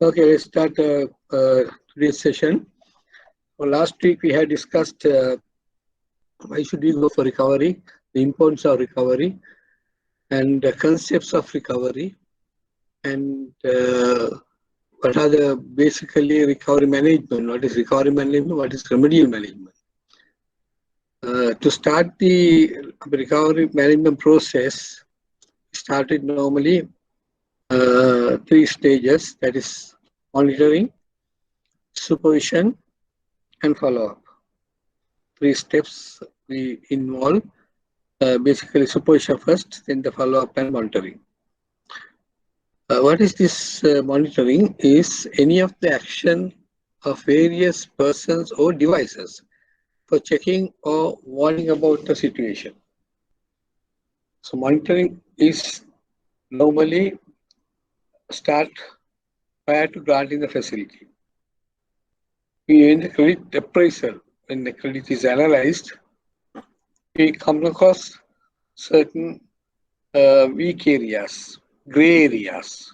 Okay, let's start today's session. Well, last week we had discussed why should we go for recovery, the importance of recovery, and the concepts of recovery, and what are the basically recovery management, what is recovery management, what is remedial management. To start the recovery management process, started normally 3 stages, that is monitoring, supervision, and follow-up. 3 steps we involve, basically supervision first, then the follow-up and monitoring. What is this monitoring? Is any of the action of various persons or devices for checking or warning about the situation. So monitoring is normally start prior to granting the facility. In the credit appraisal, when the credit is analyzed, we come across certain weak areas, gray areas.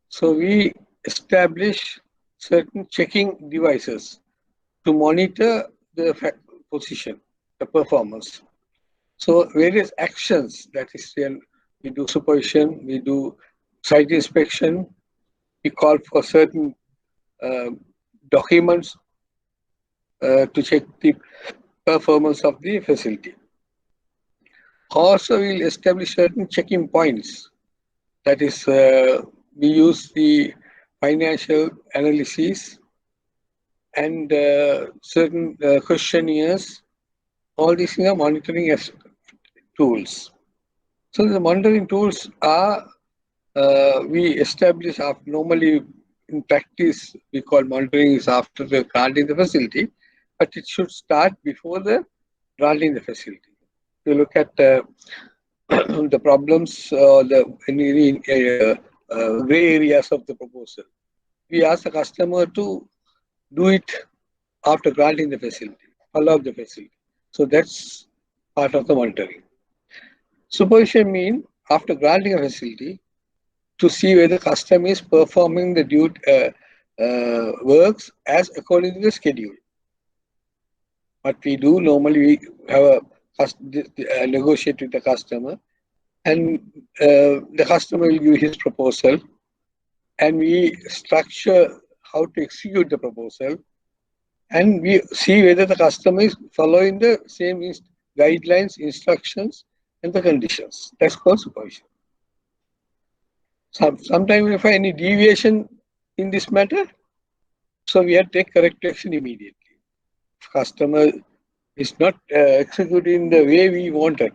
So we establish certain checking devices to monitor the position, the performance. So various actions, that is when we do supervision, we do site inspection, we call for certain documents to check the performance of the facility. Also, we'll establish certain checking points. That is, we use the financial analysis and certain questionnaires. All these are monitoring as tools. So the monitoring tools are we establish after, normally in practice we call monitoring is after the granting the facility, but it should start before the granting the facility. If you look at the problems, any gray areas of the proposal, we ask the customer to do it after granting the facility, follow up the facility. So that's part of the monitoring. Supervision means after granting a facility to see whether the customer is performing the works as according to the schedule. What we do normally, we have a negotiate with the customer, and the customer will give his proposal, and we structure how to execute the proposal, and we see whether the customer is following the same guidelines, instructions, and the conditions. That's called supervision. Sometimes we find any deviation in this matter, so we have to take corrective action immediately. If customer is not executing the way we wanted,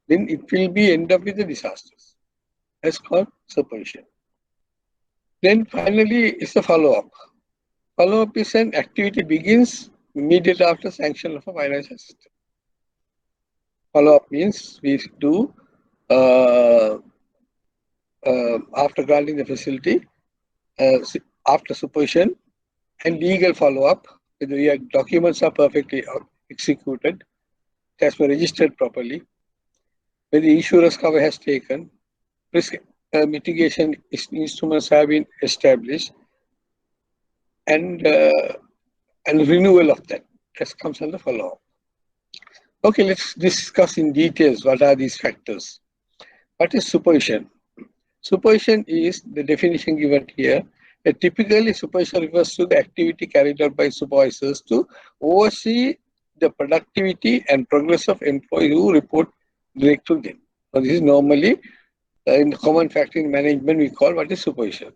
then it will be end up with the disasters. That's called supervision. Then finally is the follow-up. Follow-up is an activity begins immediately after sanction of a financial system. Follow-up means we do after granting the facility, after supervision and legal follow-up, whether your documents are perfectly executed, it has been registered properly, whether the insurance cover has taken, risk mitigation instruments have been established, and renewal of that. That comes under follow-up. Okay, let's discuss in details what are these factors. What is supervision? Supervision is the definition given here. Typically, supervision refers to the activity carried out by supervisors to oversee the productivity and progress of employees who report direct to them. So this is normally in the common factor in management we call what is supervision.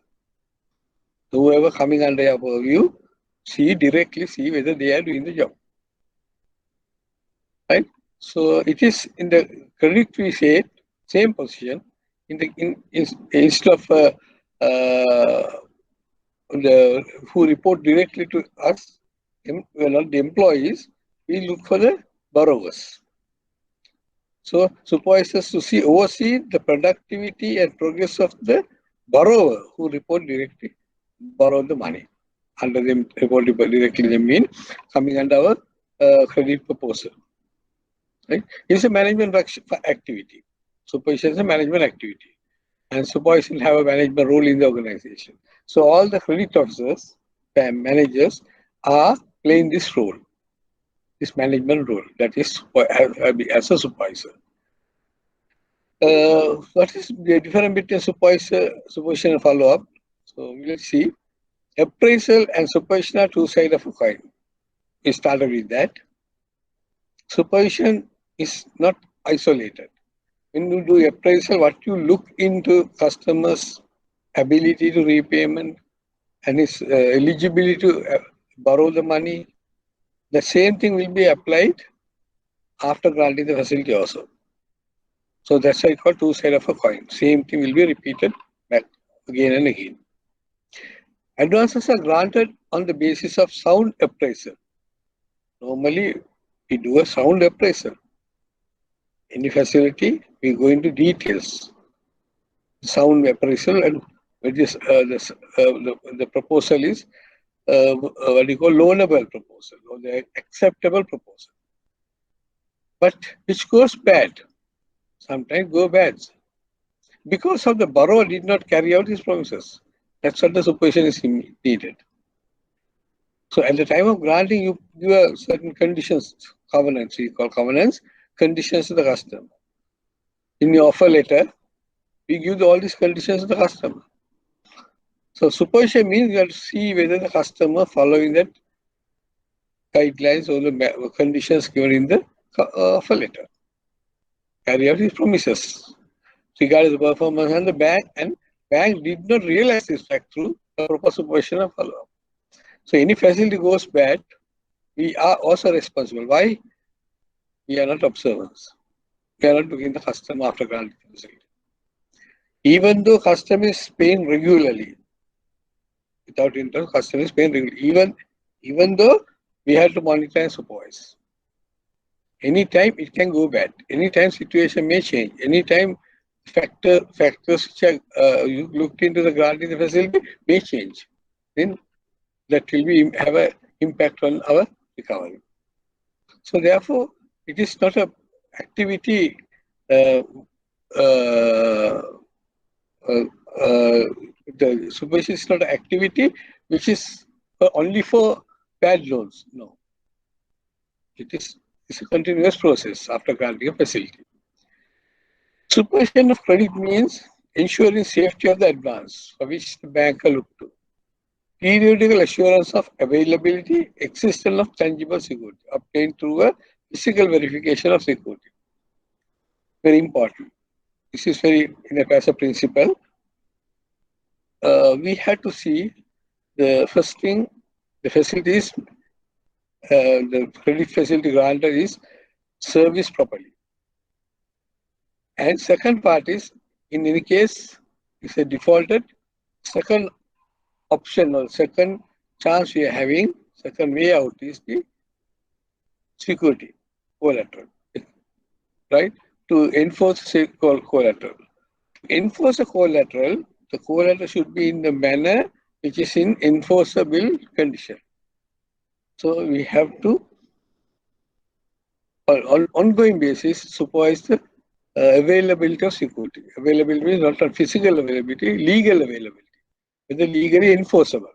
Whoever coming under your purview, directly see whether they are doing the job. Right? So it is in the credit we say same position. Instead of who report directly to us, not the employees, we look for the borrowers. So supervisors to oversee the productivity and progress of the borrower who report directly, borrow the money. Under them report directly, they mean coming under our credit proposal. Right? It's a management activity. Supervision is a management activity. and supervisors have a management role in the organization. So all the credit officers and managers are playing this role, this management role, that is as a supervisor. What is the difference between supervision and follow-up? So let's see. Appraisal and supervision are two sides of a coin. We started with that. Supervision is not isolated. When you do appraisal, what you look into customers' ability to repayment and his eligibility to borrow the money, the same thing will be applied after granting the facility also. So that's why it's called two sides of a coin. Same thing will be repeated back again and again. Advances are granted on the basis of sound appraisal. Normally, we do a sound appraisal. Any facility, we go into details. Sound appraisal, and the proposal is what you call loanable proposal or the acceptable proposal. But which goes bad, sometimes go bad, because of the borrower did not carry out his promises. That's what the supervision is needed. So at the time of granting, you give certain conditions, covenants, we call covenants, conditions to the customer. In your offer letter, we give all these conditions to the customer. So supervision means you have to see whether the customer following that guidelines or the conditions given in the offer letter. Carry out his promises regarding the performance, and the bank did not realize this fact through the proper supervision and follow-up. So any facility goes bad, we are also responsible. Why? We are not observers. We are not looking the customer after granting the facility. Even though customer is paying regularly, without interest, customer is paying regularly. Even though we have to monitor and supervise. Anytime it can go bad. Anytime situation may change. Anytime factors which are you looked into the granting the facility may change. Then that will have an impact on our recovery. So therefore, it is not an activity. The supervision is not an activity which is only for bad loans. No, it's a continuous process after granting a facility. Supervision of credit means ensuring safety of the advance for which the banker look to. Periodical assurance of availability, existence of tangible security obtained through a physical verification of security. Very important. This is very, as a principle. We had to see the first thing, the facilities, the credit facility grantor is serviced properly. And second part is, in any case, if a defaulted, second option or second chance we are having, second way out is the security, collateral, right? To enforce collateral. To enforce a collateral, the collateral should be in the manner which is in enforceable condition. So we have to, on ongoing basis, supervise the availability of security. Availability means not on physical availability, legal availability. Whether legally enforceable.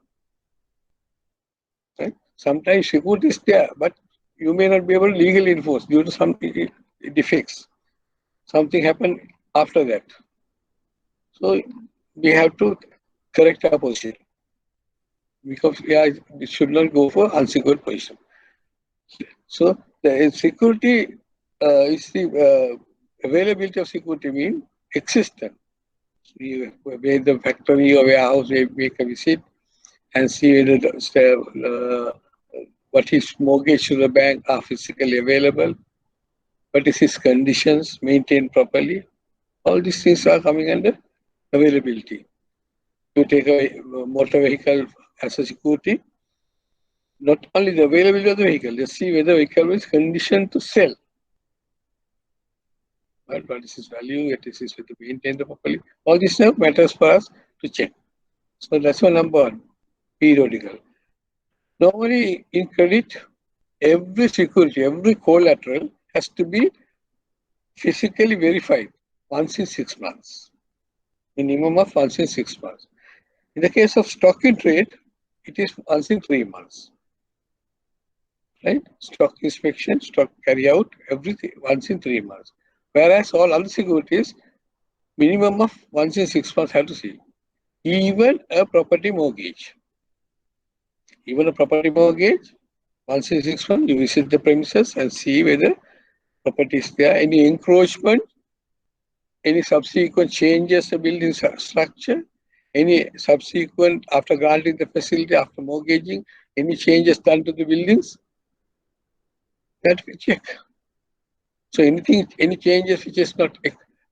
Right? Sometimes security is there, but you may not be able to legally enforce due to some defects. Something happened after that. So we have to correct our position. Because it should not go for unsecured position. So the security is the availability of security means existence. Where the factory or warehouse we make a visit and see whether what is mortgage to the bank are physically available, what is his conditions maintained properly. All these things are coming under availability. To take a motor vehicle as a security, not only the availability of the vehicle, let's see whether the vehicle is conditioned to sell. Right? What is its value, what is its maintained properly. All these matters for us to check. So that's one number one, periodical. Normally in credit, every security, every collateral has to be physically verified once in 6 months. minimum of once in 6 months. In the case of stock in trade, it is once in 3 months. Right? Stock inspection, stock carry out, everything once in 3 months. Whereas all other securities, minimum of once in 6 months have to see. Even a property mortgage. Even a property mortgage, once in 6 months, you visit the premises and see whether property is there, any encroachment, any subsequent changes to building structure, any subsequent, after granting the facility, after mortgaging, any changes done to the buildings, that we check. So anything, any changes which is not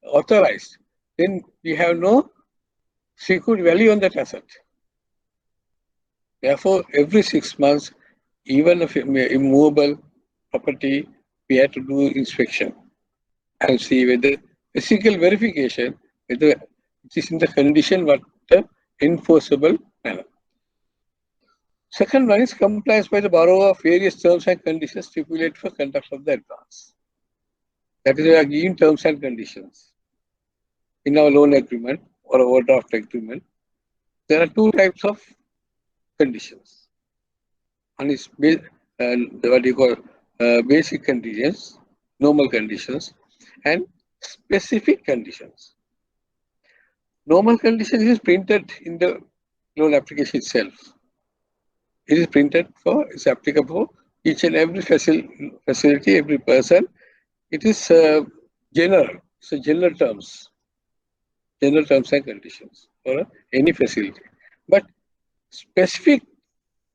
authorized, then we have no secured value on that asset. Therefore, every 6 months, even if immovable property, we have to do inspection and see whether physical verification, whether it is in the condition what enforceable manner. Second one is compliance by the borrower of various terms and conditions stipulated for conduct of the advance. That is, we are giving terms and conditions in our loan agreement or overdraft agreement. There are two types of conditions. One is what you call basic conditions, normal conditions, and specific conditions. Normal conditions is printed in the loan application itself. It is printed for, it's applicable for each and every facility, every person. It is general, so general terms and conditions for any facility. But specific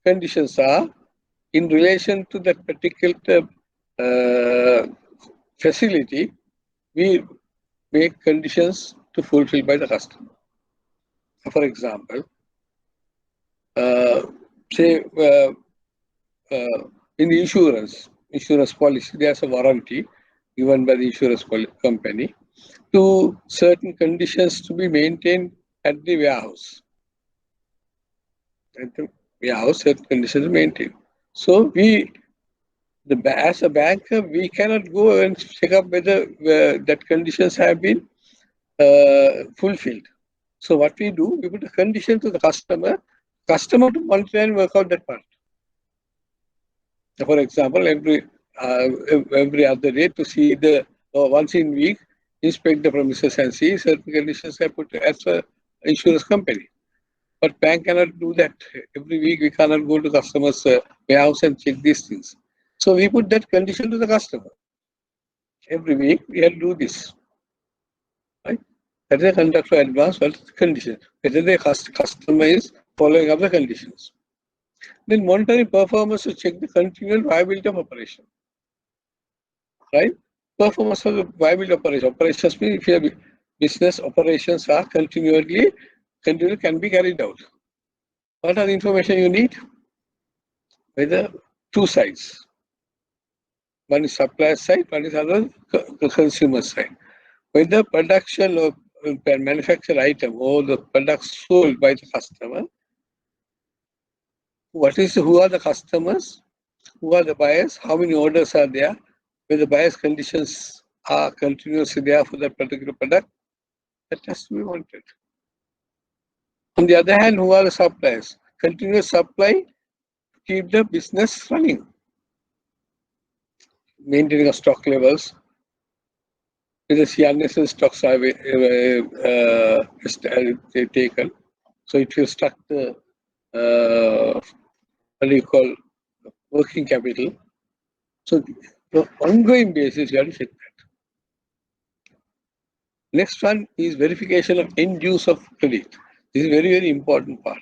conditions are in relation to that particular facility, we make conditions to fulfill by the customer. For example, say in the insurance policy, there's a warranty given by the insurance company to certain conditions to be maintained at the warehouse. At the warehouse, certain conditions are maintained. So as a banker, we cannot go and check up whether that conditions have been fulfilled. So what we do, we put a condition to the customer to monitor and work out that part. For example, every other day to see the once in week, inspect the premises and see certain conditions are put as an insurance company. But bank cannot do that. Every week we cannot go to customers' warehouse and check these things. So we put that condition to the customer. Every week we have to do this. Right? That is a conduct for advance, what is the condition? Whether the customer is following up the conditions. Then monitoring performance to check the continual viability of operation. Right? Performance of the viability of operation. Operations mean if your business operations are continually can be carried out. What are the information you need? Whether two sides. One is supplier side, one is other consumer side. Whether production of manufactured item or the products sold by the customer, who are the customers, who are the buyers, how many orders are there, whether the buyer's conditions are continuously there for that particular product, that has to be monitored. On the other hand, who are the suppliers? Continuous supply to keep the business running. Maintaining of stock levels, whether unnecessary stocks are taken. So it will struck the what do you call working capital. So the ongoing basis, you have to check that. Next one is verification of end use of credit. This is very, very important part.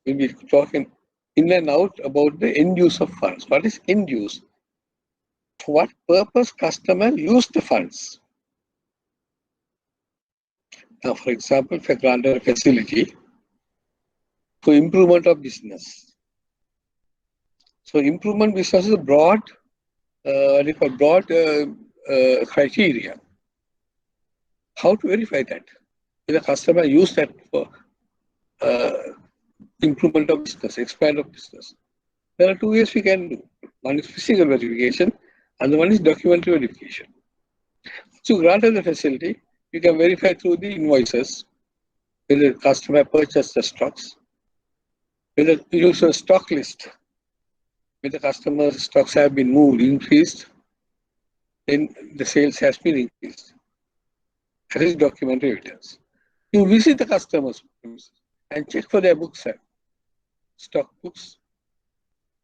We'll be talking in and out about the end use of funds. What is end use? For what purpose customer use the funds? Now, for example, if I granted a facility for improvement of business. So improvement business is a broad, criteria. How to verify that? If the customer use that for improvement of business, expand of business. There are two ways we can do. One is physical verification, and the one is documentary verification. So granted the facility, you can verify through the invoices whether the customer purchased the stocks, whether you use a stock list, whether the customer's stocks have been moved, increased, then the sales has been increased. That is documentary evidence. You visit the customer's premises and check for their books, stock books,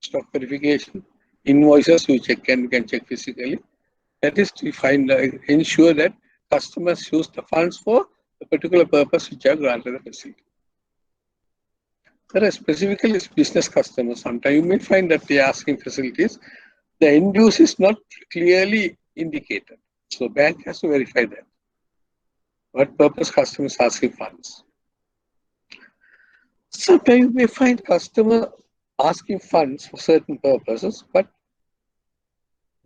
stock verification, invoices you can check physically. That is to ensure that customers use the funds for the particular purpose which are granted the facility. There are specifically business customers. Sometimes you may find that they are asking facilities. The end use is not clearly indicated. So bank has to verify that. What purpose customers asking funds? Sometimes you may find customer asking funds for certain purposes, but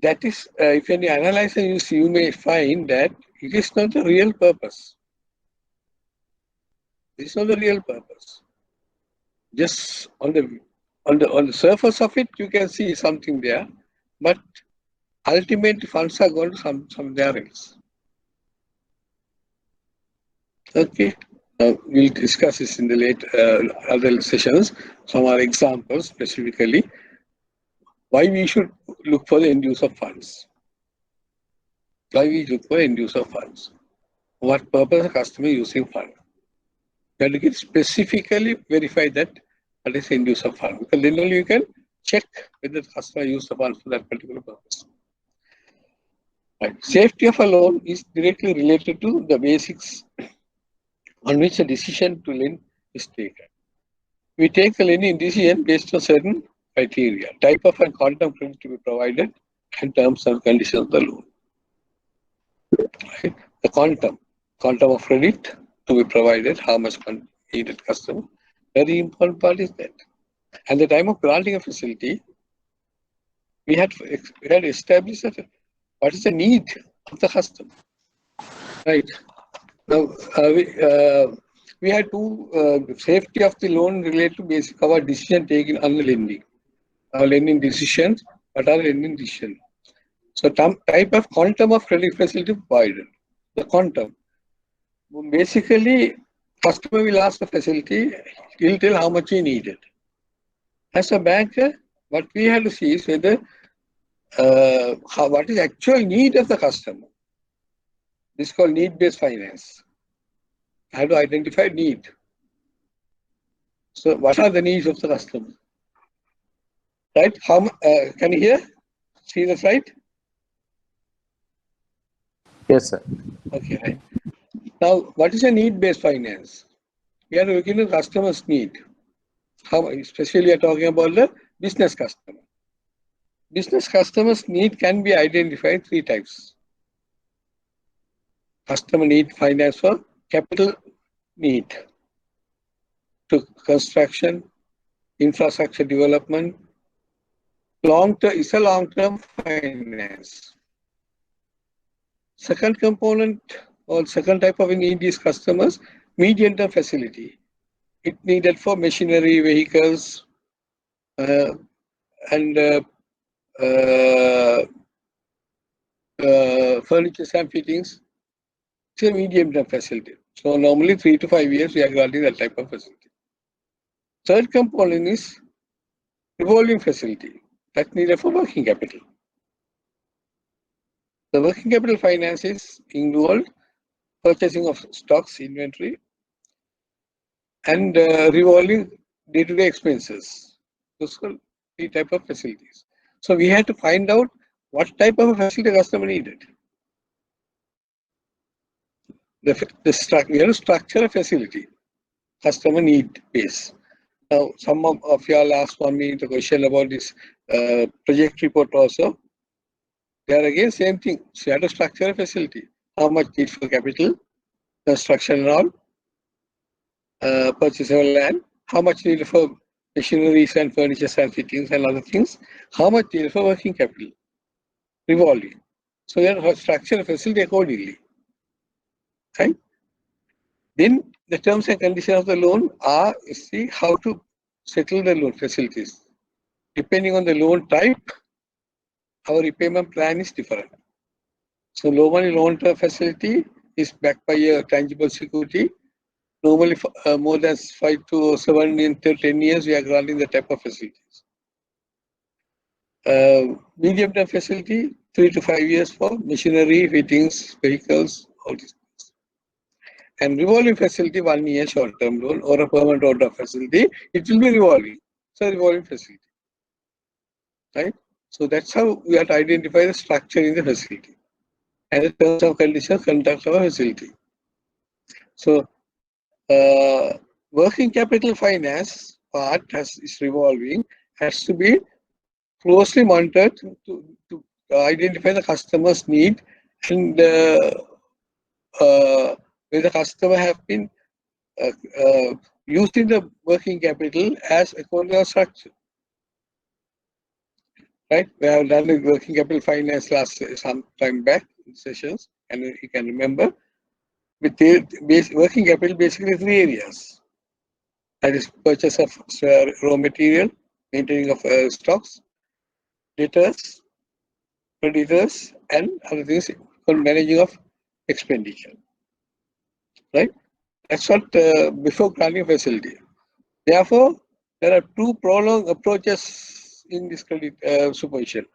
that is, if you analyze and you may find that it is not the real purpose. It is not the real purpose. Just on the surface of it, you can see something there, but ultimately funds are going to somewhere else. Okay, we'll discuss this in the other sessions. Some are examples specifically why we should look for the end use of funds. Why we look for end use of funds? What purpose the customer using fund? You have to get specifically verify that what is the end use of fund, because then only you can check whether the customer used the fund for that particular purpose. Right. Safety of a loan is directly related to the basics on which a decision to lend is taken. We take a lending decision based on certain criteria, type of and quantum credit to be provided, and terms and conditions of the loan. Right. The quantum of credit to be provided, how much needed customer. Very important part is that. At the time of granting a facility, we had established that what is the need of the customer. Right. Now, we had to safety of the loan related to basic our decision taken on the lending. Our lending decisions, what are lending decisions? So, type of quantum of credit facility provided. The quantum. Basically, customer will ask the facility, he'll tell how much he needed. As a banker, what we have to see is whether what is actual need of the customer. This is called need-based finance. I have to identify need. So, what are the needs of the customer? Right? Can you hear? See the slide? Yes, sir. Okay, right. Now, what is a need-based finance? We are looking at customer's need. Especially, we are talking about the business customer. Business customers' need can be identified three types. Customer need finance for capital need to construction, infrastructure development. Is a long-term finance. Second component or second type of need is customers medium-term facility. It needed for machinery, vehicles, and furniture and fittings. It's a medium-term facility. So normally 3 to 5 years we are granting that type of facility. Third component is revolving facility. That's needed for working capital. The working capital finance is involved purchasing of stocks, inventory, and revolving day-to-day expenses. Those are three types of facilities. So we had to find out what type of a facility the customer needed. We have to structure a facility, customer need base. Now, some of you all asked me the question about this project report also. There again, same thing. So you have to structure a facility. How much need for capital, construction and all, purchase of land, how much need for machineries and furniture and fittings and other things, how much need for working capital, revolving. So you have to structure a facility accordingly. Right? Then the terms and conditions of the loan are, see how to settle the loan facilities. Depending on the loan type, our repayment plan is different. So low money loan facility is backed by a tangible security. Normally, more than 5 to 7 in 10 years, we are granting the type of facilities. Medium-term facility, 3 to 5 years for machinery, fittings, vehicles, all these things. And revolving facility, 1 year short-term loan or a permanent order facility, it will be revolving. So revolving facility, right? So that's how we have to identify the structure in the facility and the terms and conditions conduct of a facility. So working capital finance part is revolving, has to be closely monitored to identify the customer's need and where the customer have been using the working capital as a core structure. Right? We have done the working capital finance last some time back in sessions, and you can remember. With the working capital, basically 3 areas. That is purchase of raw material, maintaining of stocks, debtors, creditors, and other things for managing of expenditure. Right? That's what before granting facility. Therefore, there are 2 prolonged approaches in this credit supervision.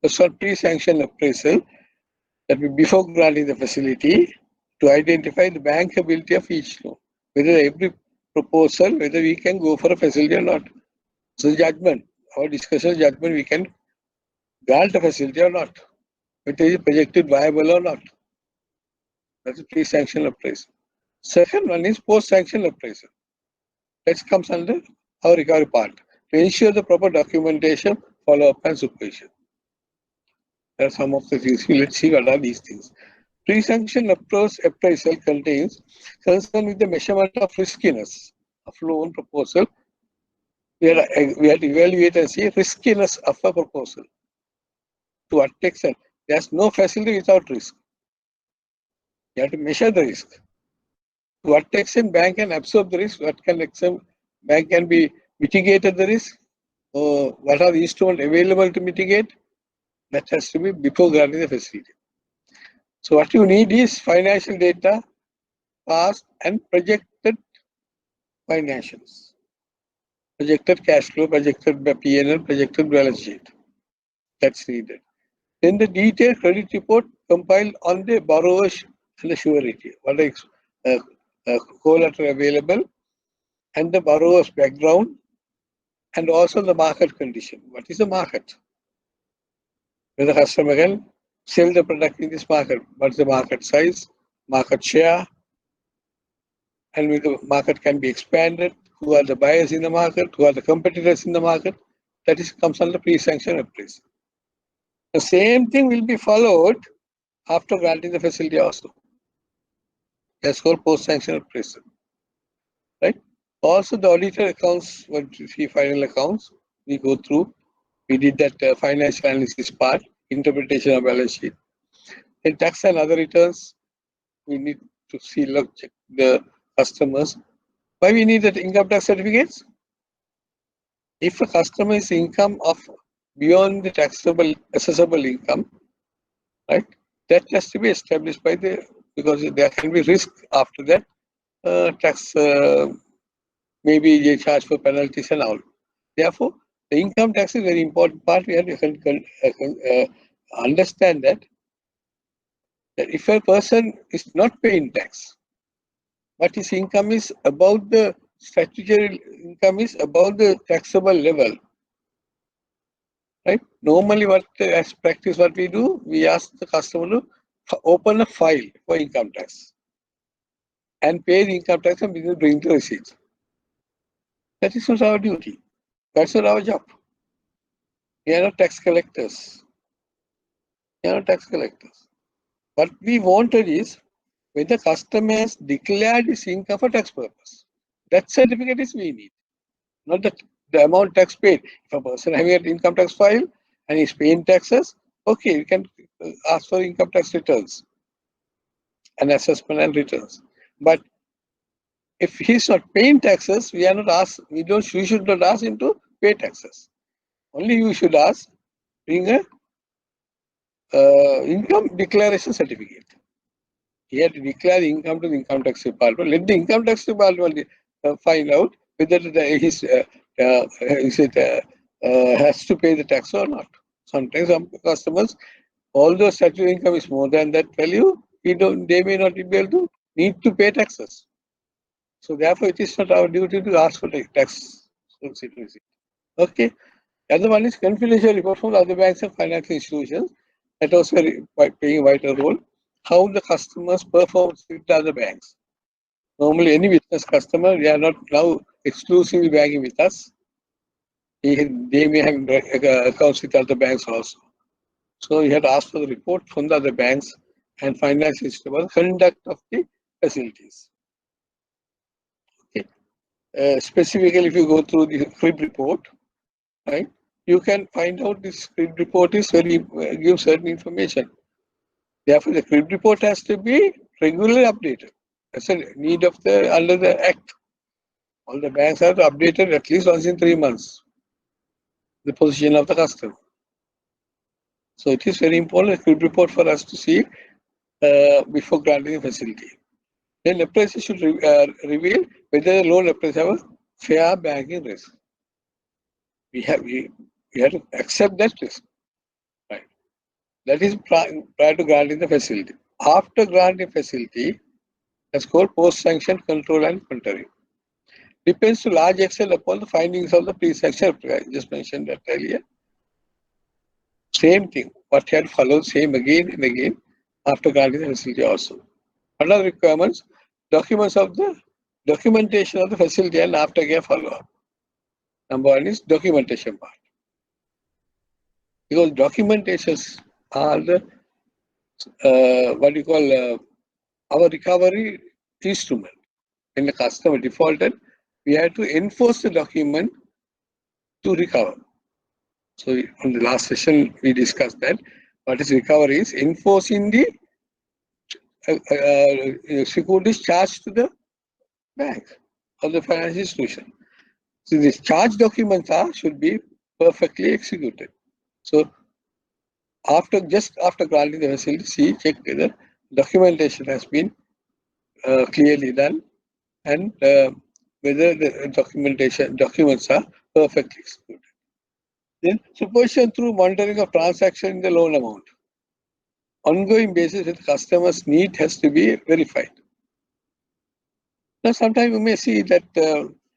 First one, pre-sanction appraisal, that will before granting the facility to identify the bankability of each loan, whether every proposal, whether we can go for a facility or not. So judgment, our discussion judgment, we can grant a facility or not, whether it is projected viable or not. That's a pre-sanction appraisal. Second one is post-sanction appraisal. That comes under our recovery part to ensure the proper documentation, follow-up, and supervision. There are some of the things. Let's see what are these things. Pre-sanction appraisal contains concern with the measurement of riskiness of loan proposal. We have to evaluate and see riskiness of a proposal. To what extent? There's no facility without risk. You have to measure the risk. To what extent bank can absorb the risk? What can extent bank can be mitigated the risk? Or what are the instruments available to mitigate? That has to be before granting the facility. So what you need is financial data, past and projected financials, projected cash flow, projected P&L, projected balance sheet. That's needed. Then the detailed credit report compiled on the borrowers and the surety, what is collateral available, and the borrower's background, and also the market condition. What is the market? Whether the customer can sell the product in this market, what's the market size, market share, and whether the market can be expanded, who are the buyers in the market, who are the competitors in the market. That is comes under pre-sanction appraisal. The same thing will be followed after granting the facility also. That's called post-sanction appraisal. Right? Also the auditor accounts, what we see final accounts, we go through. We did that financial analysis part, interpretation of balance sheet. In tax and other returns, we need to see, check the customers. Why we need that income tax certificates? If a customer is income of beyond the taxable assessable income, right, that has to be established by the, because there can be risk after that tax, maybe they charge for penalties and all. Therefore, the income tax is a very important part. We have to understand that if a person is not paying tax, but his income is above the statutory income is above the taxable level, right? Normally, what as practice, what we do, we ask the customer to open a file for income tax and pay the income tax and bring the receipts. That is not our duty. That's not our job. We are not tax collectors. We are not tax collectors. What we wanted is when the customer has declared his income for tax purpose. That certificate is we need, not the amount tax paid. If a person having an income tax file and is paying taxes, okay, you can ask for income tax returns and assessment and returns. But if he's not paying taxes, we are not asked. We should not ask him to pay taxes. Only you should ask, bring a income declaration certificate. He had to declare the income to the income tax department. Let the income tax department find out whether has to pay the tax or not. Sometimes some customers, although statutory income is more than that value, they may not be able to need to pay taxes. So therefore, it is not our duty to ask for the tax receipt. Okay. The other one is confidential report from other banks and financial institutions that also playing a vital role. How the customers perform with the other banks. Normally, any business customer, they are not now exclusively banking with us. They may have accounts with other banks also. So you have to ask for the report from the other banks and financial institutions conduct of the facilities. Okay. Specifically, if you go through the CRIB report, right, you can find out this CRIB report is gives certain information. Therefore, the CRIB report has to be regularly updated. That's a need of under the Act. All the banks have to update it at least once in 3 months. The position of the customer. So it is very important a CRIB report for us to see before granting a facility. Then appraiser should reveal whether the loan appraiser have a fair banking risk. We have to accept that risk. Right. That is prior to granting the facility. After granting facility, that's called post-sanction control and monitoring. Depends to large extent upon the findings of the pre-sanction. I just mentioned that earlier. Same thing. What had followed, same again and again after granting the facility also. Another requirements, documentation of the facility and aftercare follow-up. Number one is documentation part. Because documentations are the our recovery instrument. When the customer defaulted, we had to enforce the document to recover. So on the last session, we discussed that. What is recovery is enforcing the securities charged to the bank or the financial institution. So these charge documents should be perfectly executed. So just after granting the facility, check whether documentation has been clearly done and whether the documents are perfectly executed. Then supervision through monitoring of transaction in the loan amount. Ongoing basis with customers' need has to be verified. Now sometimes you may see that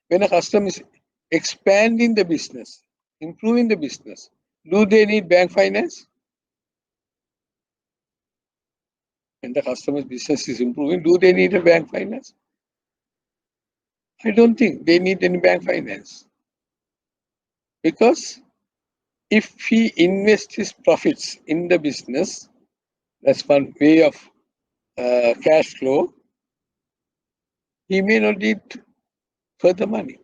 when a customer is expanding the business, improving the business, do they need bank finance? When the customer's business is improving, do they need a bank finance? I don't think they need any bank finance. Because if he invests his profits in the business, that's one way of cash flow, he may not need further money.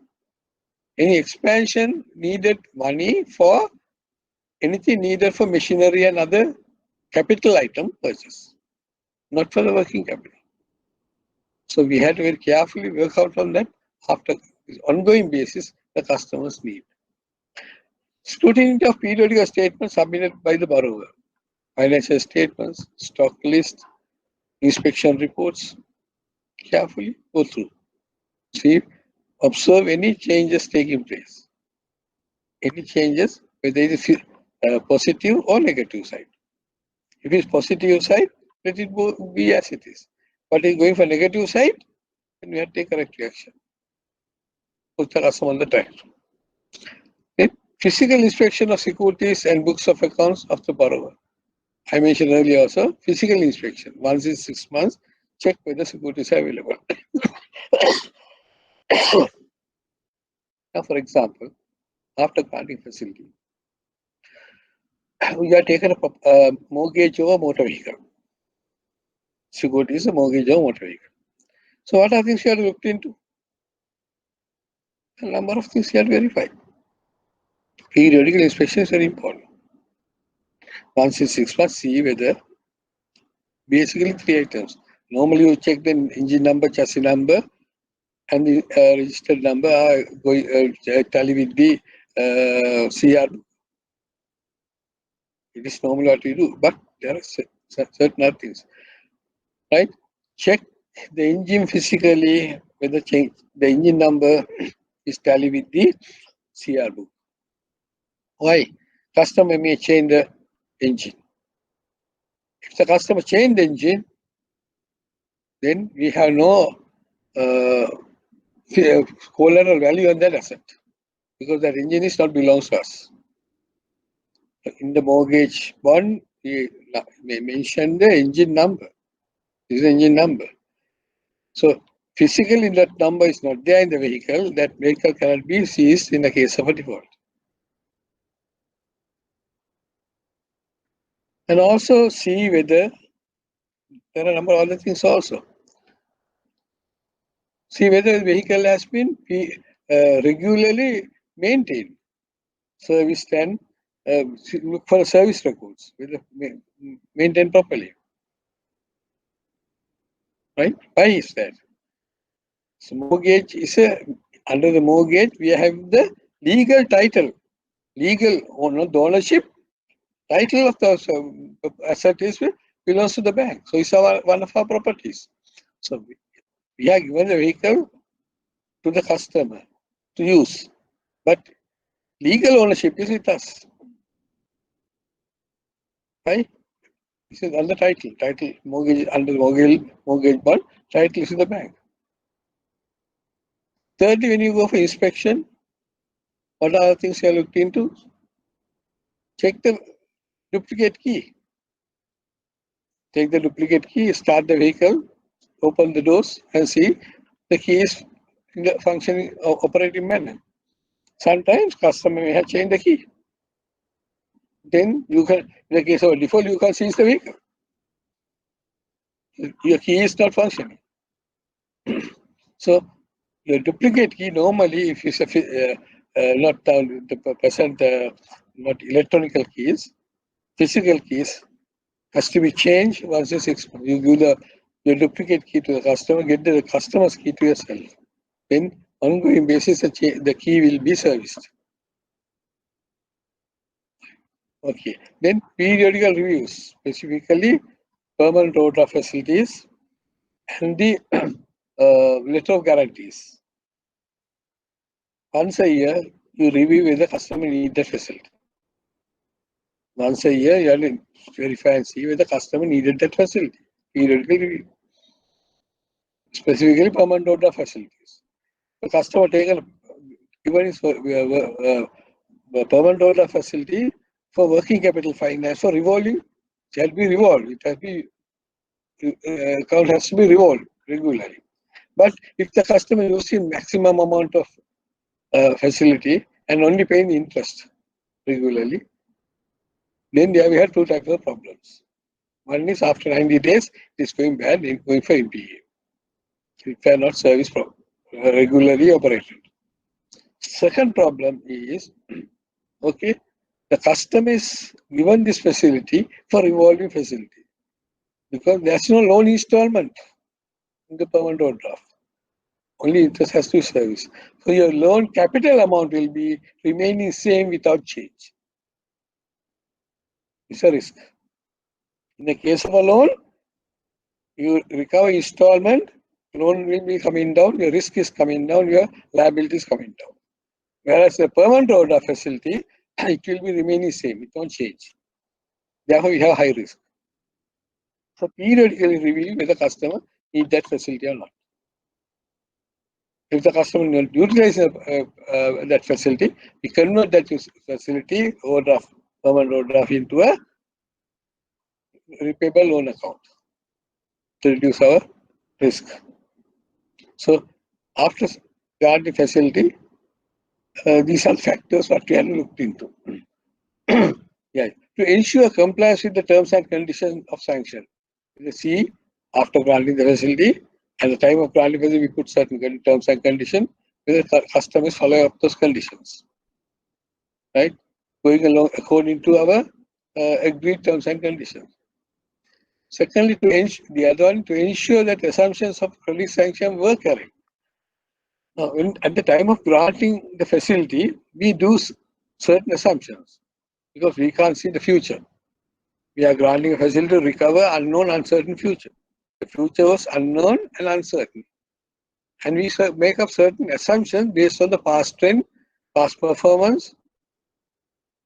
Any expansion needed money for anything needed for machinery and other capital item purchase, not for the working capital. So we had to very carefully work out on that after ongoing basis the customers need. Scrutiny of periodic statements submitted by the borrower, financial statements, stock list, inspection reports, carefully go through. See, observe any changes taking place. Any changes, whether it is positive or negative side. If it's positive side, let it be as it is. But if it's going for negative side, then we have to take corrective action. Put the customer on the track. Then, physical inspection of securities and books of accounts of the borrower. I mentioned earlier also, physical inspection. Once in 6 months, check whether securities are available. Now, for example, after granting facility, we are taken a mortgage over motor vehicle. Security is a mortgage over motor vehicle. So what are things you have looked into? A number of things you have verified. Periodical inspection is very important. Once in 6 months, see whether basically 3 items. Normally you check the engine number, chassis number, and the registered number are tally with the CR. It is normally what we do, but there are certain other things, right? check the engine physically whether the engine number is tally with the CR book. Why? Customer may change the engine. If the customer change the engine, then we have no collateral value on that asset because that engine is not belongs to us. In the mortgage bond, we may mention the engine number. This is the engine number. So physically that number is not there in the vehicle, that vehicle cannot be seized in the case of a default. And also see whether there are a number of other things also. See whether the vehicle has been regularly maintained, serviced, and look for service records, whether maintained properly. Right? Why is that? So mortgage is under the mortgage we have the legal title, legal the ownership title of the asset is belongs to the bank. So it's one of our properties. So we are given the vehicle to the customer to use, but legal ownership is with us. Right? This is under title. Title mortgage under mortgage bond. Title is in the bank. Thirdly, when you go for inspection, what are the things you are looked into? Check the duplicate key. Take the duplicate key, start the vehicle, open the doors, and see the key is in the functioning operating manner. Sometimes customer may have changed the key. Then you can, in the case of a default, you can seize the vehicle. Your key is not functioning. So your duplicate key normally, if it's not the present, not electronical keys, physical keys has to be changed once in 6 months. You give your duplicate key to the customer, get the customer's key to yourself. Then ongoing basis, the key will be serviced. Okay. Then periodical reviews, specifically permanent overdraft facilities and the letter of guarantees. Once a year, you review whether the customer needs the facility. Once a year, you have to verify and see whether the customer needed that facility. Periodical review. Specifically permanent overdraft facilities. The customer given his permanent overdraft facility for working capital finance for revolving, it has to be revolved. It has to be account has to be revolved regularly. But if the customer using maximum amount of facility and only paying interest regularly, then there we have two types of problems. One is after 90 days, it is going bad, going for NPA. It cannot service regularly operated. Second problem is, okay, the customer is given this facility for revolving facility because there's no loan installment in the permanent overdraft. Only interest has to be serviced. So your loan capital amount will be remaining same without change. It's a risk. In the case of a loan, you recover installment, loan will be coming down, your risk is coming down, your liability is coming down. Whereas a permanent overdraft facility, it will be remaining same, it won't change. Therefore, we have high risk. So periodically review whether the customer needs that facility or not. If the customer not utilizing that facility, we convert that facility overdraft, permanent overdraft into a repayable loan account to reduce our risk. So after guarding facility, these are factors what we have looked into. Yeah, to ensure compliance with the terms and conditions of sanction. See, after granting the facility, at the time of granting facility, we put certain terms and conditions, whether the customers follow up those conditions. Right? Going along according to our agreed terms and conditions. Secondly, the other one, to ensure that assumptions of credit sanction were correct. Now, at the time of granting the facility, we do certain assumptions because we can't see the future. We are granting a facility to recover unknown, uncertain future. The future was unknown and uncertain. And we make up certain assumptions based on the past trend, past performance,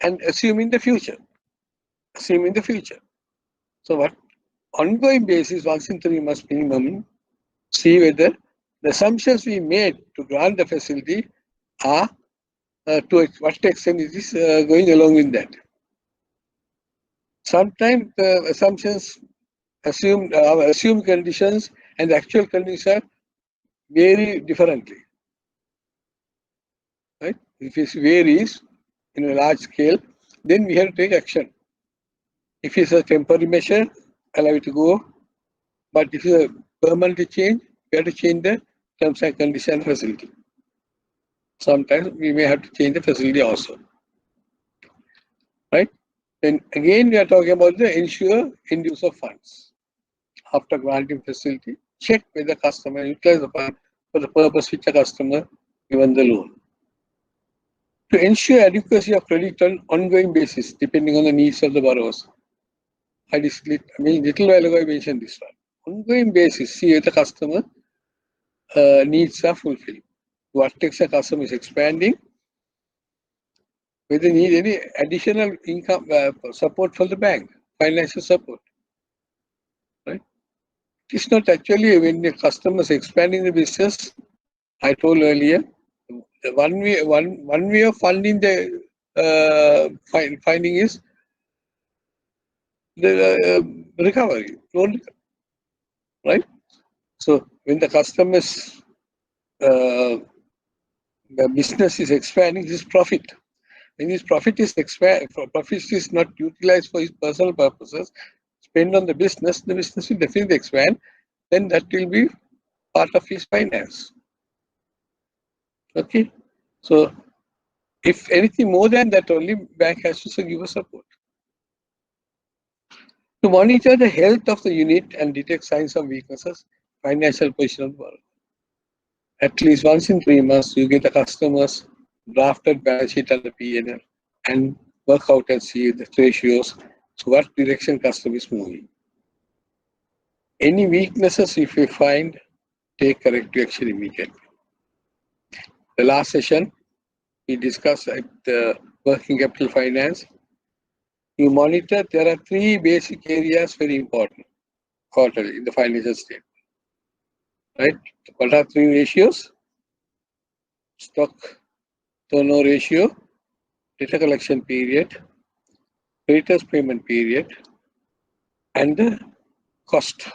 and assuming the future. Assuming the future. So what ongoing basis, once in 3 months minimum, see whether the assumptions we made to grant the facility are to what extent it is going along with that. Sometimes the assumptions assumed conditions and the actual conditions vary differently. Right? If it varies in a large scale, then we have to take action. If it's a temporary measure, allow it to go. But if it's a permanent change, we have to change the terms and conditions facility. Sometimes we may have to change the facility also. Right? Then again, we are talking about the ensure end use of funds. After granting facility, check whether customer utilize the fund for the purpose which a customer given the loan. To ensure adequacy of credit on ongoing basis, depending on the needs of the borrowers. Little while ago I mentioned this one. Ongoing basis, see if the customer needs are fulfilled. What takes a customer is expanding, whether need any additional income support from the bank, financial support. Right? It's not actually when the customer is expanding the business. I told earlier, the one way of funding the finding is the recovery, loan, right? So when the customer's the business is expanding, his profit. When his profit is not utilized for his personal purposes, spent on the business will definitely expand. Then that will be part of his finance. Okay, so if anything more than that, only bank has to give us support. To monitor the health of the unit and detect signs of weaknesses, financial position of the borrower. At least once in 3 months, you get the customer's drafted balance sheet and the P&L and work out and see the ratios, so what direction customer is moving. Any weaknesses, if you find, take corrective action immediately. The last session, we discussed the working capital finance. You monitor, there are 3 basic areas very important quarterly in the financial statement. Right? What are 3 ratios? Stock turnover ratio, data collection period, creditors payment period, and the cost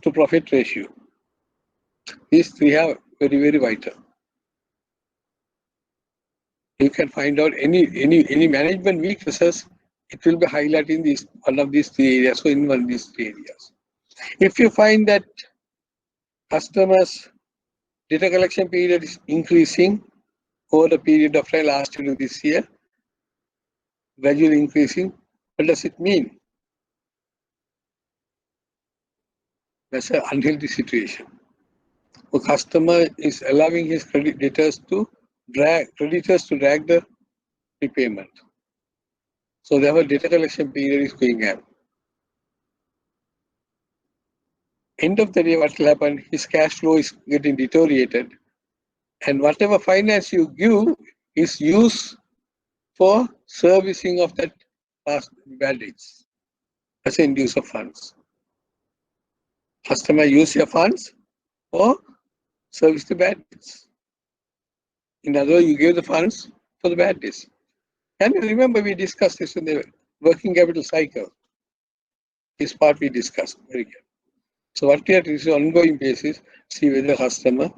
to profit ratio. These 3 are very, very vital. You can find out any management weaknesses, it will be highlighting one of these 3 areas, so in one of these 3 areas. If you find that customers' data collection period is increasing over the period of time last year to this year, gradually increasing, what does it mean? That's an unhealthy situation. The customer is allowing his creditors to drag the repayment. So therefore data collection period is going up. End of the day, what will happen? His cash flow is getting deteriorated, and whatever finance you give is used for servicing of that past bad debts as an use of funds. Customer use your funds for service the bad debts. In other words, you give the funds for the bad debts. Can you remember we discussed this in the working capital cycle? This part we discussed very good. So what we have to do is on an ongoing basis, see whether the customer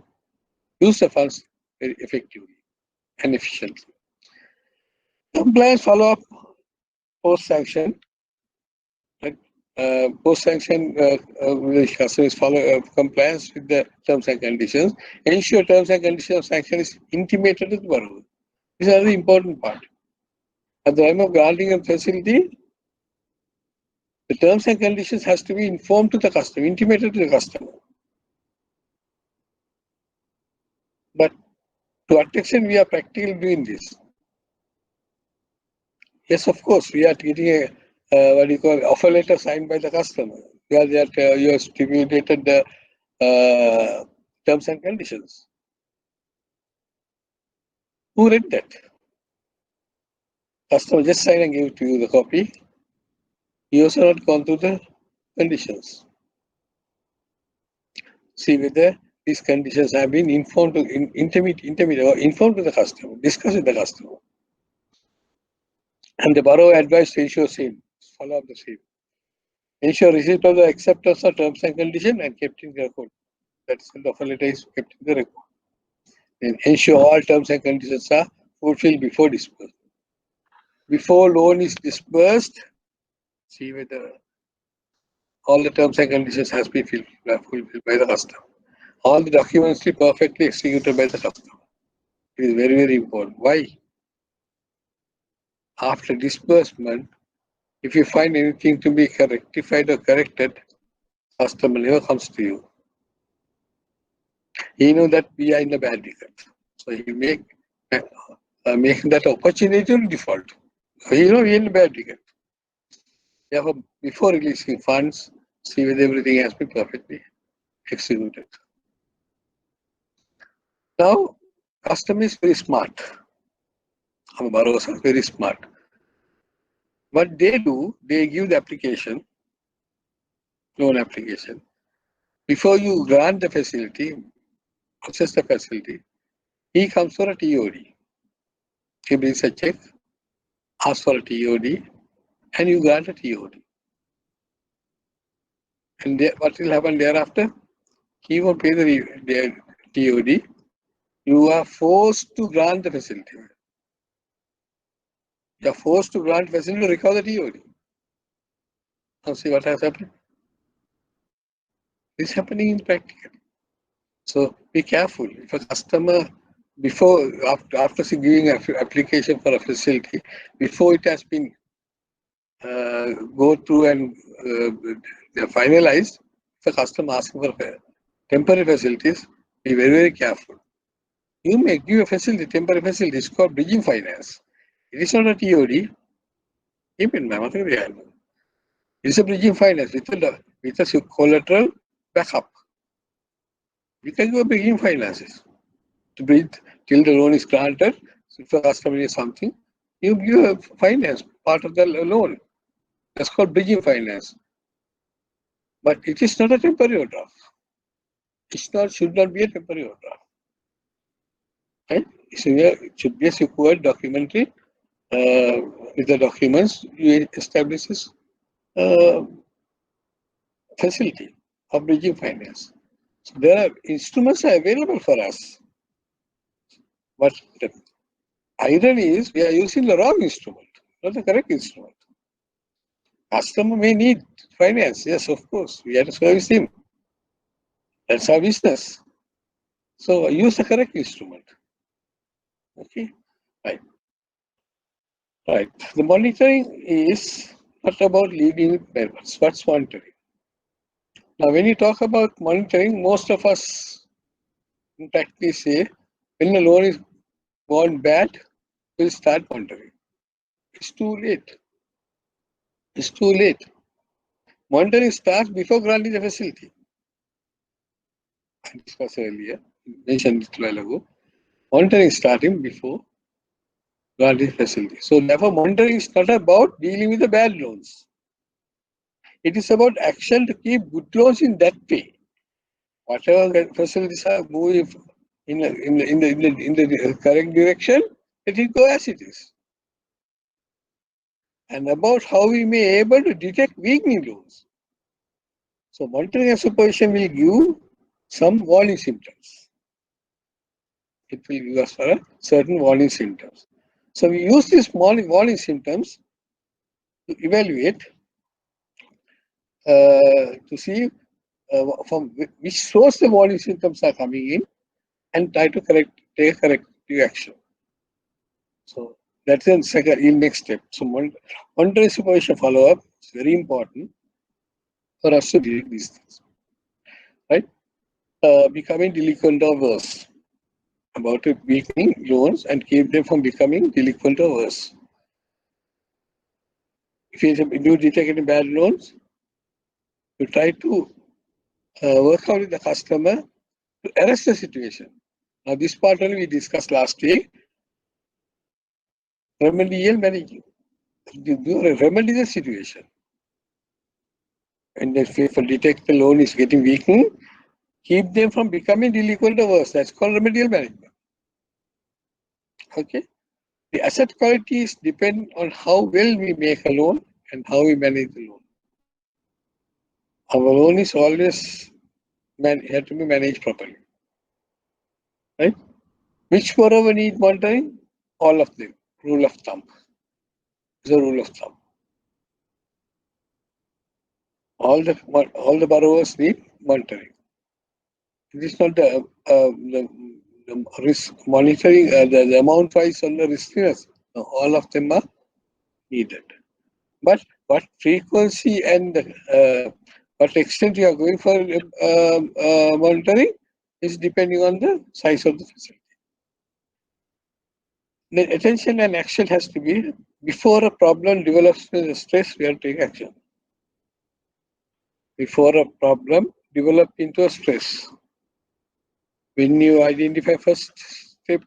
use the funds very effectively and efficiently. Compliance follow-up post-sanction. Right? Post-sanction, customers follow compliance with the terms and conditions. Ensure terms and conditions of sanction is intimated to the borrower. This is the important part. At the time of granting a facility, the terms and conditions has to be informed to the customer, intimated to the customer. But to what extent we are practically doing this? Yes, of course, we are getting a offer letter signed by the customer. where that you have stipulated the terms and conditions. Who read that? Customer just signed and gave to you the copy. You also not gone through the conditions. See whether these conditions have been informed to intermediate or informed to the customer, discussed with the customer. And the borrower advised to ensure same, follow up the same. Ensure receipt of the acceptance of terms and conditions and kept in the record. That's the offer letter is kept in the record. Then ensure all terms and conditions are fulfilled before disbursement. Before loan is disbursed, see whether all the terms and conditions has been fulfilled by the customer. All the documents are perfectly executed by the customer. It is very, very important. Why? After disbursement, if you find anything to be rectified or corrected, customer never comes to you. He knows that we are in a bad debt. So he make that opportunity to default. He knows we are in a bad debt. Therefore, before releasing funds, see whether everything has been perfectly executed. Now, customer is very smart. Our borrowers are very smart. What they do, they give the application, loan application. Before you grant the facility, process the facility, he comes for a TOD. He brings a check, asks for a TOD, and you grant a TOD. And what will happen thereafter? He won't pay the TOD. You are forced to grant the facility. You are forced to grant facility to recover the TOD. Now see what has happened. This is happening in practical. So be careful. If a customer, after giving an application for a facility, before it has been go through and finalized, if a customer asking for temporary facilities, be very, very careful. You may give a facility, temporary facility, it's called bridging finance. It is not a TOD. Keep in mind, it is a bridging finance with a collateral backup. You can go bridging finances to bridge till the loan is granted. So if a customer needs something, you give a finance part of the loan. That's called bridging finance. But it is not a temporary overdraft. Should not be a temporary overdraft. Right? It should be a secured documentary. With the documents, you establish this facility of bridging finance. So there are instruments are available for us. But the irony is we are using the wrong instrument, not the correct instrument. Customer may need finance, yes, of course. We have to service him. That's our business. So use the correct instrument. Okay, right. Right. The monitoring is not about leading with benefits. What's monitoring? Now, when you talk about monitoring, most of us in practice say when the loan is gone bad, we'll start monitoring. It's too late. It's too late. Monitoring starts before granting the facility. I discussed earlier, mentioned it a while ago. Monitoring is starting before granting facility. So therefore, monitoring is not about dealing with the bad loans. It is about action to keep good loans in that way. Whatever facilities are moving in the correct direction, let it go as it is. And about how we may be able to detect weakening loans. So monitoring and supervision will give some warning symptoms. It will give us for certain warning symptoms. So we use these warning symptoms to evaluate, to see from which source the warning symptoms are coming in and try to take corrective action. So that's the next step. So monitoring supervision follow-up is very important for us to deal with these things. Right? Becoming delinquent or worse. About weakening loans and keep them from becoming delinquent or worse. If you detect any bad loans, to try to work out with the customer to arrest the situation. Now, this part only we discussed last week. Remedial managing. You remedy the situation. And if you detect the loan is getting weakened, keep them from becoming delinquent or worse. That's called remedial management. Okay. The asset qualities depend on how well we make a loan and how we manage the loan. Our loan is always have to be managed properly. Right? Which borrower need monitoring? All of them. Rule of thumb. It's a rule of thumb. All the borrowers need monitoring. It is not the risk monitoring, the amount wise on the riskiness. No, all of them are needed. But what frequency and what extent you are going for monitoring is depending on the size of the facility. Then attention and action has to be before a problem develops into stress, we have to take action. Before a problem develops into a stress. When you identify first step,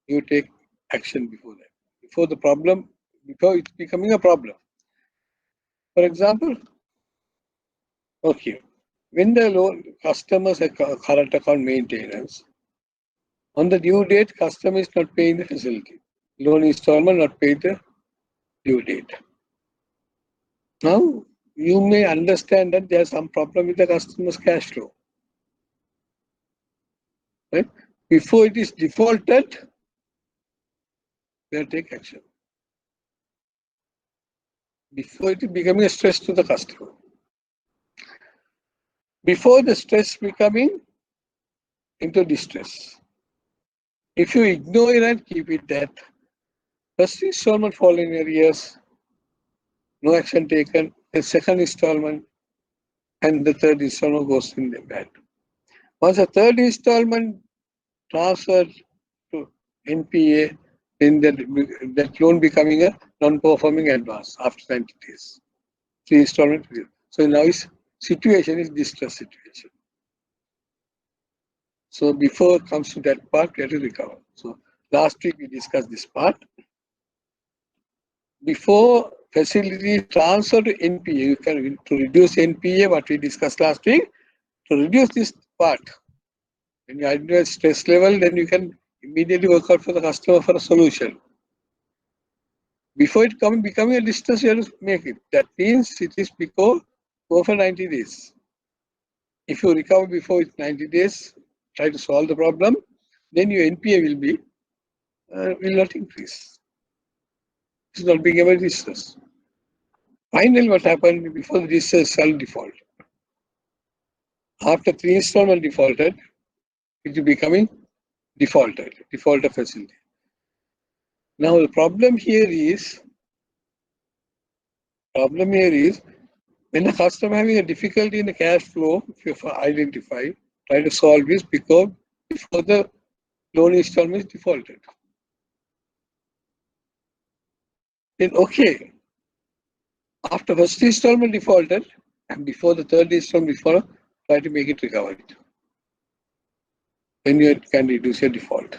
you take action before that. Before it's becoming a problem. For example, okay, when the loan customers have current account maintenance, on the due date, customer is not paying the facility. Loan installment not paid the due date. Now, you may understand that there is some problem with the customer's cash flow. Right? Before it is defaulted, they'll take action. Before it is becoming a stress to the customer. Before the stress becoming into distress. If you ignore it and keep it that, first installment fall in arrears, no action taken, the second installment and the third installment goes in the bad. Once the third installment transferred to NPA, then that loan becoming a non-performing advance after 90 days. Three installment period. So now his situation is distress situation. So before it comes to that part, we have to recover. So last week we discussed this part. Before facility transfer to NPA, you can to reduce NPA, what we discussed last week, to reduce this part. When you identify stress level, then you can immediately work out for the customer for a solution. Before it becoming a distress, you have to make it. That means it is over 90 days. If you recover before it's 90 days, try to solve the problem, then your NPA will not increase. It's not being able to distress. Finally, what happened before the distress shall default. After 3 installment defaulted, it is becoming defaulter facility. Now the problem here is when the customer having a difficulty in the cash flow, if you identify, try to solve this because before the loan installment is defaulted. Then okay, after first installment defaulted and before the third installment defaulted, try to make it recover it. Then you can reduce your default.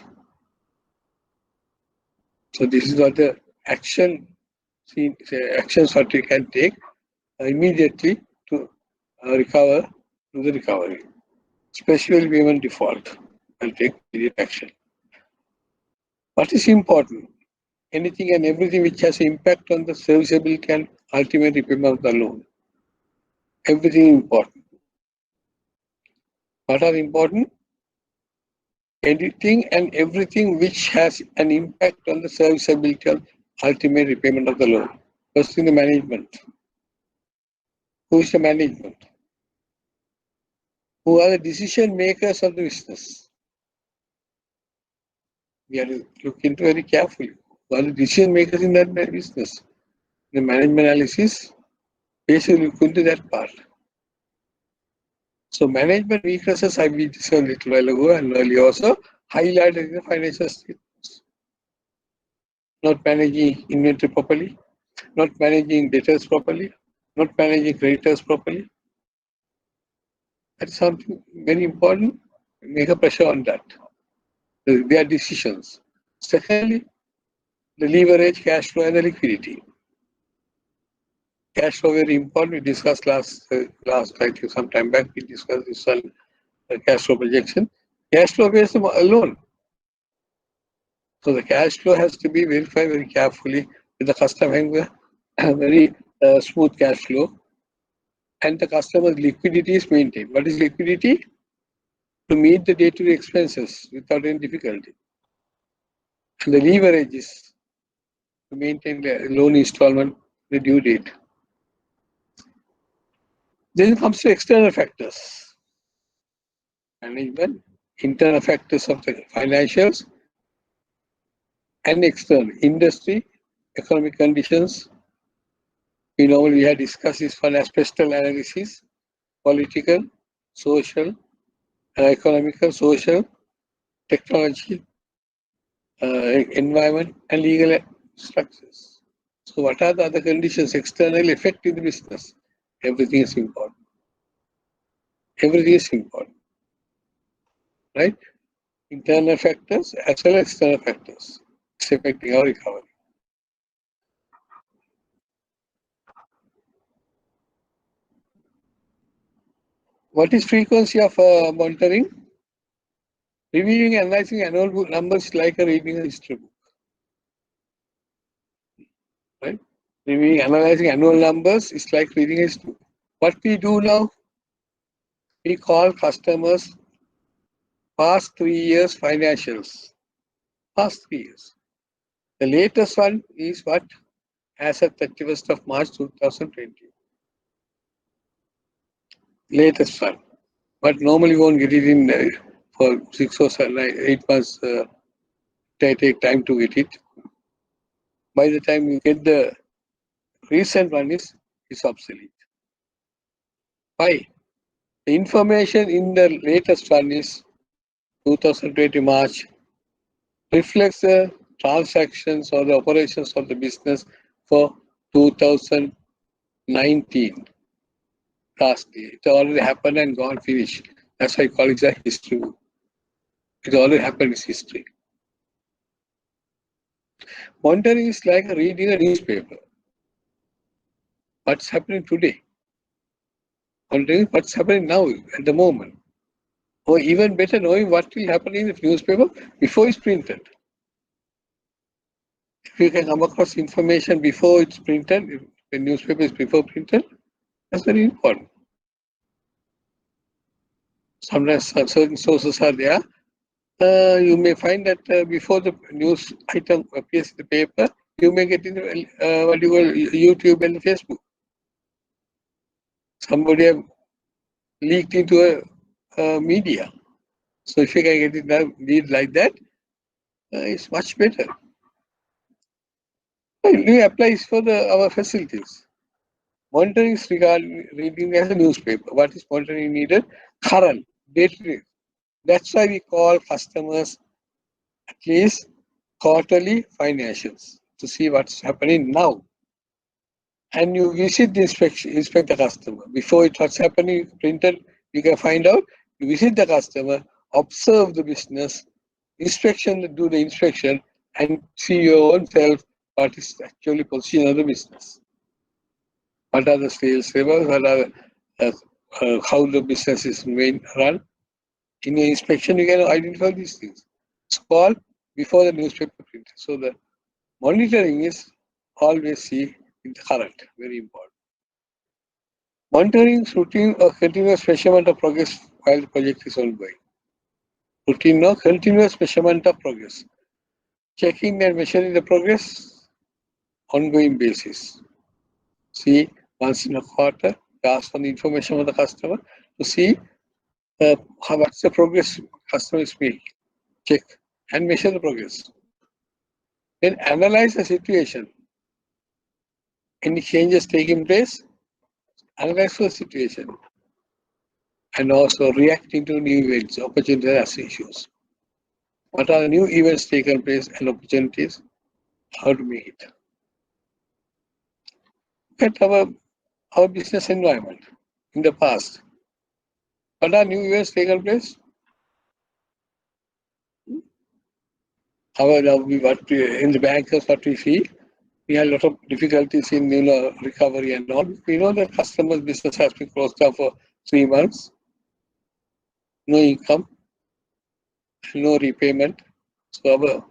So this is what the actions what you can take immediately to recover to the recovery. Especially when default, and take immediate action. What is important? Anything and everything which has impact on the serviceability and ultimate repayment of the loan. Everything important. What are important? Anything and everything which has an impact on the serviceability and ultimate repayment of the loan. First thing, the management. Who is the management? Who are the decision makers of the business? We have to look into very carefully. Who are the decision makers in that business? The management analysis basically look into that part. So management weaknesses I discussed a little while ago and earlier also highlighted in the financial statements. Not managing inventory properly, not managing debtors properly, not managing creditors properly. That's something very important. Make a pressure on that. Their decisions. Secondly, the leverage, cash flow, and the liquidity. Cash flow very important. We discussed last I think some time back. We discussed this one cash flow projection. Cash flow based alone. So the cash flow has to be verified very carefully with the customer having a very smooth cash flow, and the customer's liquidity is maintained. What is liquidity? To meet the day-to-day expenses without any difficulty. And the leverage is to maintain the loan installment, the due date. Then it comes to external factors. Management, internal factors of the financials, and external industry, economic conditions. We had discussed this one as special analysis, political, social, economical, social, technology, environment, and legal structures. So what are the other conditions externally affecting the business? Everything is important. Everything is important. Right? Internal factors as well as external factors. It's affecting our recovery. What is frequency of monitoring? Reviewing and analyzing annual book numbers like a reading a history book. Right? Reviewing, analyzing annual numbers is like reading a history book. What we do now, we call customers past 3 years financials. Past 3 years. The latest one is what? As of 31st of March 2020. Latest one. But normally won't get it in for 6 or 7, 8 months. They take time to get it. By the time you get the recent one is obsolete. Why? The information in the latest one is 2020 March reflects the transactions or the operations of the business for 2019. Last year. It already happened and gone finished. That's why I call it a history book. It already happened, it's history. Monitoring is like reading a newspaper. What's happening today? Monitoring what's happening now at the moment. Or even better, knowing what will happen in the newspaper before it's printed. If you can come across information before it's printed, if the newspaper is before printed, that's very important. Sometimes certain sources are there. You may find that before the news item appears in the paper, you may get in what you call YouTube and Facebook. Somebody have leaked into a media. So if you can get it now, read like that, it's much better. It applies for our facilities. Monitoring is regarding reading as a newspaper. What is monitoring needed? Current, day-to-day. That's why we call customers at least quarterly financials to see what's happening now. And you visit the inspect the customer. Before what's happening printed, you can find out. You visit the customer, observe the business, do the inspection, and see your own self what is actually position of the business. What are the sales levels? What are how the business is run? In your inspection, you can identify these things. It's called before the newspaper printed. So the monitoring is always see in the current, very important. Monitoring is routine or continuous measurement of progress while the project is ongoing. Routine or continuous measurement of progress. Checking and measuring the progress, ongoing basis. See, once in a quarter, ask for the information of the customer to see what's the progress customer is making. Check and measure the progress. Then analyze the situation. Any changes taking place, analyze the situation. And also reacting to new events, opportunities as issues. What are the new events taking place and opportunities? How to make it. At our our business environment in the past. What are new events taken place? In the bankers, what we see, we had a lot of difficulties in recovery and all. We know that customers' business has been closed down for 3 months, no income, no repayment. So our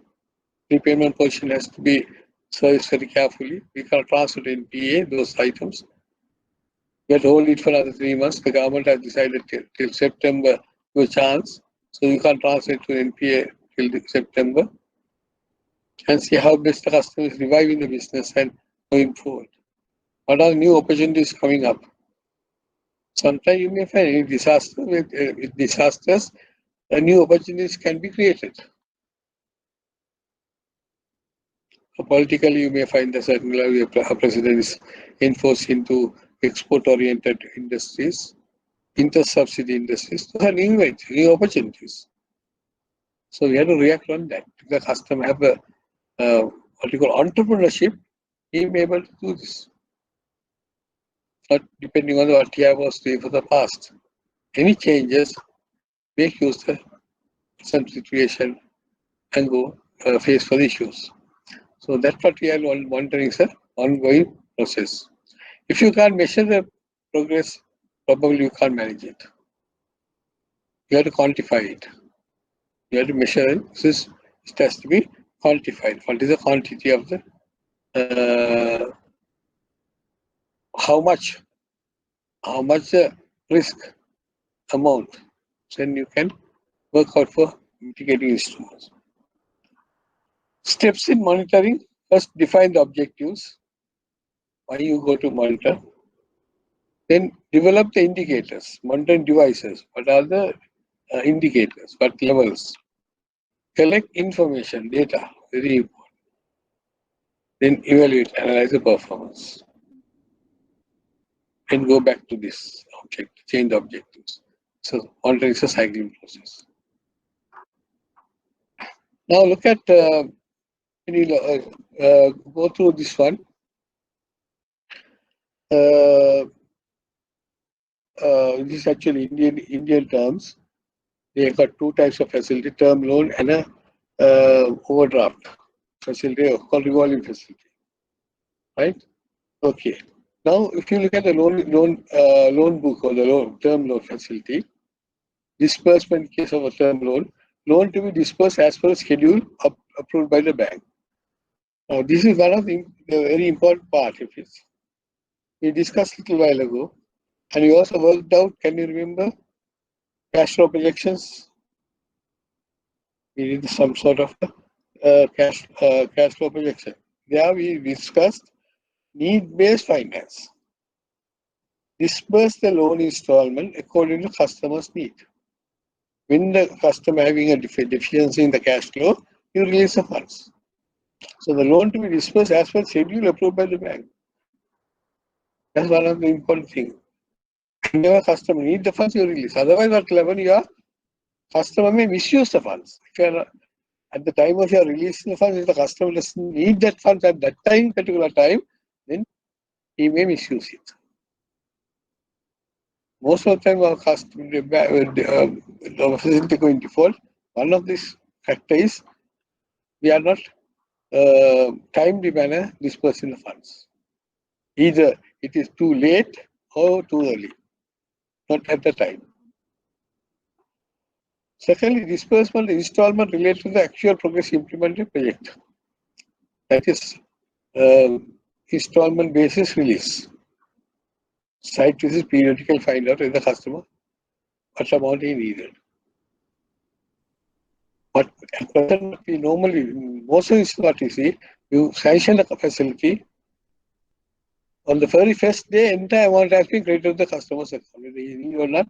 repayment position has to be serviced very carefully. We can't transfer to NPA those items. We have to hold it for another 3 months. The government has decided till September no chance. So you can't transfer it to NPA till September. And see how best the customer is reviving the business and going forward. What are new opportunities coming up? Sometimes you may find in disaster with disasters, new opportunities can be created. So politically, you may find that certainly a president is enforcing to export-oriented industries, inter-subsidy industries. Those are new opportunities. So we have to react on that. If the customer have a what you call entrepreneurship, he may be able to do this. Not depending on what he was doing for the past. Any changes, make use of some situation and go face for the issues. So that's what we are monitoring, is an ongoing process. If you can't measure the progress, probably you can't manage it. You have to quantify it. You have to measure it. It has to be quantified. What is the quantity of the how much the risk amount? Then you can work out for mitigating instruments. Steps in monitoring: first, define the objectives. Why you go to monitor? Then develop the indicators, monitoring devices. What are the indicators? What levels? Collect information, data, very important. Then evaluate, analyze the performance. And go back to this object, change the objectives. So monitoring is a cycling process. Now look at, go through this one. This is actually Indian terms. They have got two types of facility: term loan and a overdraft facility called revolving facility. Right? Okay. Now, if you look at the loan book or the term loan facility, disbursement in case of a term loan to be disbursed as per schedule approved by the bank. Now, this is one of the very important part of it. We discussed a little while ago, and we also worked out. Can you remember cash flow projections? We did some sort of cash flow projection. There we discussed need-based finance. Disburse the loan installment according to customer's need. When the customer having a deficiency in the cash flow, you release the funds. So the loan to be disbursed as per schedule approved by the bank. That's one of the important things. Whenever customer need the funds, you release. Otherwise, what will happen? Your customer may misuse the funds. If you are at the time of your releasing the funds, if the customer doesn't need that funds at that time, particular time, then he may misuse it. Most of the time, our customer facility going default. One of these factors is we are not timely manner dispersing the funds. Either it is too late or too early, not at the time. Secondly, disbursement installment related to the actual progress implemented project. That is installment basis release. Site visit periodically find out with the customer what amount he needed. But at present, we normally, most of this what we see, you sanction the facility. On the very first day, entire amount has been credited to the customer's account. Whether he need or not,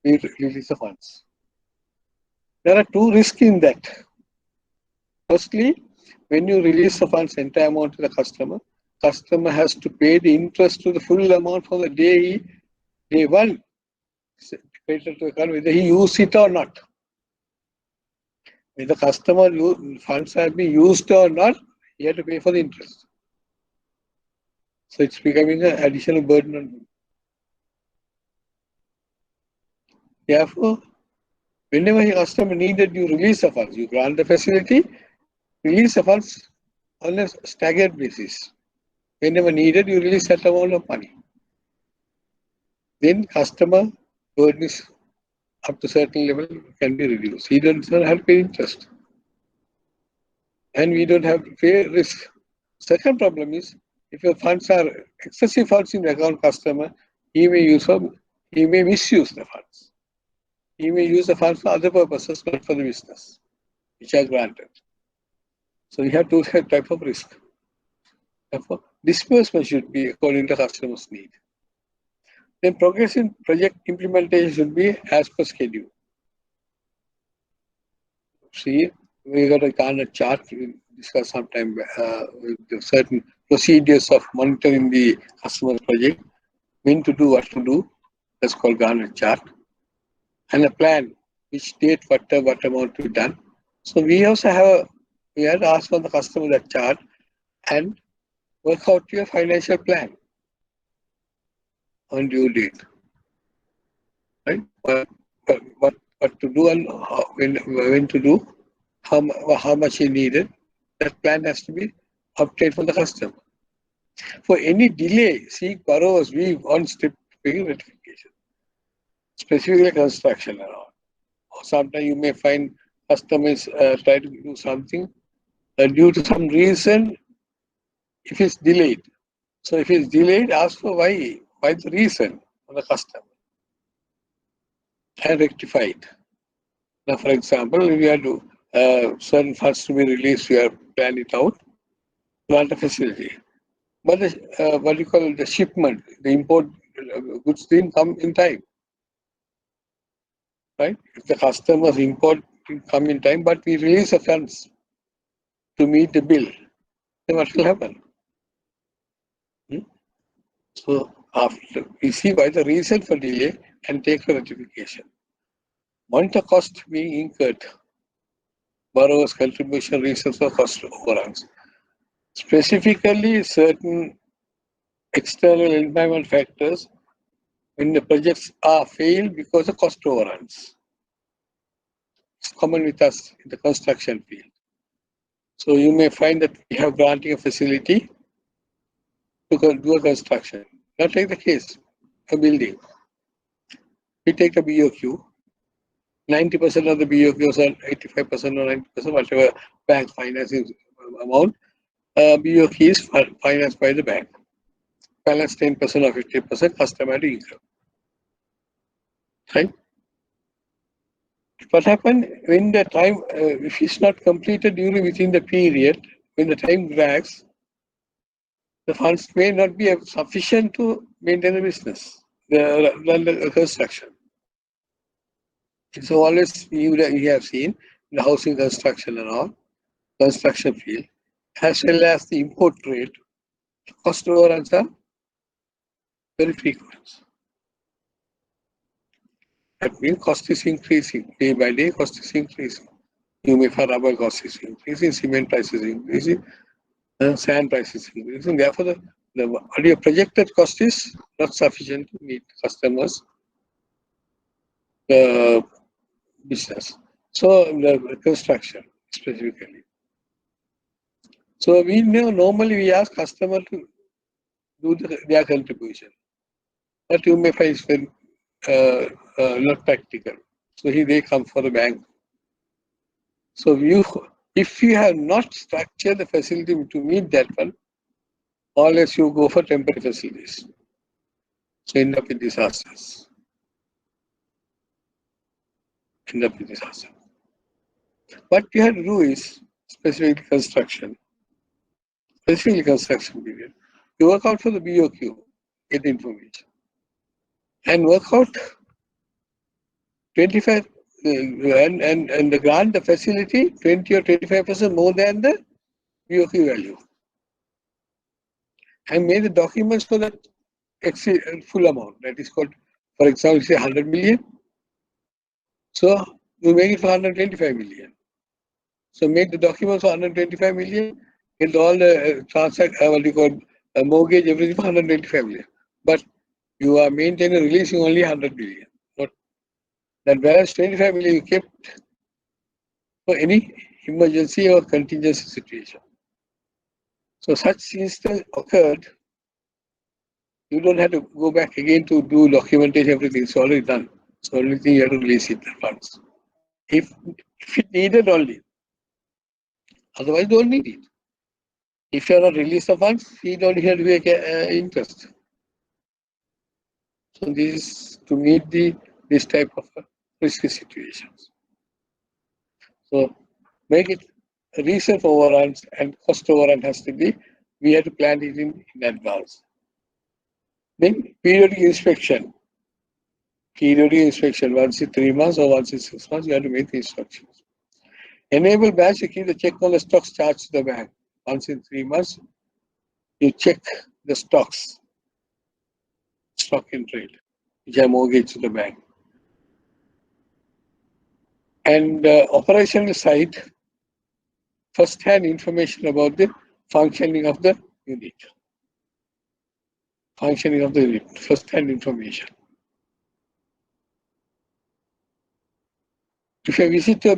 we release the funds. There are two risks in that. Firstly, when you release the funds entire amount to the customer has to pay the interest to the full amount for the day one credited to account, whether he used it or not. When the customer funds have been used or not, he had to pay for the interest. So it's becoming an additional burden on him. Therefore, whenever a customer needed, you release the funds. You grant the facility, release the funds on a staggered basis. Whenever needed, you release that amount of money. Then customer burden is up to certain level can be reduced. He doesn't have to pay interest. And we don't have to pay risk. Second problem is if your funds are excessive funds in the account customer, he may misuse the funds. He may use the funds for other purposes, not for the business, which are granted. So we have two types of risk. Therefore, disbursement should be according to customer's need. Then progress in project implementation should be as per schedule. See, we got a kind of chart we discussed sometime with the certain procedures of monitoring the customer project, when to do, what to do. That's called Garner chart. And a plan, which date, what amount to be done. So we also have we had to ask for the customer that chart and work out your financial plan on due date. Right? What to do and when to do, how much is needed. That plan has to be obtained from the customer. For any delay, seek borrowers we on step rectification, specifically construction and all. Or sometimes you may find customers try to do something due to some reason. If it's delayed, so if it's delayed, ask for why the reason of the customer and rectify it. Now, for example, if you have to certain funds to be released, you have to plan it out, plant a facility. But the, what you call the shipment, the import goods didn't come in time, right? If the customer's import didn't come in time, but we release the funds to meet the bill, then what will happen? So after we see by the reason for delay and take for rectification. Monitor cost being incurred, borrower's contribution, reasons for cost overruns. Specifically, certain external environment factors when the projects are failed because of cost overruns. It's common with us in the construction field. So you may find that we have granting a facility to do a construction. Now take the case, a building. We take a BOQ. 90% of the BOQs are 85% or 90%, whatever bank financing amount, BOQ is financed by the bank. Balance 10% or 50% customary income. Right? What happened when the time, if it's not completed within the period, when the time drags, the funds may not be sufficient to maintain the business, the construction. It's always you have seen the housing construction and all, construction field, as well as the import trade, cost overruns are very frequent. That means cost is increasing. Day by day, cost is increasing. You may find rubber cost is increasing, cement prices increasing, sand prices increasing. Therefore, the projected cost is not sufficient to meet customers' business. So the construction specifically. So we know normally we ask customer to do their contribution, but you may find it's not practical. So they come for the bank. So if you have not structured the facility to meet that one, unless you go for temporary facilities, so end up with disasters. What you have to do is specifically construction period. You work out for the BOQ, get the information, and work out 25 and the grant the facility 20 or 25% more than the BOQ value, and make the documents for that full amount. That is called, for example, say 100 million. So you make it for 125 million. So make the documents for 125 million, get all the a mortgage, everything for 125 million. But you are maintaining releasing only 100 million. Not that balance 25 million you kept for any emergency or contingency situation. So such instance occurred, you don't have to go back again to do documentation, everything is already done. So only thing you have to release it, the funds. If it needed only. Otherwise don't need it. If you are not release the funds, you don't have to pay interest. So this is to meet this type of risky situations. So make it reserve overruns and cost overrun has to be, we have to plan it in advance. Then periodic inspection. Periodic inspection, once in 3 months or once in 6 months, you have to make the instructions. Enable banks to keep the check on the stocks charged to the bank. Once in 3 months, you check the stocks, stock in trade, which are mortgaged to the bank. And operational side, first-hand information about the functioning of the unit. Functioning of the unit, first-hand information. If you visit a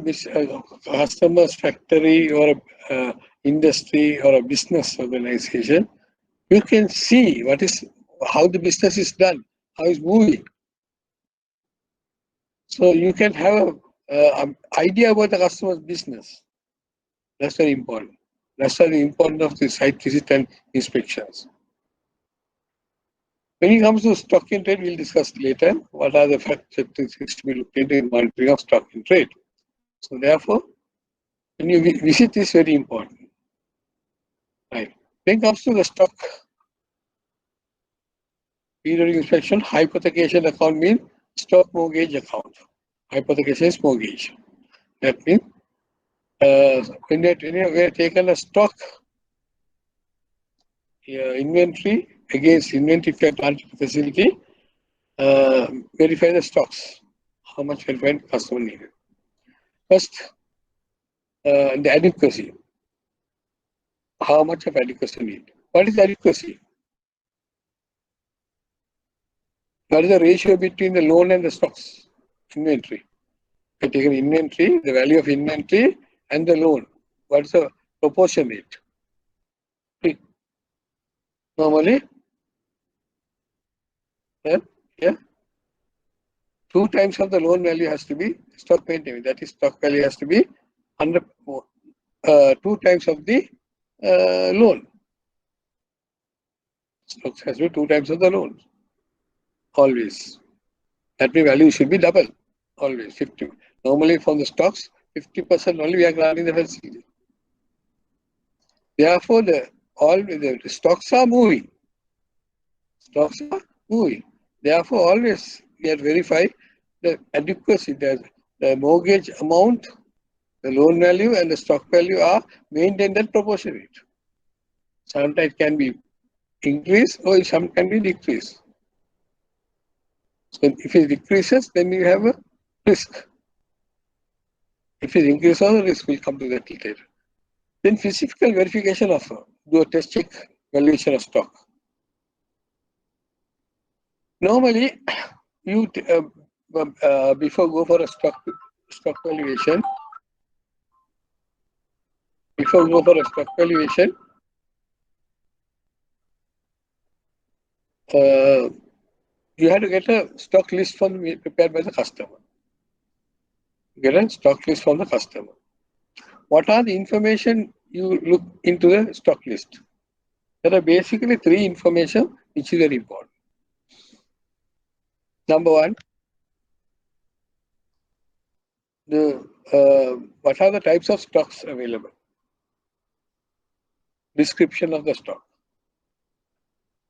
customer's factory or a industry or a business organization, you can see how the business is done, how it's moving. So you can have an idea about the customer's business. That's very important. That's why the importance of the site visit and inspections. When it comes to stock in trade, we'll discuss later what are the factors to be looked into in monitoring of stock in trade. So therefore, when you visit, is very important. Right. When it comes to the stock periodic inspection, hypothecation account means stock mortgage account. Hypothecation is mortgage. That means when we have taken a stock inventory against inventory fair transfer facility, verify the stocks. How much verified customer needed. First, the adequacy. How much of adequacy need? What is adequacy? What is the ratio between the loan and the stocks inventory? We take an inventory, the value of inventory and the loan. What is the proportion rate? Normally, yeah, 2 times of the loan value has to be stock maintenance. That is, stock value has to be 100 2 times of the loan. Stocks has to be 2 times of the loan. Always. That means value should be double. Always 50. Normally from the stocks, 50% only we are granting the facility. Therefore, the stocks are moving. Stocks are moving. Therefore, always we have to verify the adequacy, the mortgage amount, the loan value and the stock value are maintained at proportionate. Sometimes it can be increased or some can be decreased. So if it decreases, then you have a risk. If it increases, the risk will come to that later. Then physical verification of do a test check valuation of stock. Normally, you before go for a stock valuation, you have to get a stock list prepared by the customer. Get a stock list from the customer. What are the information you look into the stock list? There are basically 3 information which is very important. Number 1, what are the types of stocks available? Description of the stock.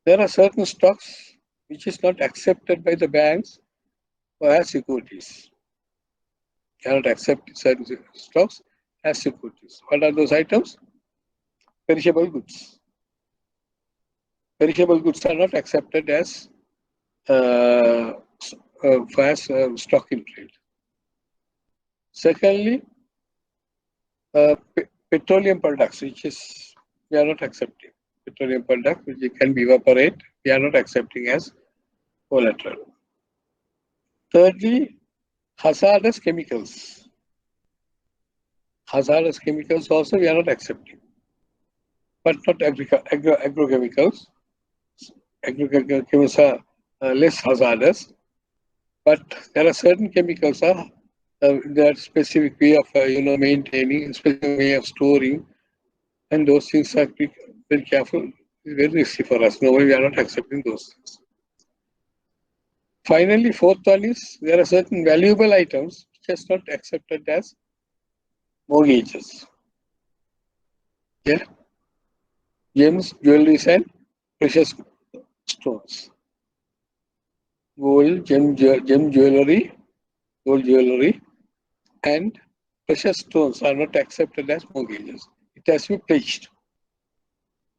There are certain stocks which is not accepted by the banks as securities. Cannot accept certain stocks as securities. What are those items? Perishable goods. Perishable goods are not accepted as stock in trade. Secondly, petroleum products, which is we are not accepting petroleum product which can be evaporate, we are not accepting as collateral. Thirdly, hazardous chemicals. Hazardous chemicals also we are not accepting, but not agrochemicals. Agrochemicals are less hazardous, but there are certain chemicals there are specific way of maintaining, specific way of storing, and those things are very careful. It's very risky for us. No, we are not accepting those things. Finally, fourth one is there are certain valuable items which are not accepted as mortgages. Yeah, gems, jewelries, and precious stones. Gold, gem jewelry, gold jewelry, and precious stones are not accepted as mortgages. It has to be pledged,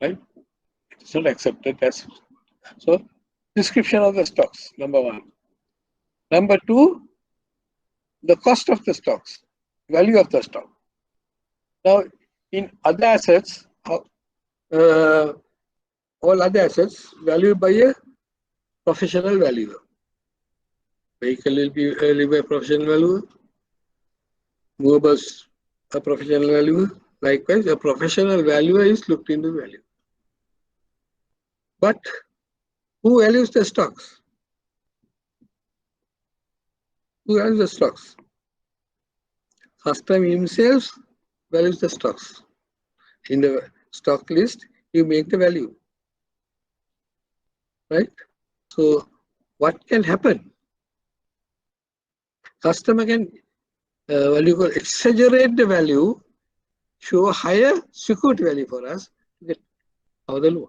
right? It is not accepted as. So, description of the stocks, number one. Number two, the cost of the stocks, value of the stock. Now, in other assets, all other assets valued by a professional valuer. Vehicle will be valued by a professional valuer. Movables, a professional valuer. Likewise, a professional valuer is looked into value. But who values the stocks? Who values the stocks? Customer himself values the stocks. In the stock list, you make the value. Right? So, what can happen? Customer can exaggerate the value, show a higher security value for us to get our the loan.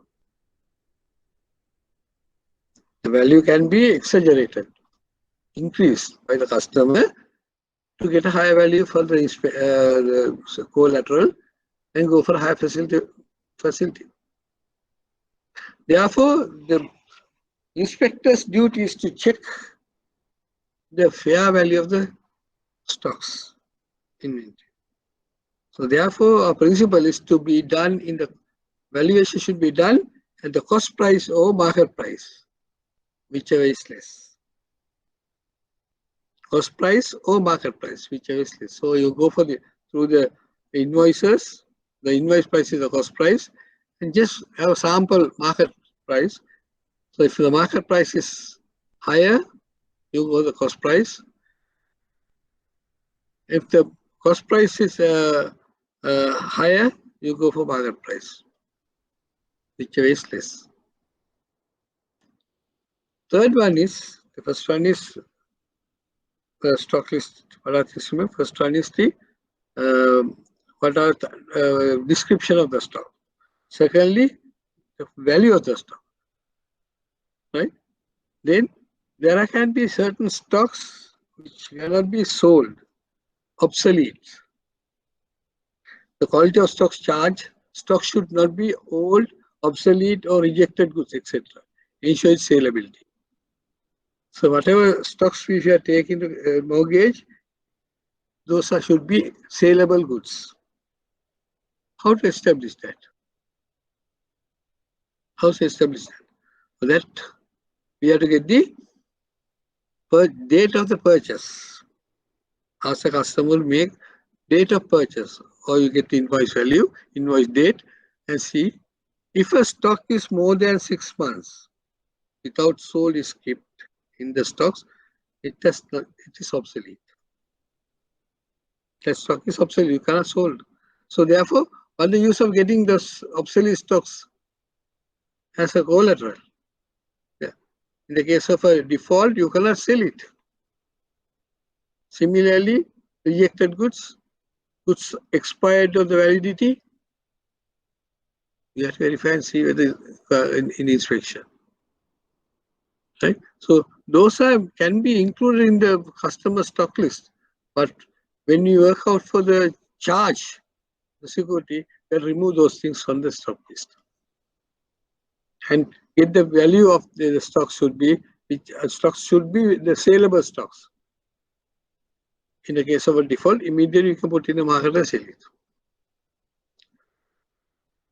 The value can be exaggerated, increased by the customer to get a higher value for the collateral and go for a higher facility. Therefore, the inspector's duty is to check the fair value of the stocks inventory. So therefore, our principle is to be done in the valuation should be done at the cost price or market price, whichever is less. Cost price or market price, whichever is less. So you go for through the invoices, the invoice price is the cost price, and just have a sample market price. So if the market price is higher, you go the cost price. If the cost price is higher, you go for market price, whichever is less. Third one is, the first one is the stock list. First one is the description of the stock. Secondly, the value of the stock. Right? Then there can be certain stocks which cannot be sold, obsolete. The quality of stocks charged, stock should not be old, obsolete, or rejected goods, etc. Ensure its saleability. So whatever stocks we are taking to mortgage, those should be saleable goods. How to establish that? How to establish that? For that, we have to get the date of the purchase. Ask the customer to make date of purchase, or you get the invoice value, invoice date, and see if a stock is more than 6 months without sold is kept in the stocks, it is obsolete. That stock is obsolete, you cannot sold. So therefore, what the use of getting those obsolete stocks as a collateral? Yeah. In the case of a default, you cannot sell it. Similarly, rejected goods goods expired of the validity, you have to verify and see whether in inspection. Right? So those can be included in the customer stock list, but when you work out for the charge, the security, then remove those things from the stock list and get the value of the stock should be stocks should be the saleable stocks. In the case of a default, immediately you can put in the market and sell it.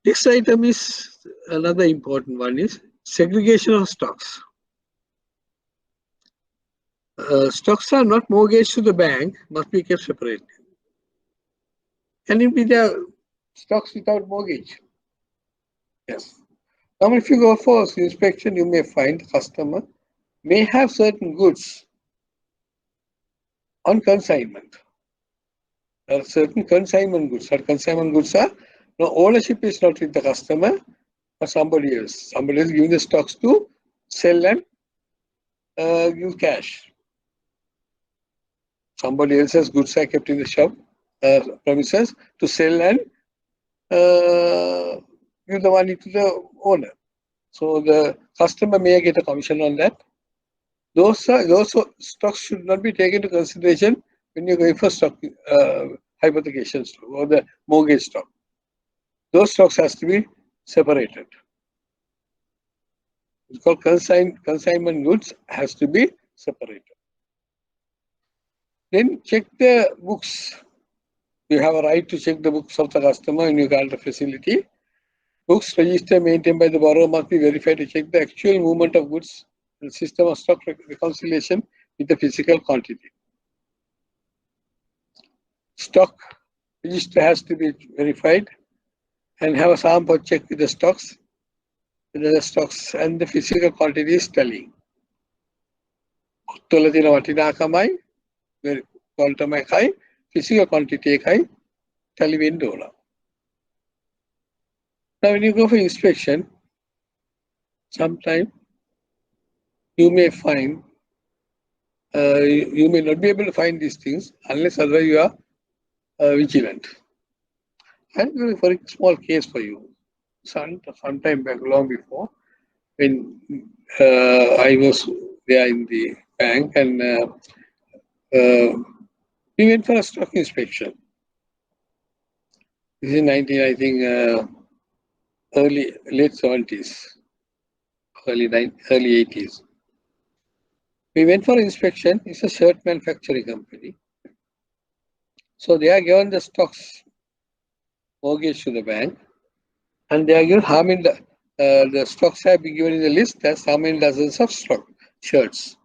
Next item is another important one is segregation of stocks. Stocks are not mortgaged to the bank, must be kept separate. Can it be the stocks without mortgage? Yes. Now, if you go for inspection, you may find the customer may have certain goods on consignment. There are certain consignment goods. What consignment goods are? No, ownership is not with the customer, but somebody else. Somebody else giving the stocks to sell and give cash. Somebody else's goods are kept in the shop premises to sell and give the money to the owner. So the customer may get a commission on that. Those stocks should not be taken into consideration when you're going for stock hypothecation stock or the mortgage stock. Those stocks has to be separated. It's called consignment goods has to be separated. Then check the books. You have a right to check the books of the customer when you grant the facility. Books register maintained by the borrower must be verified to check the actual movement of goods and system of stock reconciliation with the physical quantity. Stock register has to be verified and have a sample check with the stocks, whether the stocks and the physical quantity is tallying. තුළ තියෙන වටිනාකමයි quantum එකයි physical quantity එකයි tally වෙන්න ඕන. Now when you go for inspection, sometimes you may find you may not be able to find these things unless otherwise you are vigilant. I'm going for a small case for you. Some time back, long before, when I was there in the bank and we went for a stock inspection. This is I think late 70s, early 80s. We went for inspection. It's a shirt manufacturing company. So they are given the stocks mortgage to the bank, and they are given how many the stocks have been given in the list as how many dozens of shirts,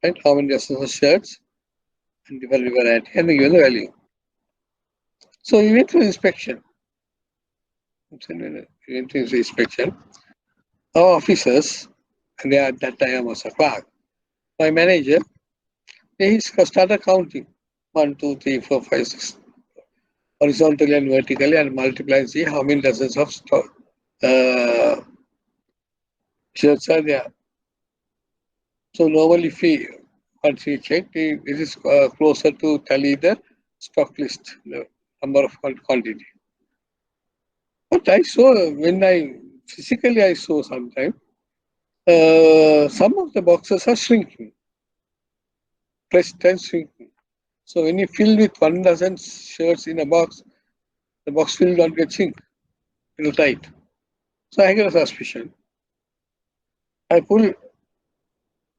right? How many dozens of shirts and different variety, and they given the value. So we went to inspection. Our officers, and they are at that time was a clerk. My manager, he started counting 1, 2, 3, 4, 5, 6, horizontally and vertically, and multiply and see how many dozens of shirts are there. So normally, once we check, it is closer to tally the stock list, the number of quantity. But I saw when physically I saw sometime some of the boxes are shrinking, pressed and shrinking. So when you fill with 1 dozen shirts in a box, the box will not get shrink, it will tight. So I get a suspicion. I pull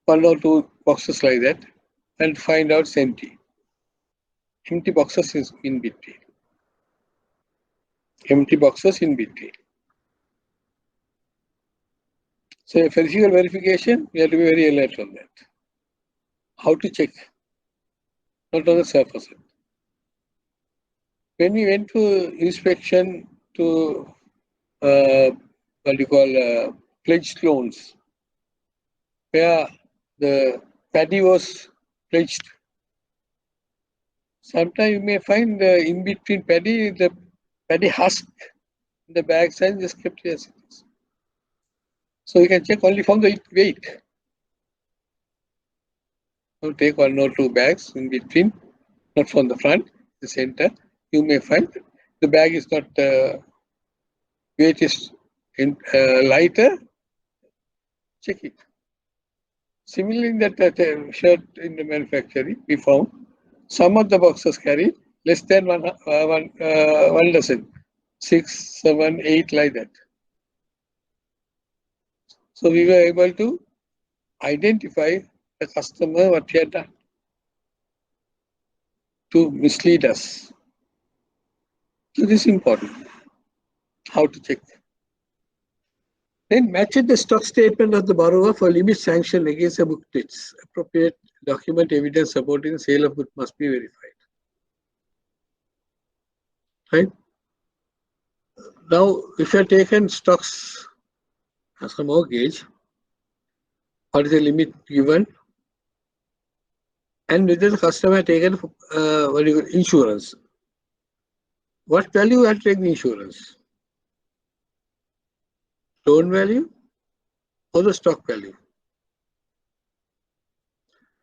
1 or 2 boxes like that and find out it's empty. Empty boxes is in between. Empty boxes in between. So physical verification, we have to be very alert on that. How to check? Not on the surface. When we went to inspection to what you call pledged loans, where the paddy was pledged. Sometimes you may find in between paddy, the paddy husk in the bag size just kept as it is. So you can check only from the weight. So take 1 or 2 bags in between, not from the front, the center. You may find the bag is not weight is lighter. Check it. Similarly, that shirt in the manufacturing, we found some of the boxes carry less than one dozen, 6, 7, 8 like that. So we were able to identify the customer what he had done to mislead us. So this is important. How to check? Then match the stock statement of the borrower for limit sanction against the book debts. Appropriate document evidence supporting the sale of goods must be verified. Right? Now, if you have taken stocks as a mortgage, what is the limit given? And whether the customer has taken insurance. What value you have taken insurance? Loan value or the stock value?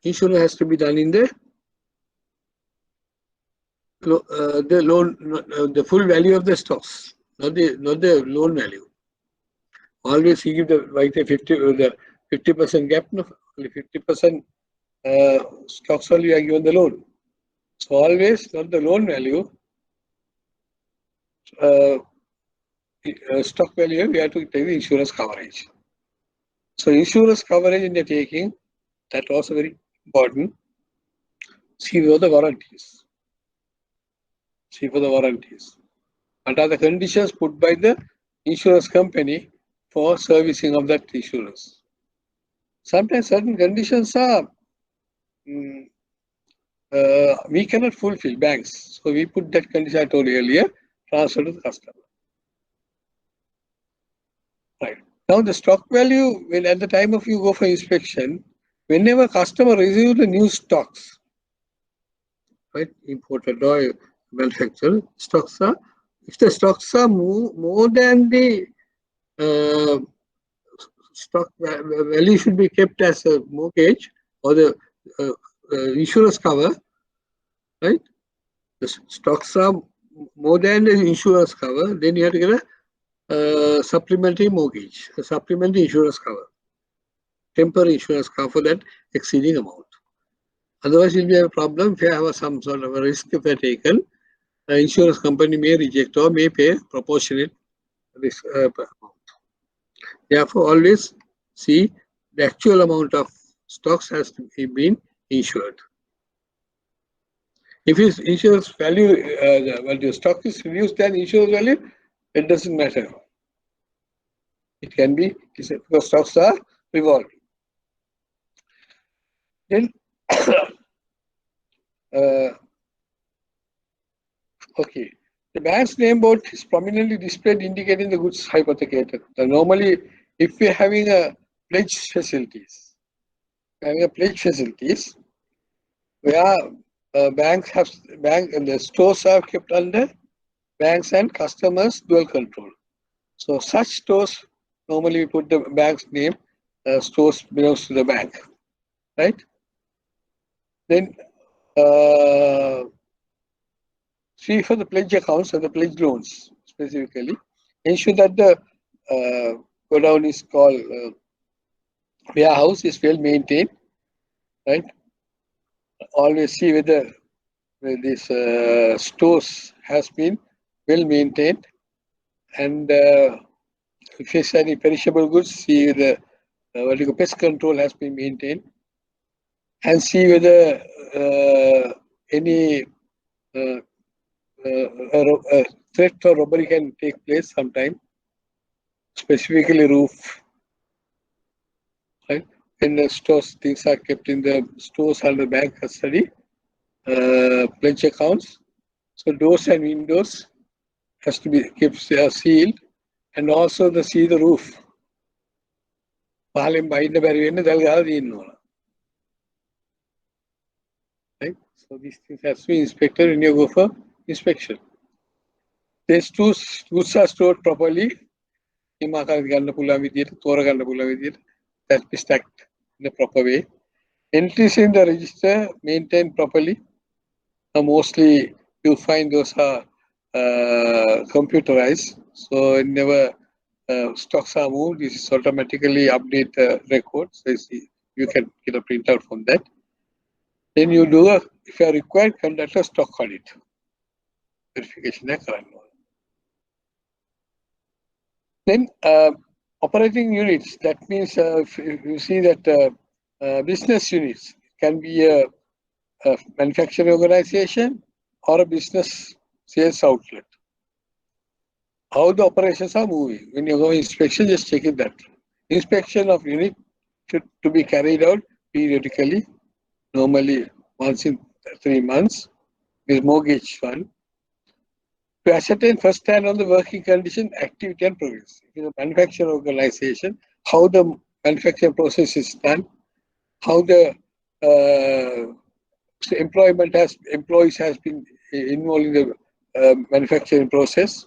Insurance has to be done in the loan, the full value of the stocks, not the loan value. Always you give the 50% gap, no, only 50% stocks value are given the loan. So always not the loan value, stock value, we have to take the insurance coverage. So insurance coverage in the taking, that also very important. See for the warranties. See for the warranties. What are the conditions put by the insurance company for servicing of that insurance? Sometimes certain conditions are we cannot fulfill, banks. So we put that condition I told you earlier, transfer to the customer. Right. Now the stock value, when at the time of you go for inspection, whenever customer receives the new stocks, right, imported or manufactured stocks are, if the stocks are more than the stock value should be kept as a mortgage or the insurance cover, right? The stocks are more than the insurance cover, then you have to get a supplementary mortgage, a supplementary insurance cover, temporary insurance cover for that exceeding amount. Otherwise, you'll be a problem if you have some sort of a risk if you're taken. The insurance company may reject or may pay proportionate risk amount. Therefore, always see the actual amount of stocks has to be been insured. If his insurance value, when the stock is reduced than insurance value, it doesn't matter. It can be because stocks are revolving. Then, okay, the bank's name board is prominently displayed indicating the goods hypothecated. Normally, if we're having a pledge facilities, where banks have and the stores are kept under banks and customers dual control. So such stores normally we put the bank's name. Stores belongs to the bank, right? Then see for the pledge accounts and the pledge loans specifically. Ensure that the godown is called warehouse is well maintained, right? Always see whether this stores has been well maintained, and if there's any perishable goods, see whether pest control has been maintained, and see whether any theft or robbery can take place sometime, specifically roof, right? In the stores, things are kept in the stores under bank custody, pledge accounts. So doors and windows has to be kept sealed, and also see the roof. Right? So these things have to be inspected when you go for inspection. These two goods are stored properly. That be stacked in a proper way. Entries in the register maintained properly. Mostly you find those are computerized, so never stocks are moved. This is automatically update the records. So you can get a printout from that. Then you do if you are required, conduct a stock audit. Verification. Then operating units. That means if you see that business units can be a manufacturing organization or a business sales outlet. how the operations are moving. When you go inspection, just check it that. Inspection of unit should to be carried out periodically, normally once in 3 months, with mortgage fund, to ascertain first hand on the working condition, activity and progress. If it's a manufacturing organization, how the manufacturing process is done, how the employees has been involved in the manufacturing process,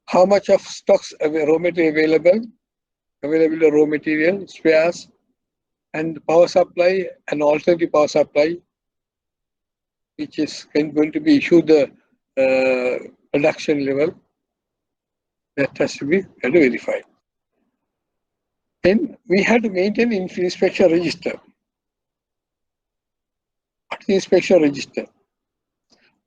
how much of stocks raw material available raw material, spares, and power supply and alternative power supply, which is going to be issued the production level, that has to be verified. Then we have to maintain inspection register. What is inspection register?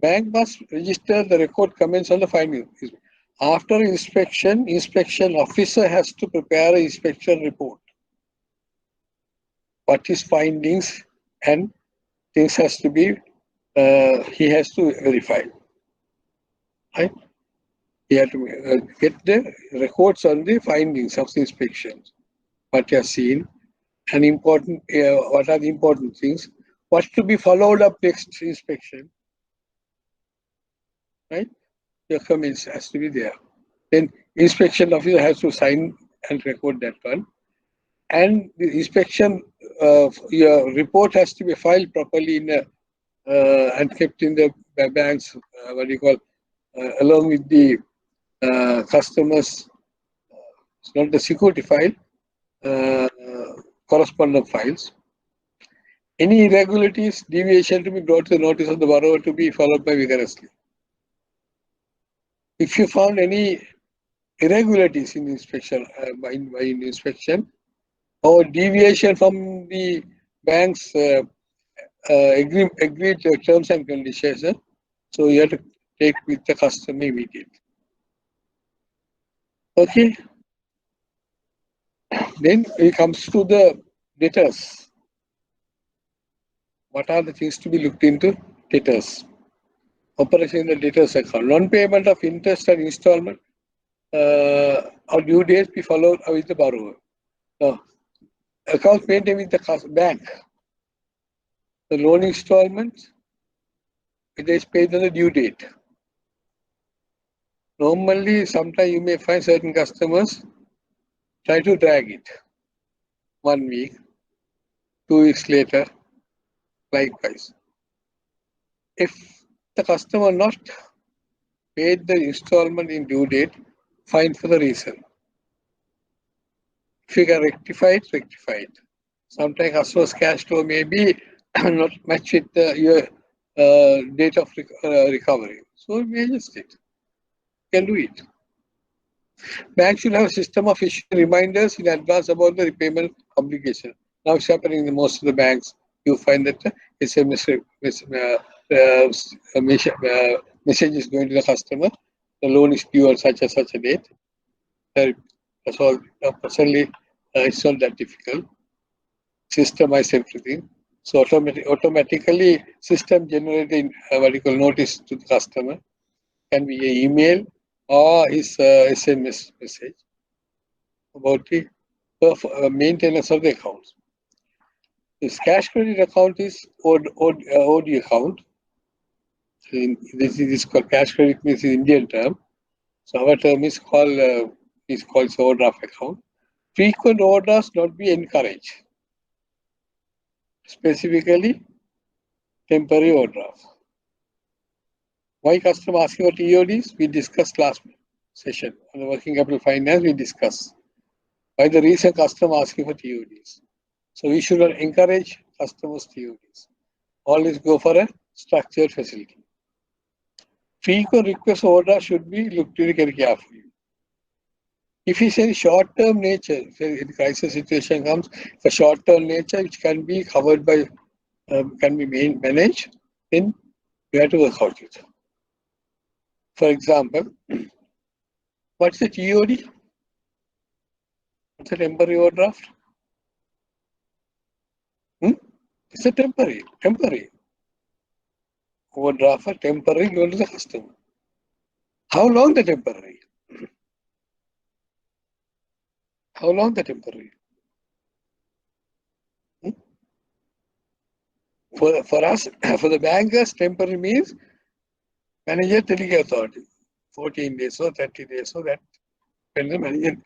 Bank must register the record comments on the findings. After inspection, inspection officer has to prepare an inspection report. What is findings and things has to be, he has to verify. Right? He has to get the records on the findings of the inspection. What you have seen, and important, what are the important things, what to be followed up next inspection. Right? Your comments has to be there. Then inspection officer has to sign and record that one. And the inspection, your report has to be filed properly in and kept in the bank's, what do you call, along with the customers, it's not the security file, correspondent files. Any irregularities, deviation to be brought to the notice of the borrower to be followed by vigorously. If you found any irregularities in inspection, by inspection, or deviation from the bank's agreed terms and conditions, so you have to take with the customer immediately. Okay. Then it comes to the debtors. What are the things to be looked into? Debtors. Operation in the debtors account. Non-payment of interest and installment or due dates be followed with the borrower. Now, accounts maintained with the bank. The loan installment, it is paid on the due date. Normally, sometimes you may find certain customers try to drag it 1 week, 2 weeks later, likewise. If the customer not paid the installment in due date, find for the reason. If you can rectify it, rectify it. Sometimes customer's cash flow may be not match with your date of recovery. So you may adjust it. You can do it. Bank should have a system of issuing reminders in advance about the repayment obligation. Now it's happening in most of the banks. You find that SMS message is going to the customer. The loan is due on such and such a date. That's all. Personally, it's not that difficult. Systemize everything. So automatically, system generating what you call notice to the customer can be an email or his SMS message about the maintenance of the accounts. This cash credit account is OD account. This is called cash credit, means in Indian term. So our term is called overdraft account. Frequent overdrafts not be encouraged. Specifically, temporary overdraft. Why customer asking for TODs? We discussed last session on the working capital finance. We discussed why the reason customer asking for TODs. So we should not encourage customers TODs. Always go for a structured facility. Frequent request overdraft should be looked at very carefully. If it's any short-term nature, if a crisis situation comes, for short-term nature which can be covered by, can be managed, then you have to work out it. For example, what's the TOD? What's a temporary overdraft? It's a temporary overdraft for temporary loan to the customer. How long the temporary? How long the temporary? Hmm? For us, for the bankers, temporary means manager delegate authority. 14 days or 30 days, so that when the manager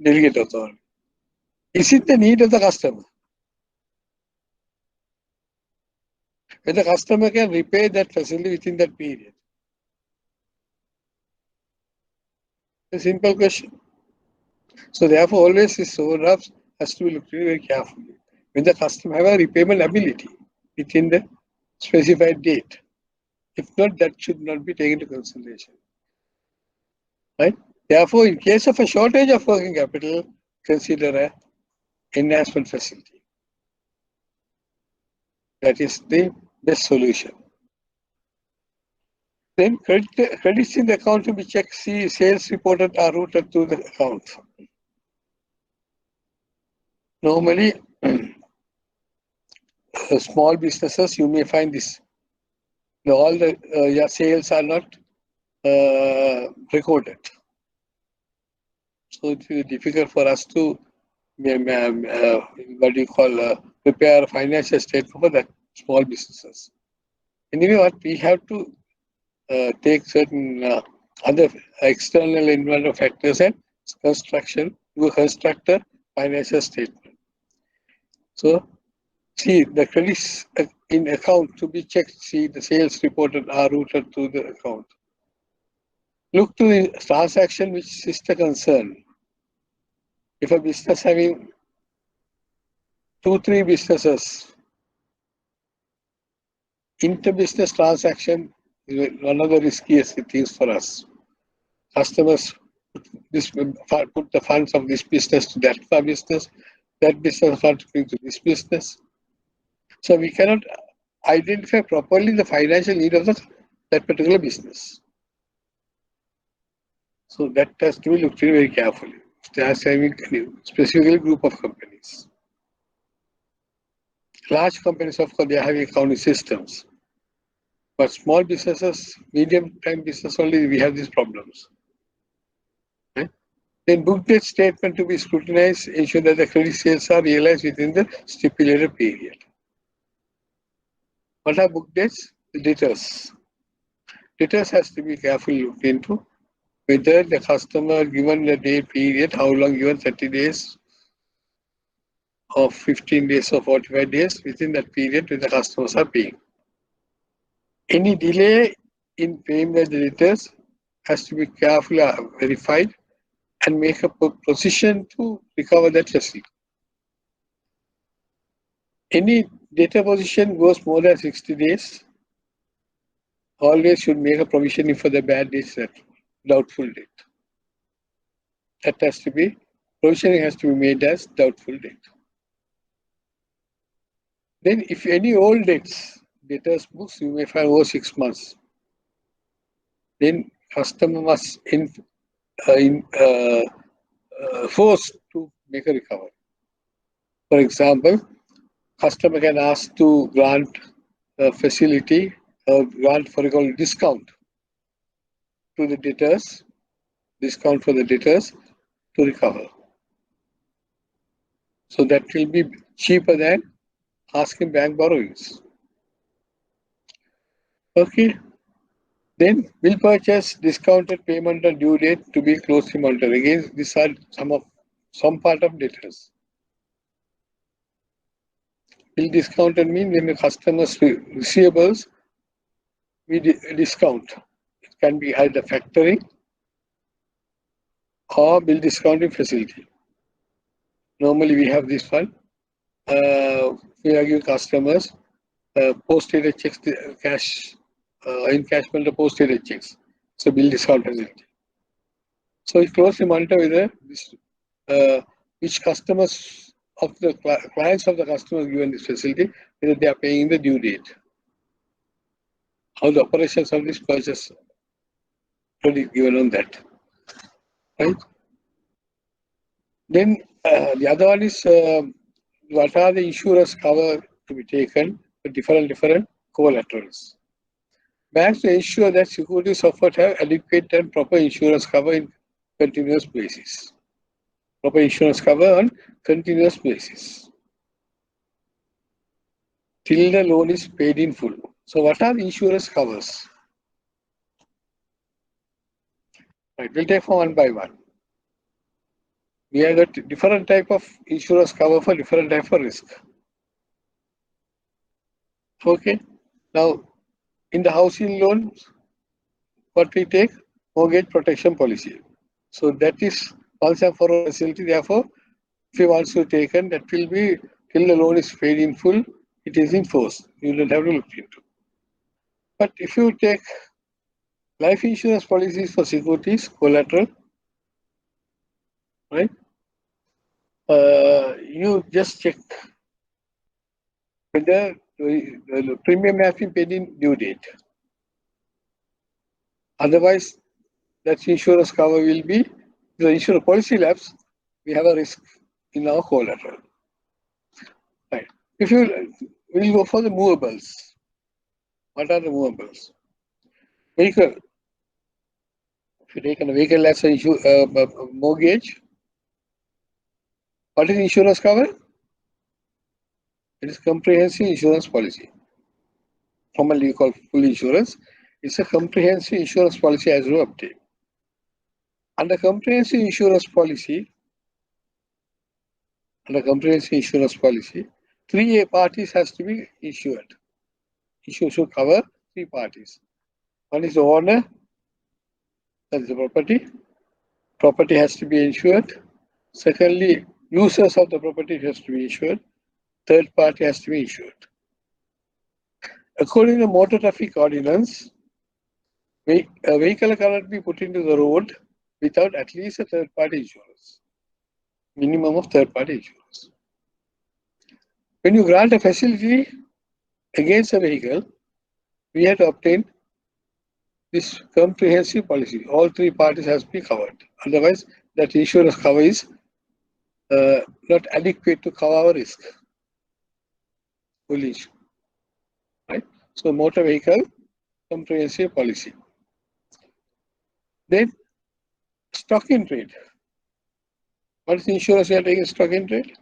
delegate authority. Is it the need of the customer? When the customer can repay that facility within that period? A simple question. So therefore, always this overdraft has to be looked at very carefully. When the customer have a repayment ability within the specified date. If not, that should not be taken into consideration. Right? Therefore, in case of a shortage of working capital, consider a enhancement facility. That is the best solution. Then credits in the account to be checked, see sales reported are routed to the account. Normally, small businesses, you may find this. All the your sales are not recorded. So it is difficult for us to what do you call prepare a financial statement for the small businesses. Anyway, what we have to take certain other external environmental factors and construction to construct a financial statement. So see the credits in account to be checked. See the sales reported are routed to the account. Look to the transaction which is the concern. If a business having 2-3 businesses, inter-business transaction is one of the riskiest things for us. Customers put the funds of this business to that business funds to this business. So we cannot identify properly the financial need of that particular business. So that has to be looked at very carefully. That's having specifically group of companies. Large companies, of course, they are having accounting systems. But small businesses, medium-time business only, we have these problems. Right? Then book date statement to be scrutinized, ensure that the credit sales are realized within the stipulated period. What are book dates? The debtors. Debtors has to be carefully looked into. Whether the customer given the day period, how long given, 30 days or 15 days or 45 days, within that period when the customers are paying. Any delay in paying the debtors has to be carefully verified and make a position to recover that receipt. Any debtor position goes more than 60 days, always should make a provision for the bad debts, that doubtful debt. That has to be, provisioning has to be made as doubtful debt. Then if any old debts, debtors books, you may find over 6 months. Then customer must forced to make a recovery. For example, customer can ask to grant a facility or grant for a discount to the debtors, discount for the debtors to recover. So that will be cheaper than asking bank borrowings. Okay. Then bill purchase, discounted payment on due date to be closely monitored. Again, these are some part of debtors. Bill discounted means when the customer's receivables we discount. It can be either factoring or bill discounting facility. Normally we have this one. We are giving customers post-dated checks, cash, encashment of post-dated checks. So bill discount facility. So we closely monitor whether which customers of the clients of the customers given this facility, whether they are paying the due date. How the operations of this purchase credit given on that. Right? Then the other one is what are the insurance cover to be taken for different collaterals. Banks to ensure that securities offered have adequate and proper insurance cover in continuous basis. Proper insurance cover on continuous basis till the loan is paid in full. So what are the insurance covers? Right, we'll take for one by one. We have got different type of insurance cover for different type of risk. Okay. Now, in the housing loans, what we take? Mortgage protection policy. So that is once and for all facility. Therefore, if you want to take, and that will be till the loan is paid in full, it is in force. You don't have to look into. But if you take life insurance policies for securities, collateral, right? You just check whether the premium has been paid in due date. Otherwise, that insurance cover will be, the insurance policy lapse, we have a risk in our collateral. Right. If you will go for the movables. What are the movables? Vehicle. If you take a vehicle as a mortgage, what is insurance cover? It is comprehensive insurance policy. Commonly called full insurance. It's a comprehensive insurance policy as you obtain. Under comprehensive insurance policy, three parties has to be insured. Insurance should cover three parties. One is the owner, that is the property. Property has to be insured. Secondly, users of the property has to be insured. Third party has to be insured. According to Motor Traffic Ordinance, a vehicle cannot be put into the road without at least a third party insurance. Minimum of third party insurance. When you grant a facility against a vehicle, we have to obtain this comprehensive policy. All three parties has to be covered. Otherwise, that insurance cover is not adequate to cover our risk. Fully insured. Right? So, motor vehicle comprehensive policy. Then, stock in trade. What is the insurance you are taking stock in trade?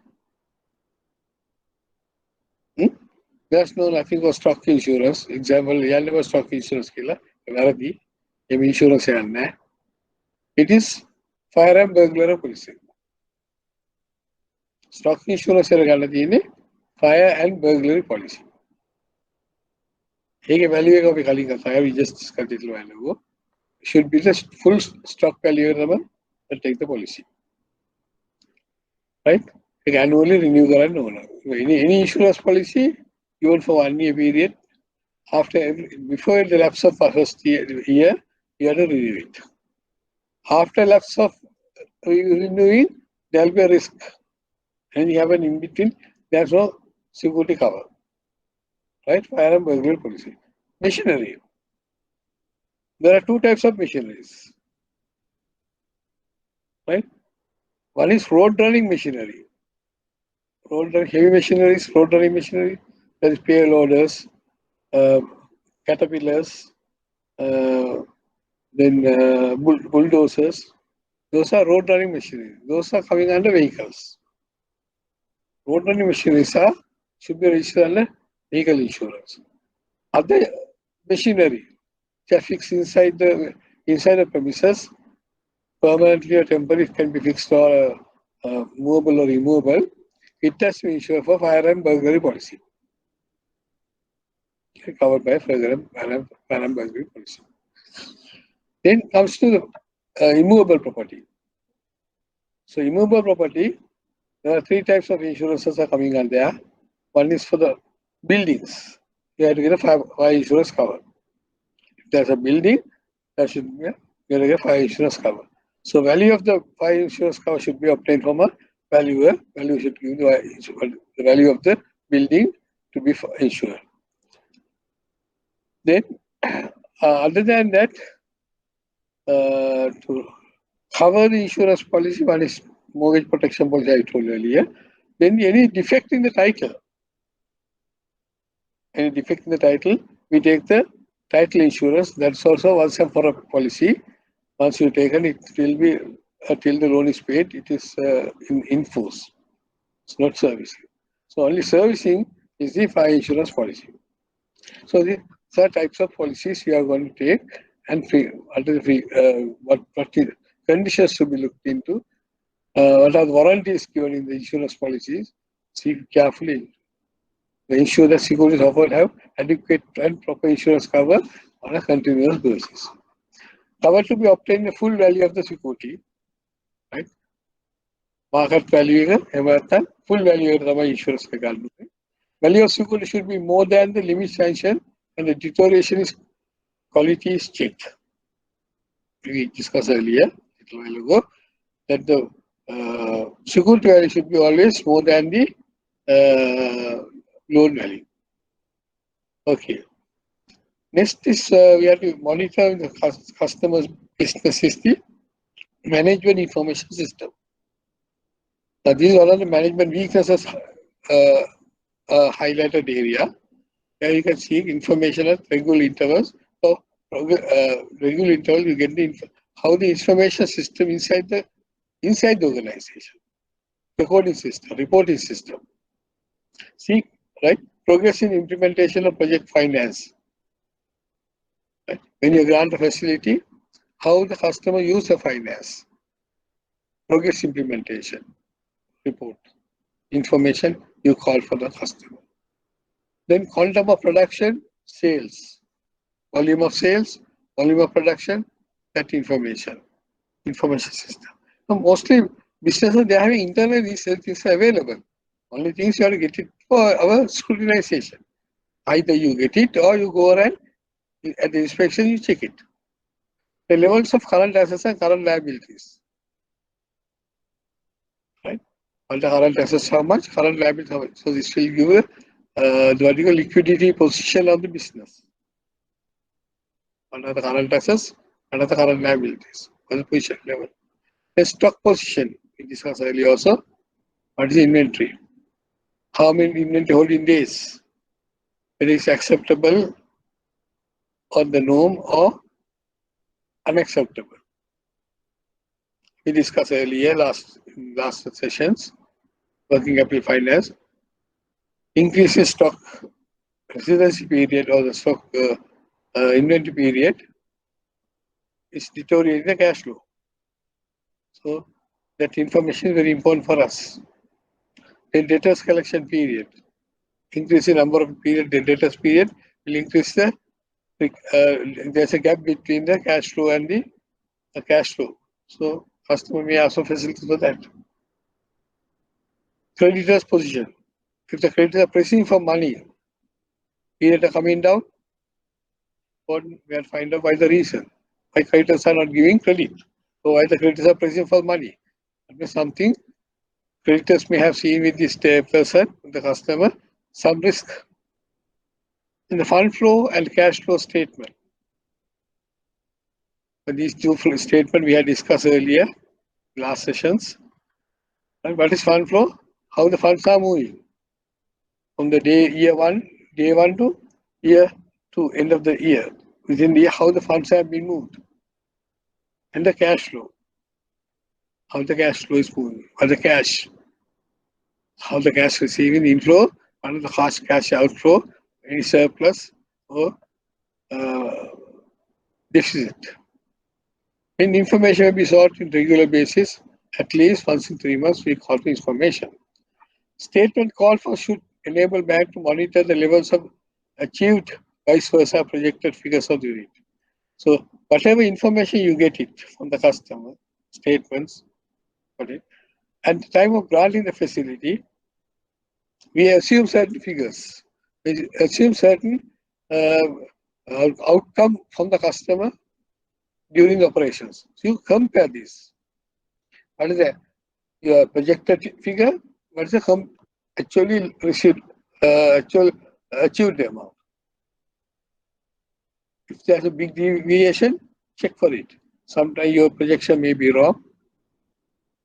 There's no nothing for stock insurance. Example, you never stock insurance killer. Insurance. It is fire and burglary policy. Stock insurance fire and burglary policy. Value of fire, we just discussed it a while ago. Should be the full stock value and take the policy. Right? Annually renew any insurance policy given for 1 year period. Before the lapse of first year, you have to renew it. After lapse of renewing, there will be a risk. And you have an in between, there's no security cover. Right? Fire and burglary policy. Machinery. There are two types of machineries. Right? One is road running machinery. Heavy machinery is road running machinery. There is payloaders, caterpillars, then bulldozers. Those are road running machinery. Those are coming under vehicles. Road running machineries should be registered under vehicle insurance. Other machinery which are fixed inside the premises, permanently or temporary, can be fixed or movable or removable. It has to be insured for fire and burglary policy. Covered by fire and burglary policy. Then comes to the immovable property. So immovable property, there are three types of insurances are coming on there. One is for the buildings. You have to get a fire insurance cover. If there's a building, there should be you have to get fire insurance cover. So value of the fire insurance cover should be obtained from a valuer. Value should give the value of the building to be insured. Then, other than that, to cover the insurance policy, one is mortgage protection policy I told you earlier. Then any defect in the title, we take the Title insurance, that's also once and for a policy. Once you taken, it will be till the loan is paid, it is in force. It's not servicing. So only servicing is the fire insurance policy. So the third types of policies we are going to take, and what conditions to be looked into, what are the warranties given in the insurance policies. See carefully. Ensure that securities offered have adequate and proper insurance cover on a continuous basis. Cover to be obtained the full value of the security, right? Market value is full value of the insurance. Value of security should be more than the limit sanction, and the deterioration is quality is checked. We discussed earlier, a little while ago, that the security value should be always more than the loan value. Okay. Next is we have to monitor the customer's business is the management information system. Now, these are all the management weaknesses highlighted area. Here you can see information at regular intervals. So, regular interval, you get the how the information system inside the organization, recording system, reporting system. See, right? Progress in implementation of project finance. Right? When you grant a facility, how the customer use the finance. Progress implementation report. Information you call for the customer. Then quantum of production, sales. Volume of sales, volume of production, that information system. So mostly businesses, they are having internal research things available. Only things you have to get it for our scrutinization. Either you get it or you go around at the inspection, you check it. The levels of current assets and current liabilities. Right? All the current assets how much, current liabilities how much. So this will give the vertical liquidity position of the business. Under the current assets, under the current liabilities, the position level. The stock position, we discussed earlier also. What is inventory? How many inventory holding days? Whether it's acceptable on the norm or unacceptable. We discussed earlier last sessions, working capital finance. Increase in stock residency period or the stock inventory period is deteriorating the cash flow. So that information is very important for us. The debtors collection period, increase the number of period, the debtors period will increase the, there's a gap between the cash flow and the cash flow. So customer may also facilitate for that. Creditors position. If the creditors are pressing for money, period are coming down, we have to find out why the reason. Why creditors are not giving credit. So why the creditors are pressing for money. That means something creditors may have seen with this person, the customer, some risk. In the fund flow and cash flow statement. But these two statements we had discussed earlier, last sessions. And what is fund flow? How the funds are moving. From the day one to year 2, end of the year. Within the year, how the funds have been moved. And the cash flow. How the cash flow is moving. Or the cash. How the cash receiving inflow, and the cash outflow, any surplus or deficit. And information will be sought on regular basis, at least once in 3 months we call for information. Statement called for should enable bank to monitor the levels of achieved vice versa projected figures of the unit. So whatever information you get it from the customer, statements, okay, at the time of granting the facility, we assume certain figures. We assume certain outcome from the customer during the operations. So you compare this. What is your projected figure? What is the actually received, achieved amount? If there's a big deviation, check for it. Sometimes your projection may be wrong,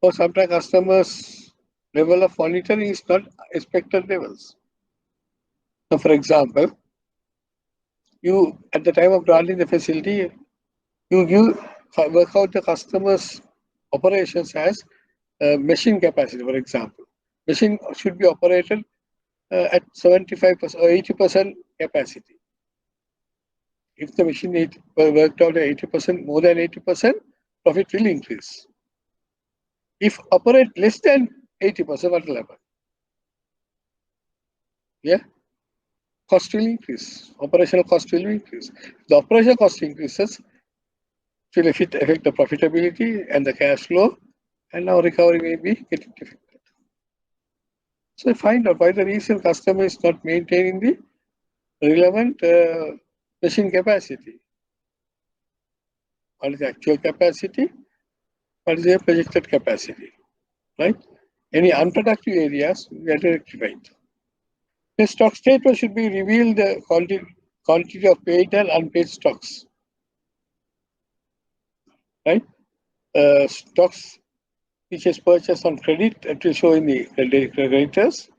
or sometimes customers' level of monitoring is not expected levels. So, for example, you, at the time of granting the facility, you work out the customer's operations as machine capacity, for example. Machine should be operated at 75% or 80% capacity. If the machine worked out at 80%, more than 80%, profit will increase. If operate less than 80%, what will happen? Yeah, cost will increase. Operational cost will increase. If the operational cost increases, it will affect the profitability and the cash flow, and our recovery may be getting difficult. So find out why the reason customer is not maintaining the relevant machine capacity. What is the actual capacity? What is their projected capacity? Right? Any unproductive areas, we have to rectify it. The stock statement should be reveal the quantity of paid and unpaid stocks. Right? Stocks which is purchased on credit, it will show in the creditors,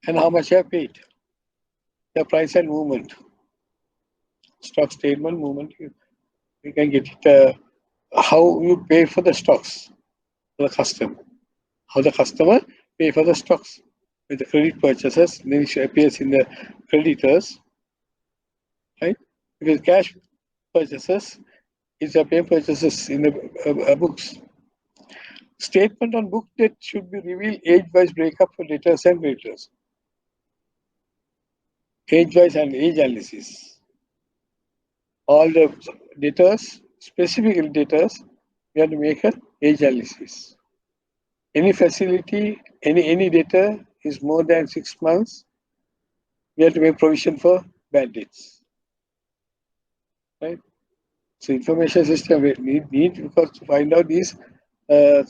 and how much you have paid. The price and movement. Stock statement movement, you can get it. How you pay for the stocks for the customer. How the customer pay for the stocks with the credit purchases, then it appears in the creditors, right? Because cash purchases is a pay purchases in the books. Statement on book debt should be revealed age-wise breakup for debtors and creditors. Age-wise and age analysis. All the debtors, specifically debtors, we have to make an age analysis. Any facility, any debtor is more than 6 months, we have to make provision for bad debts. Right? So information system we need because to find out these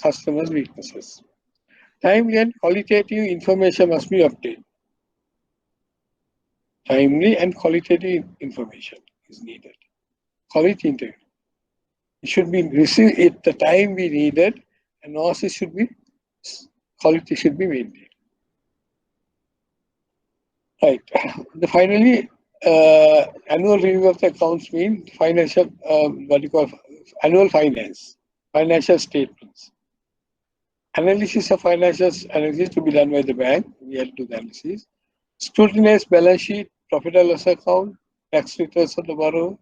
customers' weaknesses. Timely and qualitative information must be obtained. Timely and qualitative information is needed. Quality interview. It should be received at the time we need it, and also quality should be maintained. Right. Finally, annual review of the accounts mean financial, what you call annual financial statements. Analysis of financial analysis to be done by the bank. We have to do the analysis. Scrutinize balance sheet, profit and loss account, tax returns of the borrower,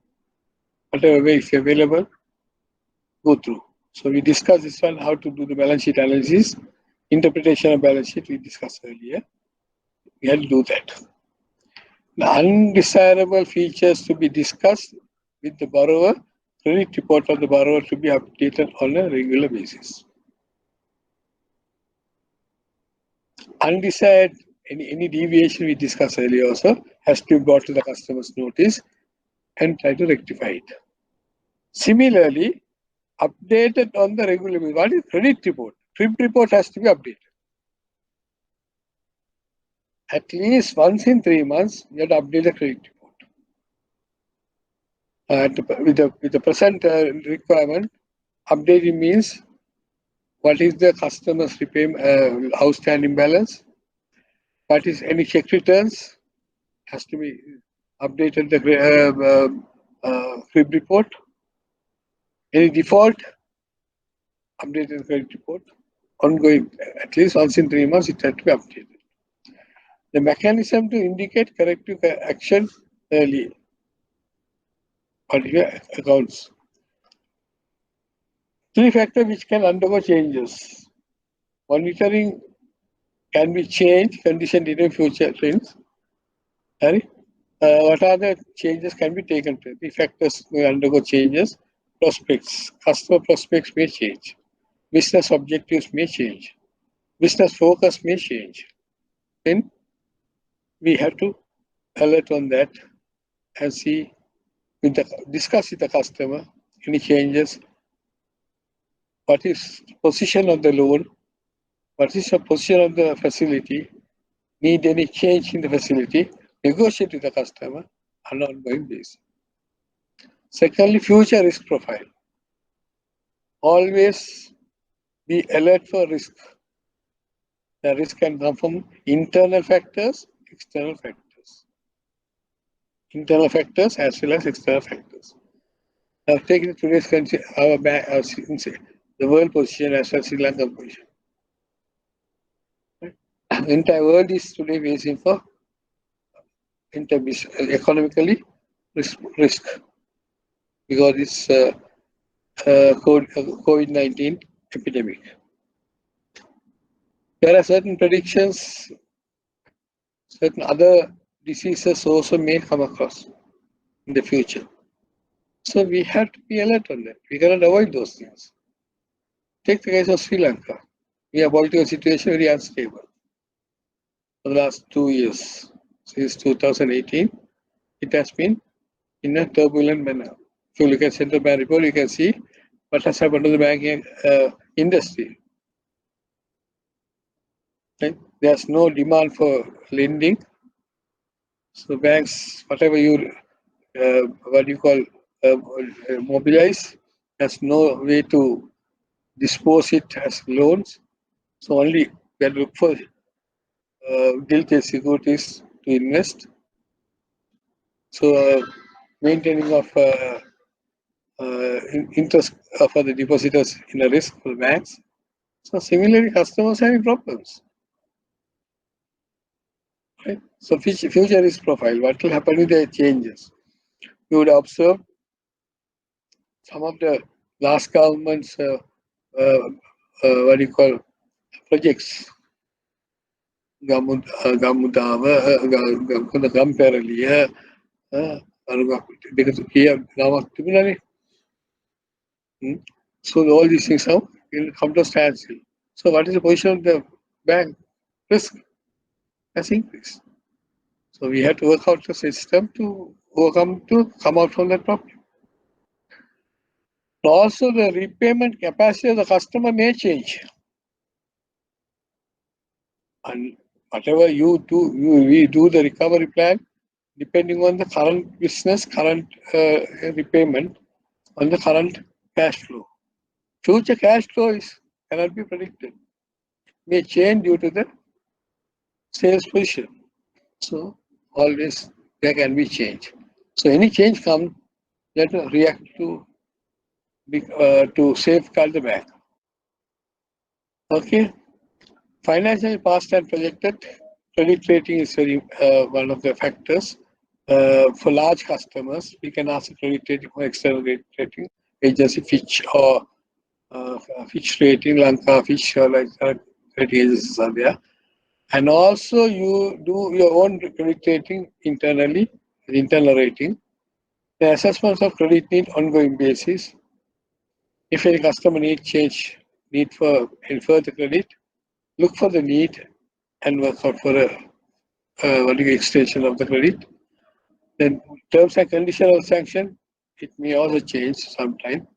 whatever way is available, go through. So we discussed this one, how to do the balance sheet analysis, interpretation of balance sheet we discussed earlier. We have to do that. The undesirable features to be discussed with the borrower, credit report of the borrower to be updated on a regular basis. Undesired, any deviation we discussed earlier also has to be brought to the customer's notice and try to rectify it. Similarly, updated on the regular basis. What is credit report? Trip report has to be updated. At least once in 3 months, you have to update the credit report. With the present requirement, updating means what is the customer's outstanding balance, what is any check returns, has to be updated the crib report, any default, updated credit report, ongoing, at least once in 3 months, it has to be updated. The mechanism to indicate corrective action early on your accounts. 3 factors which can undergo changes. Monitoring can be changed, condition in future trends. What are the changes can be taken? 3 factors may undergo changes. Prospects, customer prospects may change. Business objectives may change. Business focus may change. Then we have to alert on that and see, discuss with the customer any changes. What is position of the loan? What is the position of the facility? Need any change in the facility? Negotiate with the customer on an ongoing basis. Secondly, future risk profile. Always be alert for risk. The risk can come from internal factors, external factors. internal factors as well as external factors. Now, taking today's the world position as well as Sri Lankan position. The entire world is today facing for economically risk because it's COVID-19 epidemic. There are certain predictions, certain other diseases also may come across in the future. So we have to be alert on that. We cannot avoid those things. Take the case of Sri Lanka. We have political situation very unstable for the last 2 years. Since 2018, it has been in a turbulent manner. If you look at central bank report, you can see what has happened to the banking industry. Okay? There's no demand for lending. So banks, whatever you mobilize, there's no way to dispose it as loans. So only they look for guilty securities to invest. So maintaining of interest for the depositors in a risk for the banks. So similarly, customers having problems. Right? So future risk profile, what will happen with the changes? You would observe some of the last government's projects, Gamudava, Gamperaliya, so all these things will come to standstill. So what is the position of the bank? Risk has increased. So we have to work out the system to come out from that problem. Also, the repayment capacity of the customer may change. And whatever we do the recovery plan depending on the current business, current repayment, on the current cash flow. Future cash flow cannot be predicted. May change due to the sales position. So always there can be change. So any change comes, you have to react to safeguard the bank. Okay. Financial past and projected credit rating is very one of the factors. For large customers, we can ask a credit rating for external credit rating agency, Fitch or Fitch Rating, Lanka, Fitch, or like credit agencies are there. And also you do your own credit rating internally, internal rating. The assessments of credit need ongoing basis. If any customer need for any further credit, look for the need and work out for a extension of the credit. Then terms and conditions of sanction, it may also change sometime,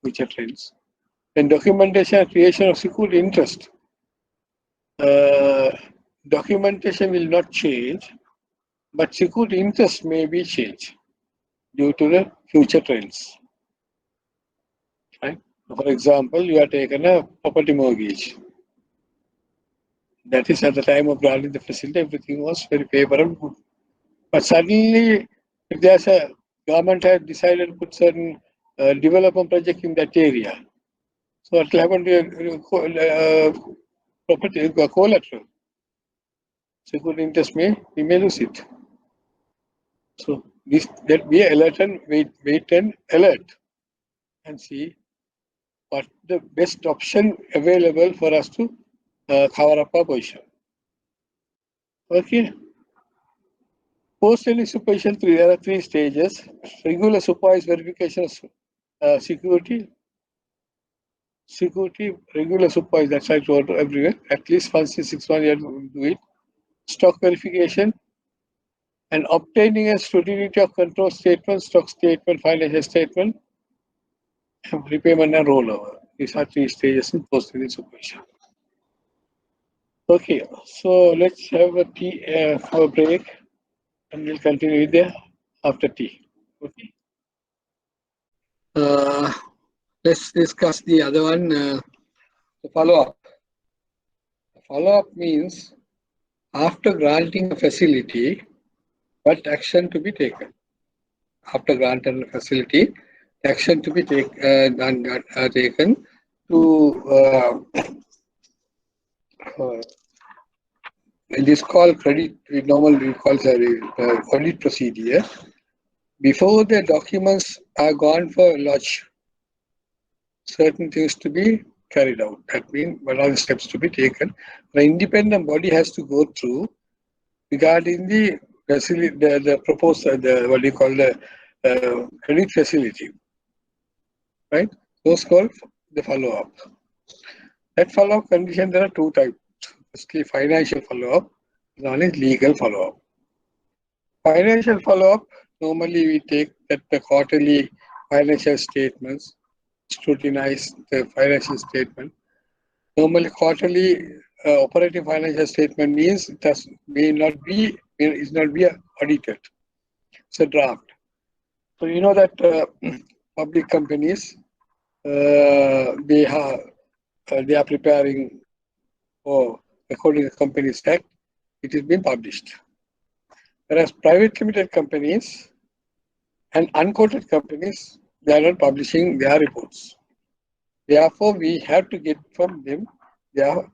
future trends. Then documentation and creation of secured interest. Documentation will not change, but secured interest may be changed due to the future trends. Right? For example, you are taken a property mortgage. That is at the time of granting the facility, everything was very favorable. But suddenly, if there's a government had decided to put certain development project in that area, so what will happen to your property, collateral? Secured interest we may lose it. So that be alert and wait and alert and see what the best option available for us to cover up our position. Okay. Post-release supervision, there are 3 stages. Regular supervised verification of security, regular supervised, that's I told everywhere. At least once in 6 months you have to do it. Stock verification and obtaining a scrutiny of control statement, stock statement, financial statement, repayment and rollover. These are 3 stages in post-release supervision. Okay, so let's have a break. And we'll continue with the after tea. Okay. Let's discuss the other one, the follow-up. Follow-up means after granting a facility, what action to be taken. after granted facility, action to be taken to uh, it is called credit. We normally call it credit procedure. Before the documents are gone for lodge, certain things to be carried out. That means what are the steps to be taken? The independent body has to go through regarding the facility, the proposal, the what do you call the credit facility, right? Those called the follow-up. That follow-up condition, there are two types. Firstly, financial follow-up. One is legal follow-up. Financial follow-up, normally we take that the quarterly financial statements, scrutinize the financial statement. Normally, quarterly operating financial statement means it is not be audited. It's a draft. So you know that public companies they are preparing for according to Companies Act. It is being published. Whereas private limited companies and unquoted companies, they are not publishing their reports. Therefore, we have to get from them their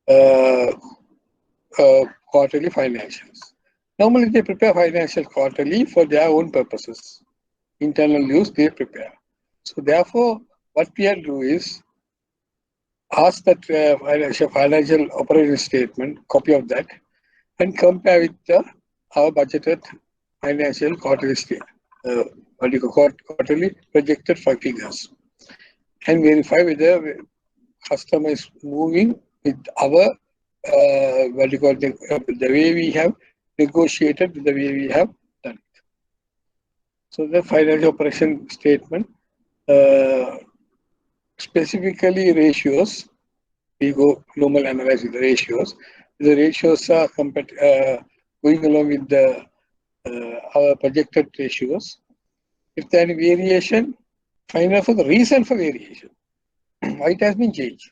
uh, quarterly financials. Normally, they prepare financial quarterly for their own purposes. Internal use, they prepare. So, therefore, what we have to do is ask that financial operating statement, copy of that, and compare with our budgeted financial quarterly quarterly projected figures, and verify whether customer is moving with our the way we have negotiated, the way we have done it. So the financial operation statement, specifically ratios, we go normal analysis the ratios. The ratios are going along with the our projected ratios. If there is any variation, find out for the reason for variation. Why it has been changed?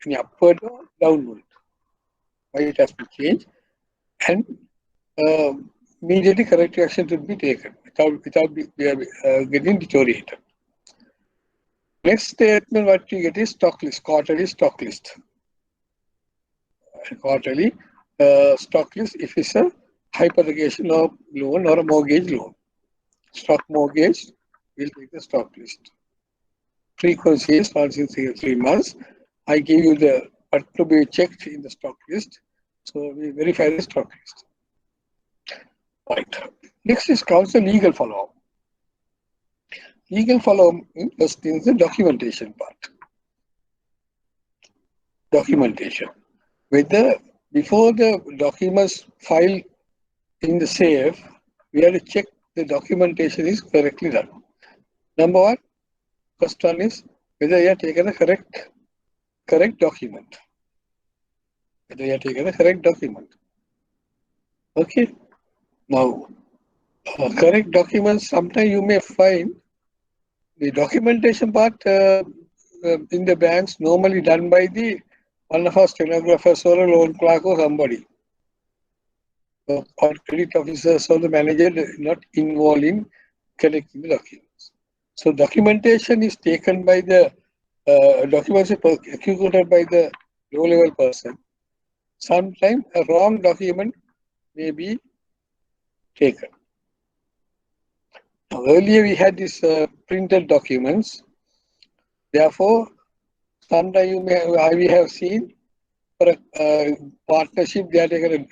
Any upward or downward? Why it has been changed? And uh, immediately corrective action should be taken without getting deteriorated. Next statement, what you get is stock list, quarterly stock list. Quarterly stock list if it's a hypothecation of loan or a mortgage loan. Stock mortgage will take the stock list. Frequency is once in 3 months. I give you the what to be checked in the stock list. So we verify the stock list. Right. Next is comes the legal follow-up. Legal follow-up first is the documentation part. Documentation. Whether before the documents filed in the safe, we have to check the documentation is correctly done. Number one, first one is whether you have taken the correct document. Whether you have taken the correct document. Okay. Now, correct documents, sometimes you may find the documentation part in the banks normally done by one of our stenographers or a loan clerk or somebody. Or credit officers or the manager not involved in collecting the documents. So documentation is taken by the documents executed by the low-level person. Sometimes a wrong document may be taken. Now, earlier we had these printed documents. Therefore, sometimes we have seen for a partnership they are taken a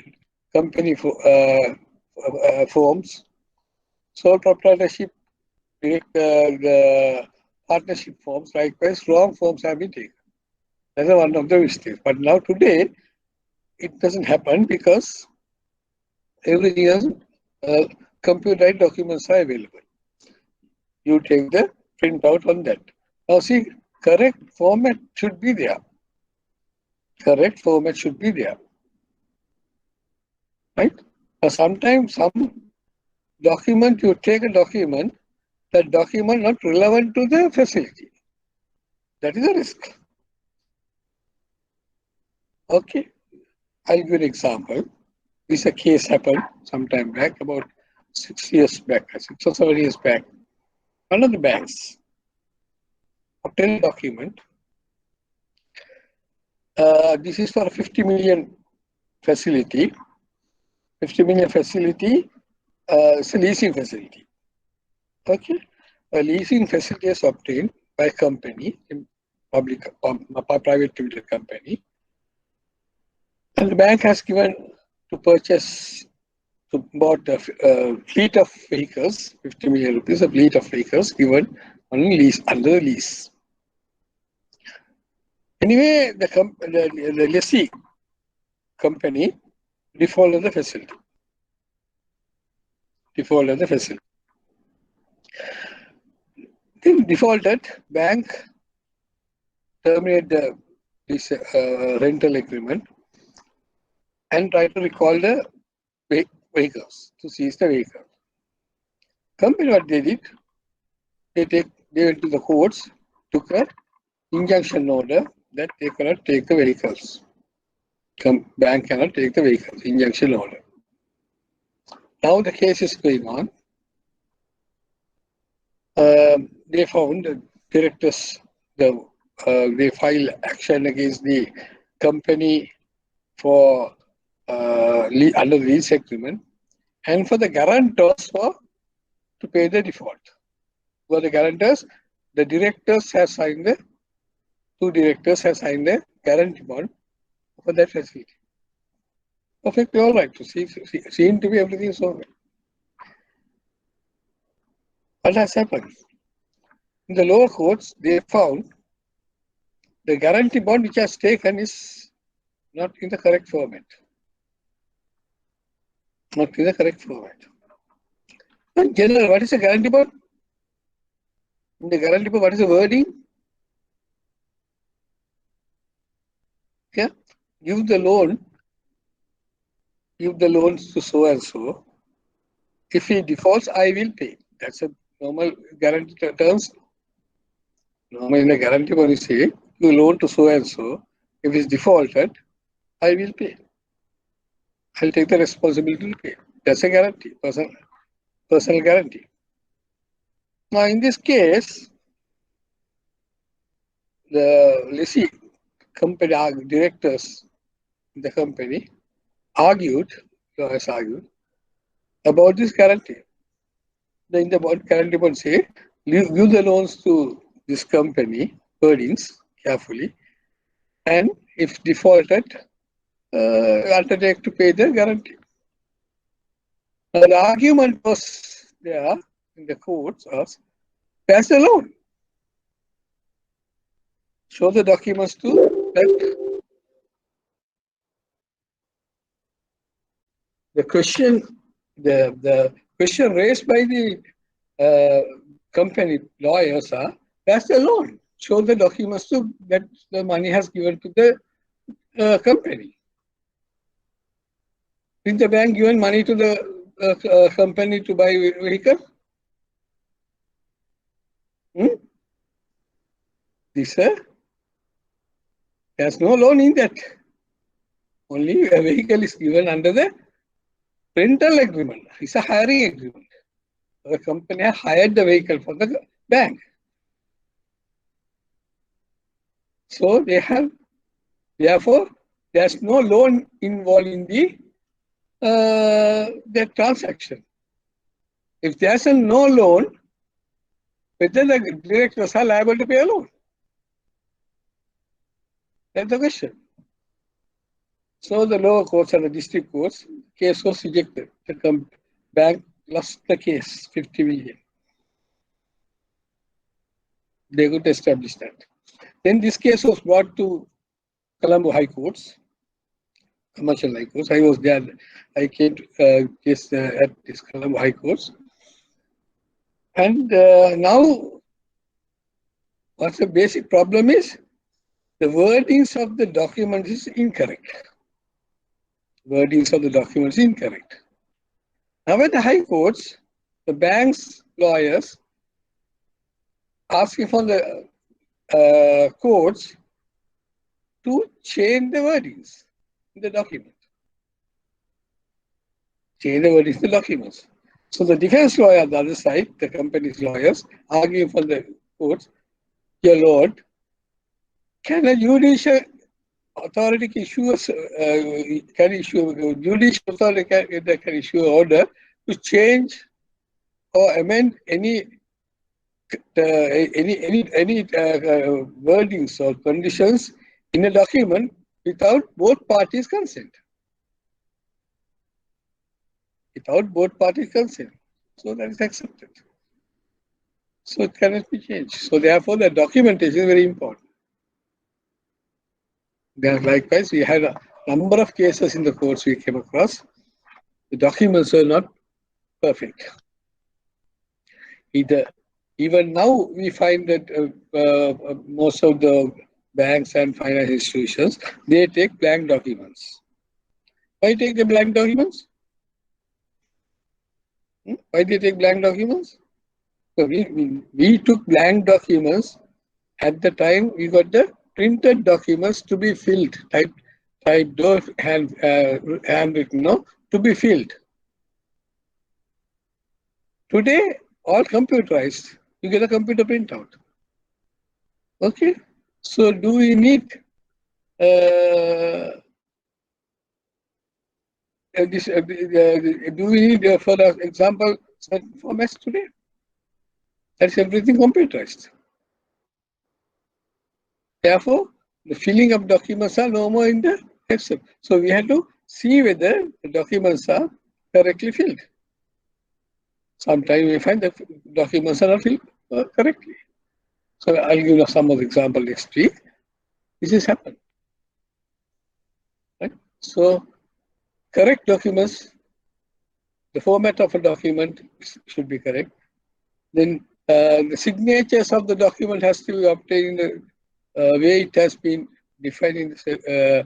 company forms. Sole proprietorship the partnership forms. Likewise, wrong forms have been taken. That's one of the mistakes. But now today, it doesn't happen because everything is computerized documents are available. You take the printout on that. Now see, correct format should be there. Correct format should be there. Right? Now sometimes some document, you take a document, that document not relevant to the facility. That is a risk. Okay. I'll give you an example. This a case happened some time back about 6 years back, 6 or 7 years back, one of the banks obtained a document. This is for a 50 million facility. 50 million facility, it's a leasing facility. Okay, a leasing facility is obtained by a company, public, private limited company, and the bank has given to purchase, to bought a fleet of vehicles, 50 million rupees, a fleet of vehicles given on lease, under lease. Anyway, the lessee company defaulted the facility. Defaulted the facility. Then defaulted, bank terminated this rental agreement and tried to recall the vehicles, to seize the vehicle. Company, what they did, they went to the courts, took an injunction order that they cannot take the vehicles. Bank cannot take the vehicles, injunction order. Now the case is going on. They found the directors, they filed action against the company for under the lease agreement, and for the guarantors to pay the default. For the guarantors, the directors have signed the two directors have signed the guarantee bond for that facility. Perfectly all right. Seem to be everything is all right. What has happened? In the lower courts, they found the guarantee bond which has taken is not in the correct format. Not in the correct format. In general, what is a guarantee bond? In the guarantee bond, what is the wording? Yeah, give the loans to so and so. If he defaults, I will pay. That's a normal guarantee terms. Normally in the guarantee bond, you say, you loan to so and so. If it's defaulted, I will pay. I'll take the responsibility to pay. That's a guarantee, personal guarantee. Now, in this case, the lessee company directors in the company argued about this guarantee. Then the guarantee bond say, give the loans to this company, wordings carefully, and if defaulted, undertake to pay the guarantee. Now, the argument was there in the courts was, pass the loan. Show the documents to that. The question raised by the company lawyers are, pass the loan. Show the documents to that the money has given to the company. Did the bank given money to the company to buy vehicle? There's no loan in that. Only a vehicle is given under the rental agreement. It's a hiring agreement. The company has hired the vehicle for the bank. So they have, therefore, there's no loan involved in the transaction. If there's no loan, whether the directors are liable to pay a loan? That's the question. So the lower courts and the district courts, case was rejected. The bank lost the case, 50 million. They could establish that. Then this case was brought to Colombo High Courts, Commercial High Courts. I was there. I came to case at this Colombo High Courts. And now, what's the basic problem is, the wordings of the document is incorrect. Wordings of the document is incorrect. Now at the High Courts, the bank's lawyers asking for the courts to change the wordings in the document. Change the wordings in the documents. So the defense lawyer on the other side, the company's lawyers, arguing for the courts, your lord, can a judicial authority issue can issue judicial authority can issue an order to change or amend any wordings or conditions in a document without both parties' consent. Without both parties' consent. So that is accepted. So it cannot be changed. So therefore, the documentation is very important. Then likewise, we had a number of cases in the courts we came across. The documents were not perfect. Even now, we find that most of the banks and financial institutions, they take blank documents. Why take the blank documents? Why they take blank documents? So we took blank documents at the time we got the printed documents to be filled, typed or handwritten, no, to be filled. Today, all computerized. You get a computer printout. Okay. So do we need do we need, for example, certain formats today? That's everything computerized. Therefore, the filling of documents are no more in the Excel. So we had to see whether the documents are correctly filled. Sometimes we find that documents are not filled correctly. So I'll give you some of the example next week. This has happened. Right? So correct documents, the format of a document should be correct. Then the signatures of the document has to be obtained in the way it has been defined in the,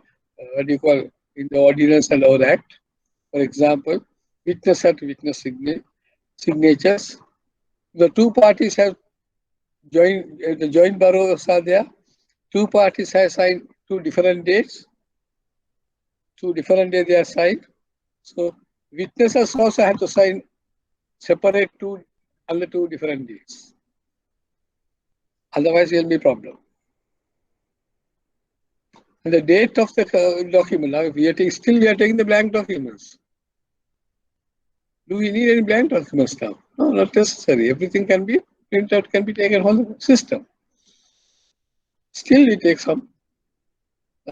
what do you call, in the Ordinance and Law Act. For example, witness and witness signatures. The two parties have joined, the joint borrowers are there. Two parties have signed two different dates. Two different days they are signed. So witnesses also have to sign separate under two different dates. Otherwise, there will be a problem. And the date of the document, now we are taking the blank documents. Do we need any blank documents now? No, not necessary. Everything can be printed out, can be taken from the system. Still, we take some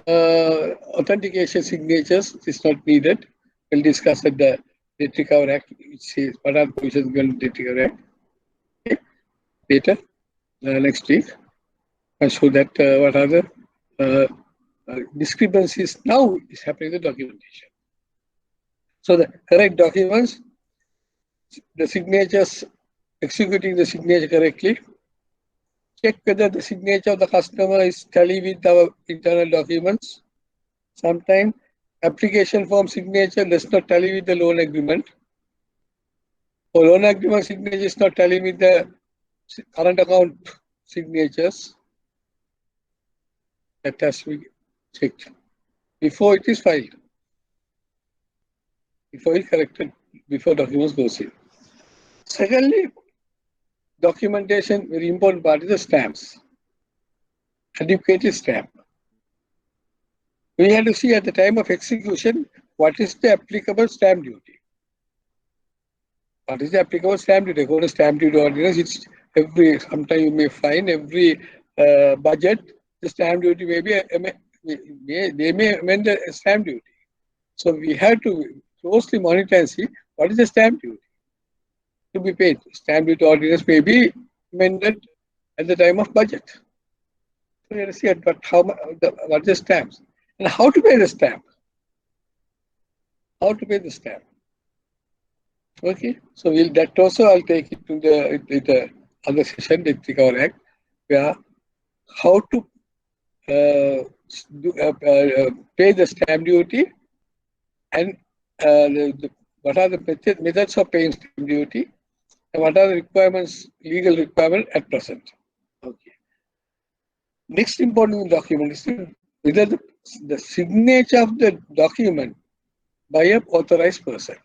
authentication signatures. It is not needed. We'll discuss at the Debt Recovery Act, which says what are the provisions given in the Debt Recovery Act. Okay. Later, next week, I'll show that what are the discrepancies now is happening in the documentation. So the correct documents, the signatures, executing the signature correctly, check whether the signature of the customer is tally with our internal documents. Sometimes application form signature does not tally with the loan agreement. Or loan agreement signature is not tallying with the current account signatures. That has to be checked before it is filed, before it is corrected, before documents goes in. Secondly, documentation, very important part is the stamps. Adequate stamp. We have to see at the time of execution what is the applicable stamp duty. What is the applicable stamp duty? According to stamp duty ordinance, it's sometimes you may find every budget, the stamp duty may be, they may amend the stamp duty. So we have to closely monitor and see what is the stamp duty to be paid. Stamp duty ordinance may be amended at the time of budget. So we have to see what is the stamps and how to pay the stamp. How to pay the stamp. Okay, so that also I'll take it to the other session, the Recovery Act, where how to pay the stamp duty and what are the methods of paying stamp duty and what are the requirements, legal requirements at present. Okay. Next important document is whether the signature of the document by an authorized person.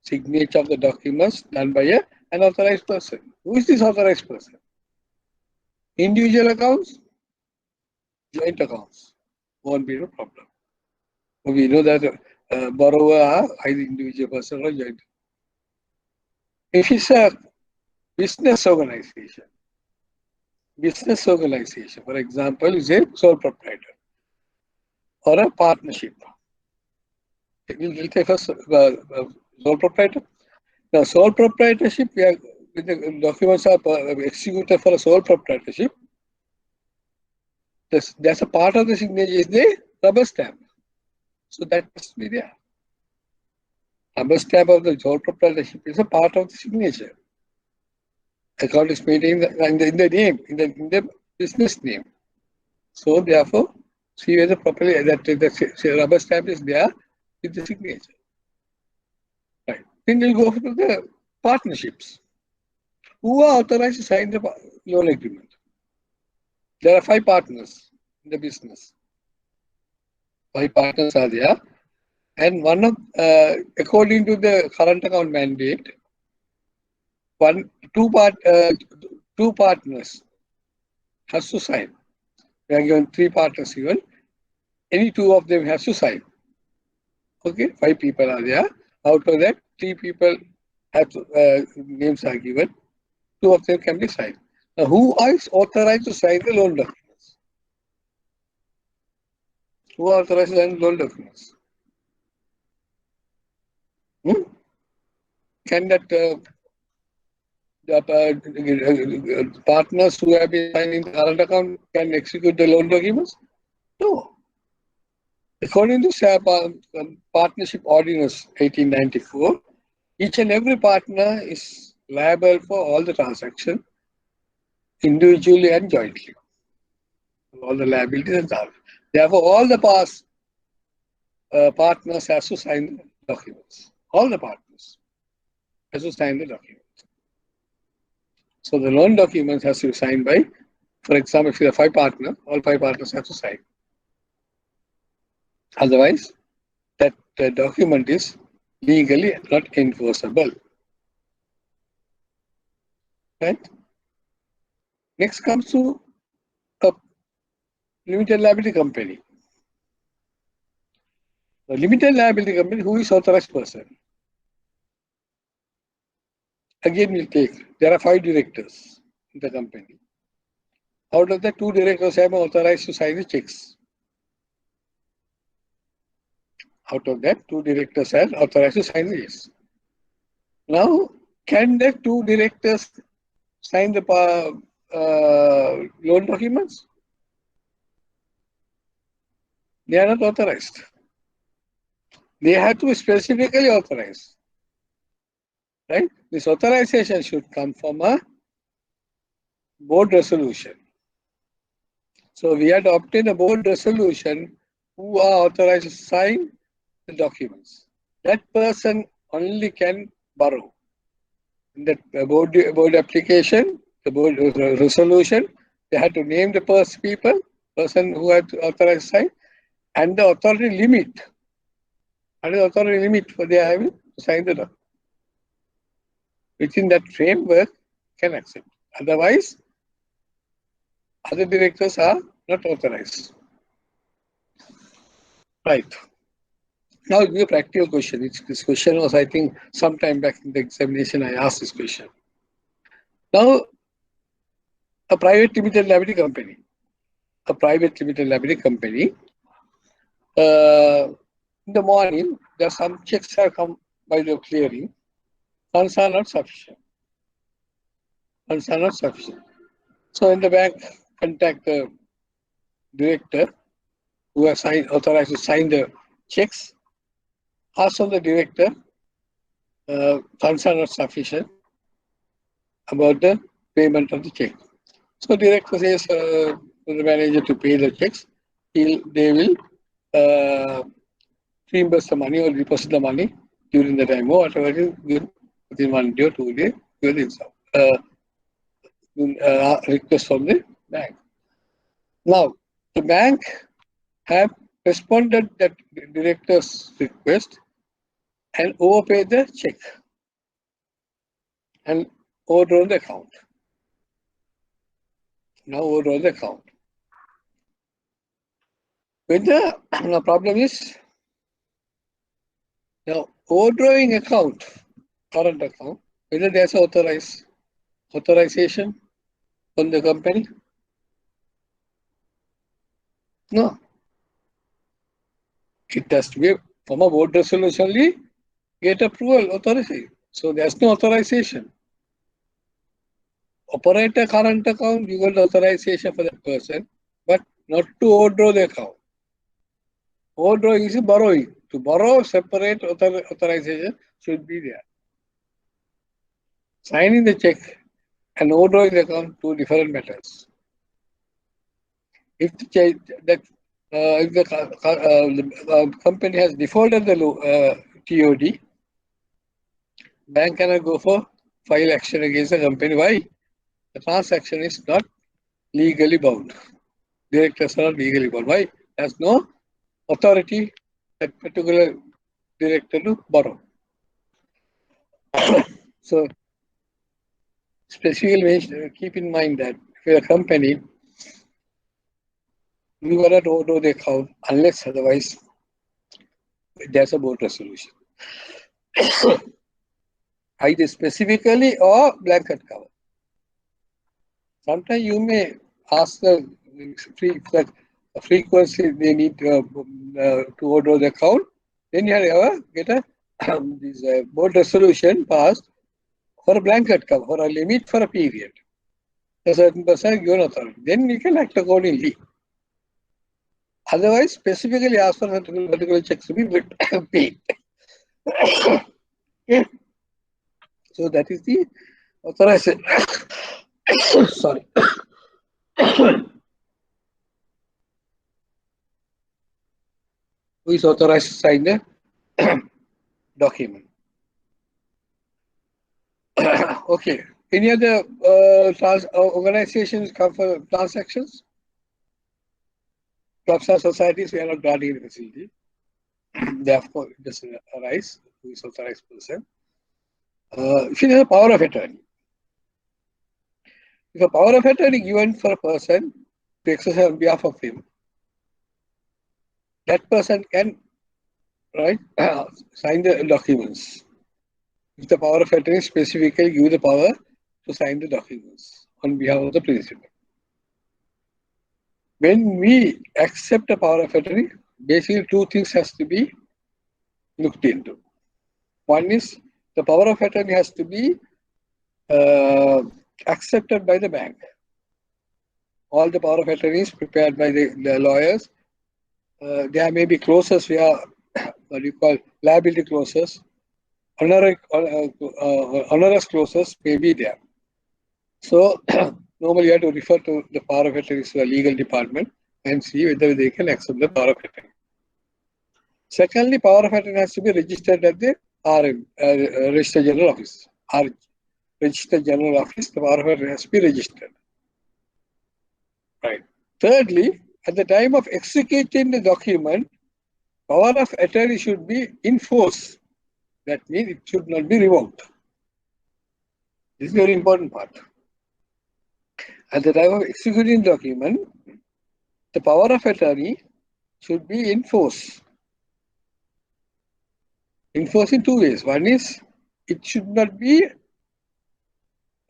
signature of the documents done by an unauthorized person. Who is this authorized person? Individual accounts, joint accounts. Won't be no problem. We know that borrower are either individual person or joint. If it's a business organization, for example, is a sole proprietor or a partnership. We'll take first sole proprietor. Now, sole proprietorship, when the documents are executed for a sole proprietorship, there's a part of the signature is the rubber stamp. So that must be there. Rubber stamp of the sole proprietorship is a part of the signature. Account is maintained in the name, in the business name. So therefore, see whether properly that the rubber stamp is there with the signature. Right. Then we'll go to the partnerships. Who are authorized to sign the loan agreement? There are 5 partners in the business. 5 partners are there, and one of according to the current account mandate, two partners has to sign. We are given 3 partners given. Any 2 of them has to sign. Okay, 5 people are there. Out of that, 3 people have to, names are given. 2 of them can be signed. Now, who is authorized to sign the loan documents? Who are authorized to sign loan documents? Can that partners who have been signing the current account can execute the loan documents? No. According to Partnership Ordinance 1894, each and every partner is liable for all the transactions individually and jointly. All the liabilities and charges. Therefore, all the partners have to sign the documents. All the partners have to sign the documents. So the loan documents has to be signed by, for example, if you have 5 partners, all 5 partners have to sign. Otherwise, that document is legally not enforceable. Right? Next comes to a limited liability company. The limited liability company, who is authorized person? Again, we'll take, there are 5 directors in the company. Out of the 2 directors have authorized to sign the checks. Out of that, 2 directors are authorized to sign the checks. Now, can the 2 directors sign the loan documents? They are not authorized. They have to be specifically authorized. Right? This authorization should come from a board resolution. So we have to obtain a board resolution who are authorized to sign the documents. That person only can borrow. In that board application, the board resolution, they had to name the person who had to authorize sign, and the authority limit. And the authority limit for they having to sign the document. Within that framework, can accept. Otherwise, other directors are not authorized. Right. Now, it will be a practical question. This question was, I think, sometime back in the examination, I asked this question. Now, a private limited liability company. In the morning, there are some checks have come by the clearing. Funds are not sufficient. So, in the bank, contact the director who has authorized to sign the checks. Ask from the director, funds are not sufficient, about the payment of the check. So director says to the manager to pay the checks. They will reimburse the money or deposit the money during the time, or whatever it is, within 1 day or 2 days, request from the bank. Now, the bank have responded that director's request and overpay the check and overdraw the account. Now overdraw the account. When the problem is now overdrawing account, current account, whether there's authorization from the company? No. It has to be from a board resolution only get approval authority. So there's no authorization. Operate a current account, you got authorization for that person, but not to overdraw the account. Overdrawing is borrowing. To borrow, separate authorization should be there. Signing the check and overdrawing the account, two different matters. If the company has defaulted the TOD, bank cannot go for file action against the company. Why? The transaction is not legally bound. Directors are not legally bound. Why? There's no authority that particular director to borrow. So specifically keep in mind that if you're a company, you cannot overdraw the account unless otherwise there's a board resolution. Either specifically or blanket cover. Sometimes you may ask the frequency they need to overdraw the account. Then you have to get a board resolution passed for a blanket cover, for a limit for a period. A certain person given authority. Then you can act accordingly. Otherwise, specifically ask for particular checks to be paid. Okay. So that is the authorization. Sorry. Who is authorized to sign the document? Okay. Any other organizations come for transactions? Clubs or societies, we are not guarding the facility. Therefore, it doesn't arise. Who is authorized person? If you have a power of attorney, if a power of attorney given for a person to exercise on behalf of him, that person can sign the documents. If the power of attorney specifically give the power to sign the documents on behalf of the principal. When we accept a power of attorney, basically two things has to be looked into. One is the power of attorney has to be accepted by the bank. All the power of attorney is prepared by the lawyers. There may be clauses where what you call liability clauses, onerous clauses may be there. So normally you have to refer to the power of attorney to the legal department and see whether they can accept the power of attorney. Secondly, power of attorney has to be registered at the RM, Register General Office. Register General Office, the power of attorney has to be registered. Right. Thirdly, at the time of executing the document, power of attorney should be in force. That means it should not be revoked. This is a very important part. At the time of executing the document, the power of attorney should be in force. In force in two ways. One is it should not be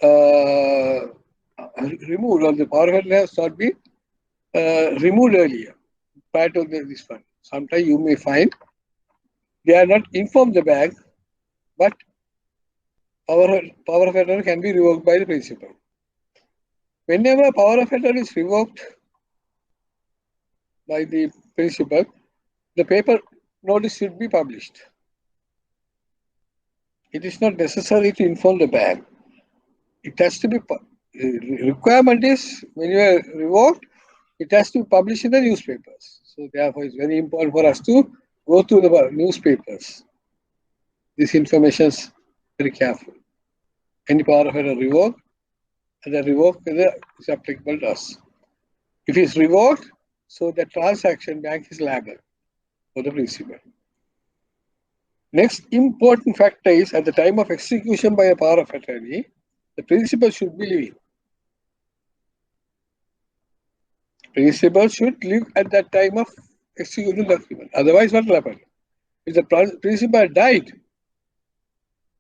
removed, or the power of attorney has not been removed earlier prior to this one. Sometimes you may find they are not informed the bank, but power of attorney can be revoked by the principal. Whenever power of attorney is revoked by the principal, the paper notice should be published. It is not necessary to inform the bank. It has to be, requirement is when you are revoked, it has to be published in the newspapers. So therefore, it's very important for us to go through the newspapers. This information is very careful. Any power of attorney revoked, and the revoke is applicable to us. If it's revoked, so the transaction bank is liable for the principal. Next important factor is at the time of execution by a power of attorney, the principal should be living. Principal should live at that time of executing the document. Otherwise, what will happen? If the principal died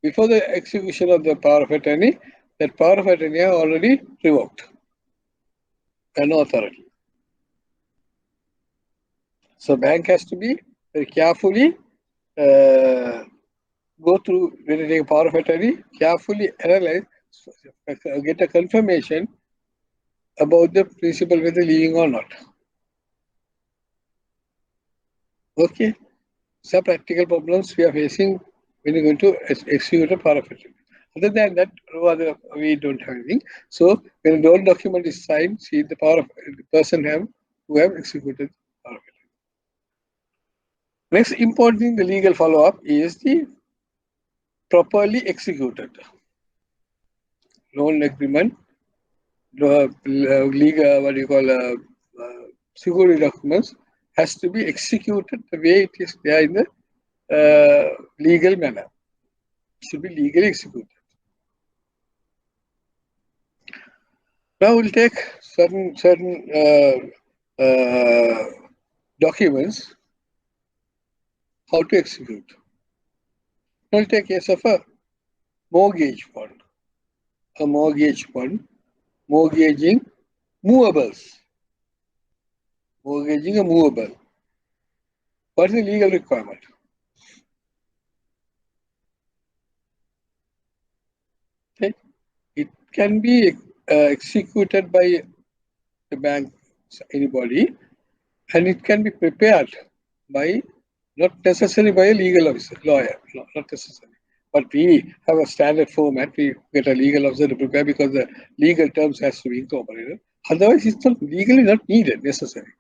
before the execution of the power of attorney, that power of attorney is already revoked and no authority. So bank has to be very carefully go through when you take a power of attorney, carefully analyze, get a confirmation about the principal whether leaving or not. Okay, some practical problems we are facing when you're going to execute a power of attorney. Other than that, we don't have anything. So when the loan document is signed, see the power of the person who have executed power of attorney. Next important thing, the legal follow-up is the properly executed loan agreement, legal, what do you call, security documents has to be executed the way it is there in the legal manner. It should be legally executed. Now we'll take certain documents, how to execute. We'll take case of a mortgage fund, mortgaging movables, mortgaging a movable. What is the legal requirement? Okay. It can be executed by the bank, anybody, and it can be prepared by, not necessarily by a legal officer, lawyer, no, not necessarily. But we have a standard format, we get a legal officer to prepare because the legal terms has to be incorporated. Otherwise, it's not legally not needed, necessary.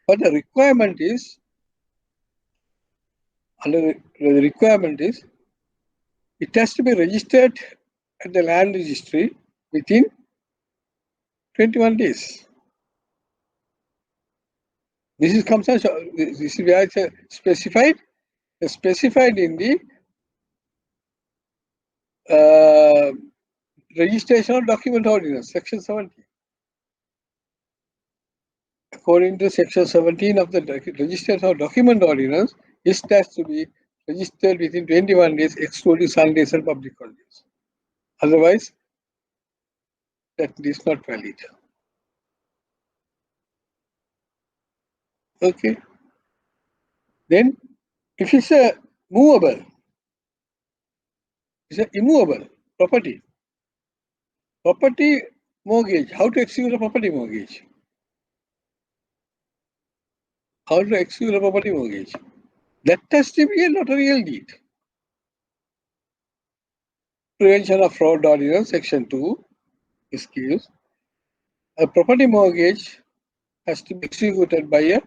But the requirement is, the requirement is, it has to be registered at the land registry within 21 days. This is comes as this is where it's specified in the registration of document ordinance, section 17. According to section 17 of the registration of document ordinance, it has to be registered within 21 days, excluding Sundays and public holidays. Otherwise, that is not valid. Okay. Then, if it's a movable, it's an immovable property. Property mortgage. How to execute a property mortgage? How to execute a property mortgage? That has to be a notarial deed. Prevention of Fraud Ordinance, Section 2, is gives a property mortgage has to be executed by a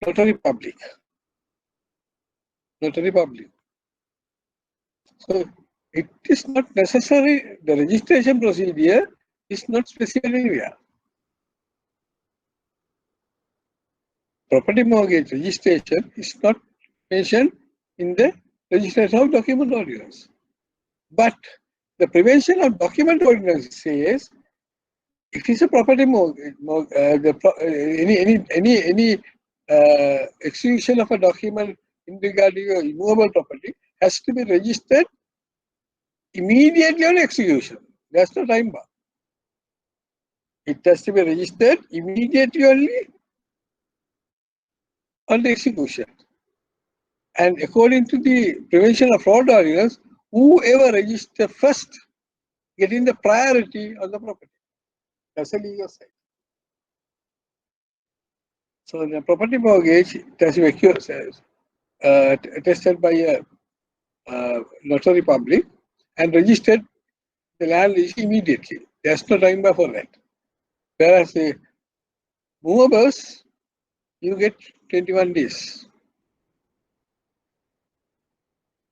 notary public. Notary public. So it is not necessary, the registration procedure is not specified anywhere. Property mortgage registration is not mentioned in the registration of document ordinance. But the prevention of document ordinance says it is a property mortgage, any execution of a document in regarding a immovable property has to be registered immediately on execution. That's the time bar. It has to be registered immediately only on the execution. And according to the prevention of fraud ordinance, whoever registers first getting the priority on the property. That's a legal side. So the property mortgage has to be attested by a notary public and registered the land is immediately. There's no time bar for that. Whereas the movables, you get 21 days.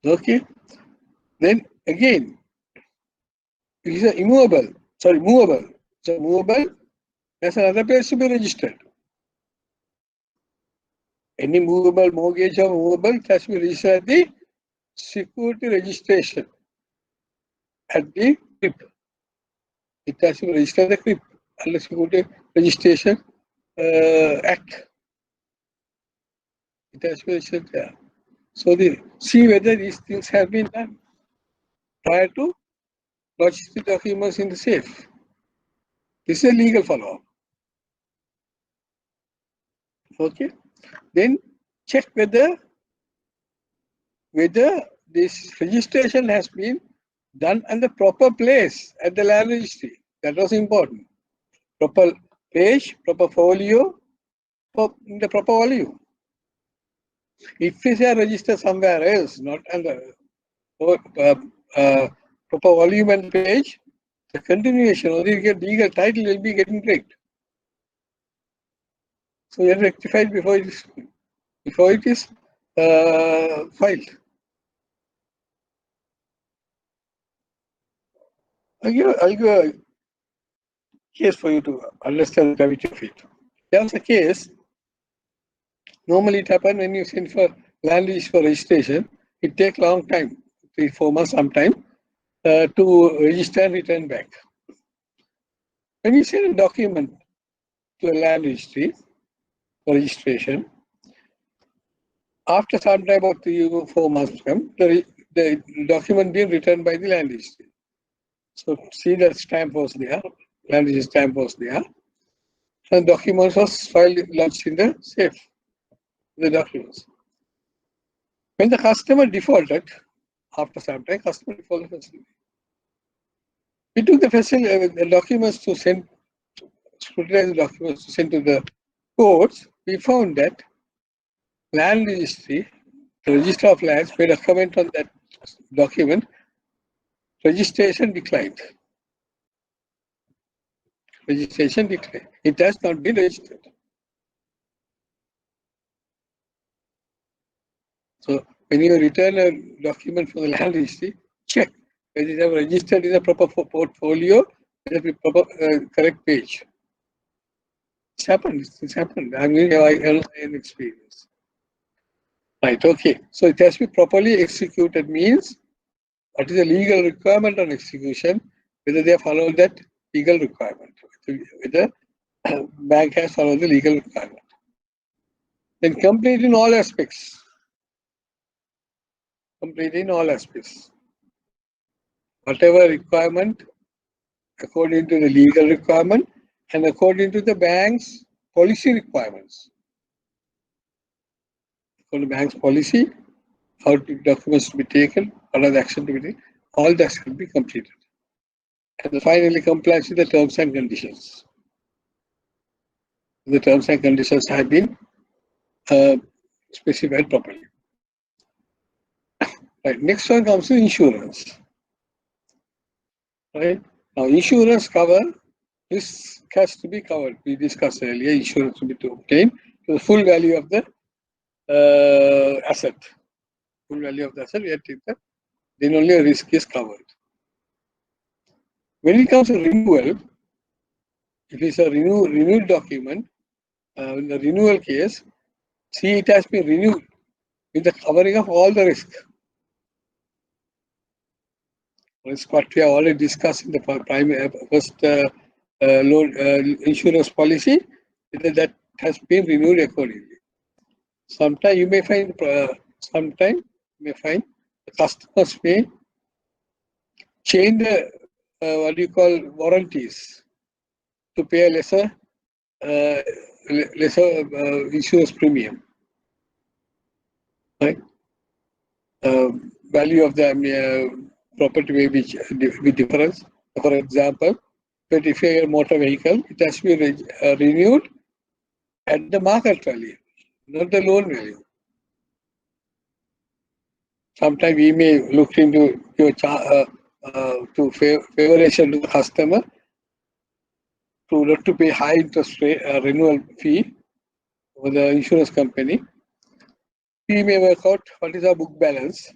Okay. Then again, it is a movable. So movable, there's another place to be registered. Any movable mortgage or movable, it has to be registered at the security registration at the CRIP. It has to register the CRIP and the Security Registration Act. It has to be registered there. So see whether these things have been done prior to lodging the documents in the safe. This is a legal follow-up. Okay. Then check whether this registration has been done at the proper place at the land registry. That was important. Proper page, proper folio, in the proper volume. If it is registered somewhere else, not under proper volume and page, the continuation or the legal title will be getting breaked. So you have to rectify it before it is filed. I'll give a case for you to understand the gravity of it. There was a case. Normally it happens when you send for land lease for registration. It takes long time, 3-4 months sometime, to register and return back. When you send a document to a land registry for registration, after some time, about 3-4 months come, the document being returned by the land registry. So see that stamp was there, land registry stamp was there, and documents was filed lodged in the safe. The documents. When the customer defaulted, after some time, customer defaulted facility. We took the facility, the documents to send, scrutinize the documents to send to the courts. We found that land registry, the register of lands, made a comment on that document. Registration declined. Registration declined. It has not been registered. So when you return a document from the land registry, check whether it is registered in the proper portfolio, in the proper correct page. It's happened. It's happened. I mean, I have an experience. Right. Okay. So it has to be properly executed means what is the legal requirement on execution? Whether they have followed that legal requirement. Whether bank has followed the legal requirement. Then complete in all aspects. Complete in all aspects. Whatever requirement according to the legal requirement and according to the bank's policy requirements. For the bank's policy, how documents to be taken, what are the action to be taken, all that should be completed. And finally complies with the terms and conditions. The terms and conditions have been specified properly. Right. Next one comes to insurance. Right. Now insurance cover, this has to be covered. We discussed earlier, insurance to be obtained to the full value of the asset. Full value of the asset, we have to take that. Then only a risk is covered. When it comes to renewal, if it's a renewed document, in the renewal case, see it has been renewed with the covering of all the risk. Risk what we have already discussed in the first loan insurance policy, that has been renewed accordingly. Sometimes you may find, the customers may change the what do you call warranties to pay a lesser insurance premium. Right? Value of the property may be different. For example, but if you have a motor vehicle, it has to be renewed at the market value, not the loan value. Sometimes we may look into your to favoration to the customer to not to pay high interest rate renewal fee for the insurance company. We may work out what is our book balance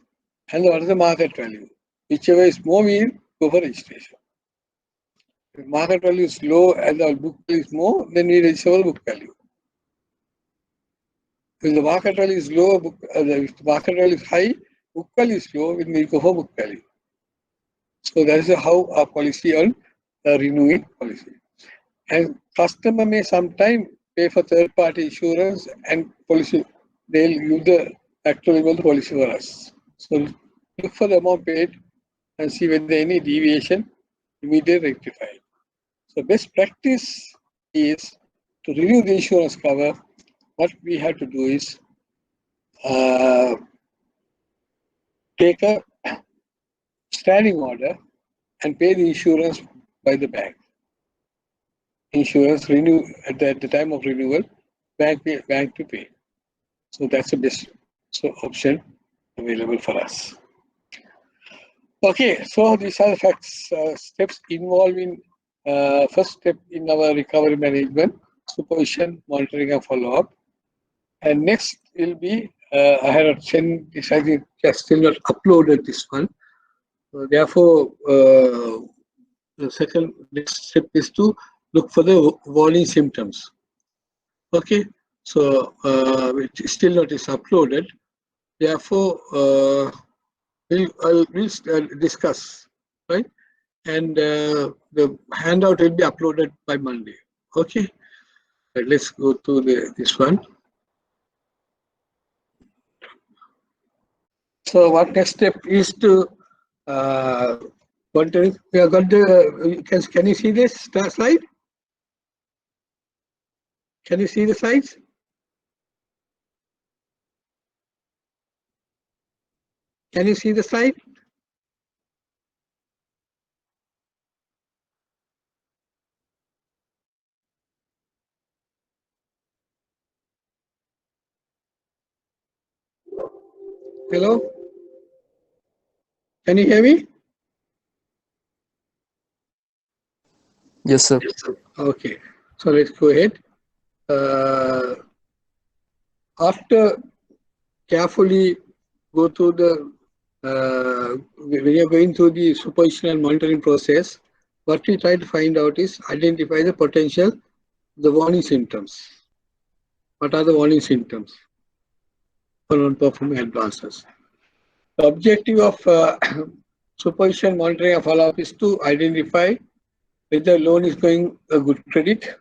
and what is the market value. Whichever is more, we go for registration. If market value is low and the book value is more, then we register the book value. If the market value is low, if the market value is high, Ukkal is low, when we go for Ukkali. So that is how our policy on renewing policy. And customer may sometime pay for third-party insurance and policy. They'll give the actual amount of the policy for us. So look for the amount paid and see whether any deviation, immediately rectify it. So best practice is to renew the insurance cover. What we have to do is take a standing order and pay the insurance by the bank. Insurance renew at the time of renewal, bank to pay. So that's the best option available for us. Okay, so these are the facts, steps involving first step in our recovery management, supervision, monitoring, and follow-up. And next will be, I had sent this, I think still not uploaded this one. Therefore, the second next step is to look for the warning symptoms. Okay, so which still not is uploaded. Therefore, we'll discuss, right? And the handout will be uploaded by Monday. Okay, let's go to this one. So what next step is to we have got the can you see this slide? Can you see the slides? Can you see the slide? Hello? Can you hear me? Yes, sir. Okay, so let's go ahead. After carefully go through the when you're going through the supervision and monitoring process, what we try to find out is identify the potential, the warning symptoms. What are the warning symptoms for non-performing advances? The objective of supervision, monitoring, and follow-up is to identify whether loan is going a good credit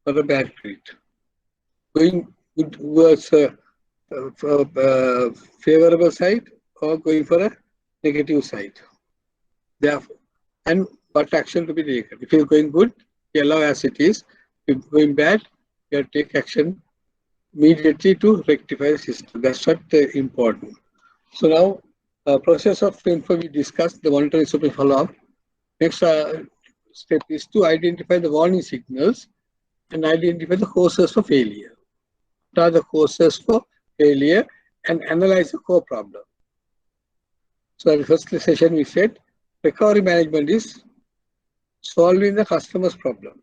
or a bad credit. Going good towards favorable side or going for a negative side. Therefore, and what action to be taken. If you're going good, you allow as it is. If you're going bad, you have to take action immediately to rectify the system. That's what important. So now, process of info we discussed, the monitoring super follow-up. Next step is to identify the warning signals and identify the causes for failure. What are the causes for failure and analyze the core problem. So in the first session we said recovery management is solving the customer's problem.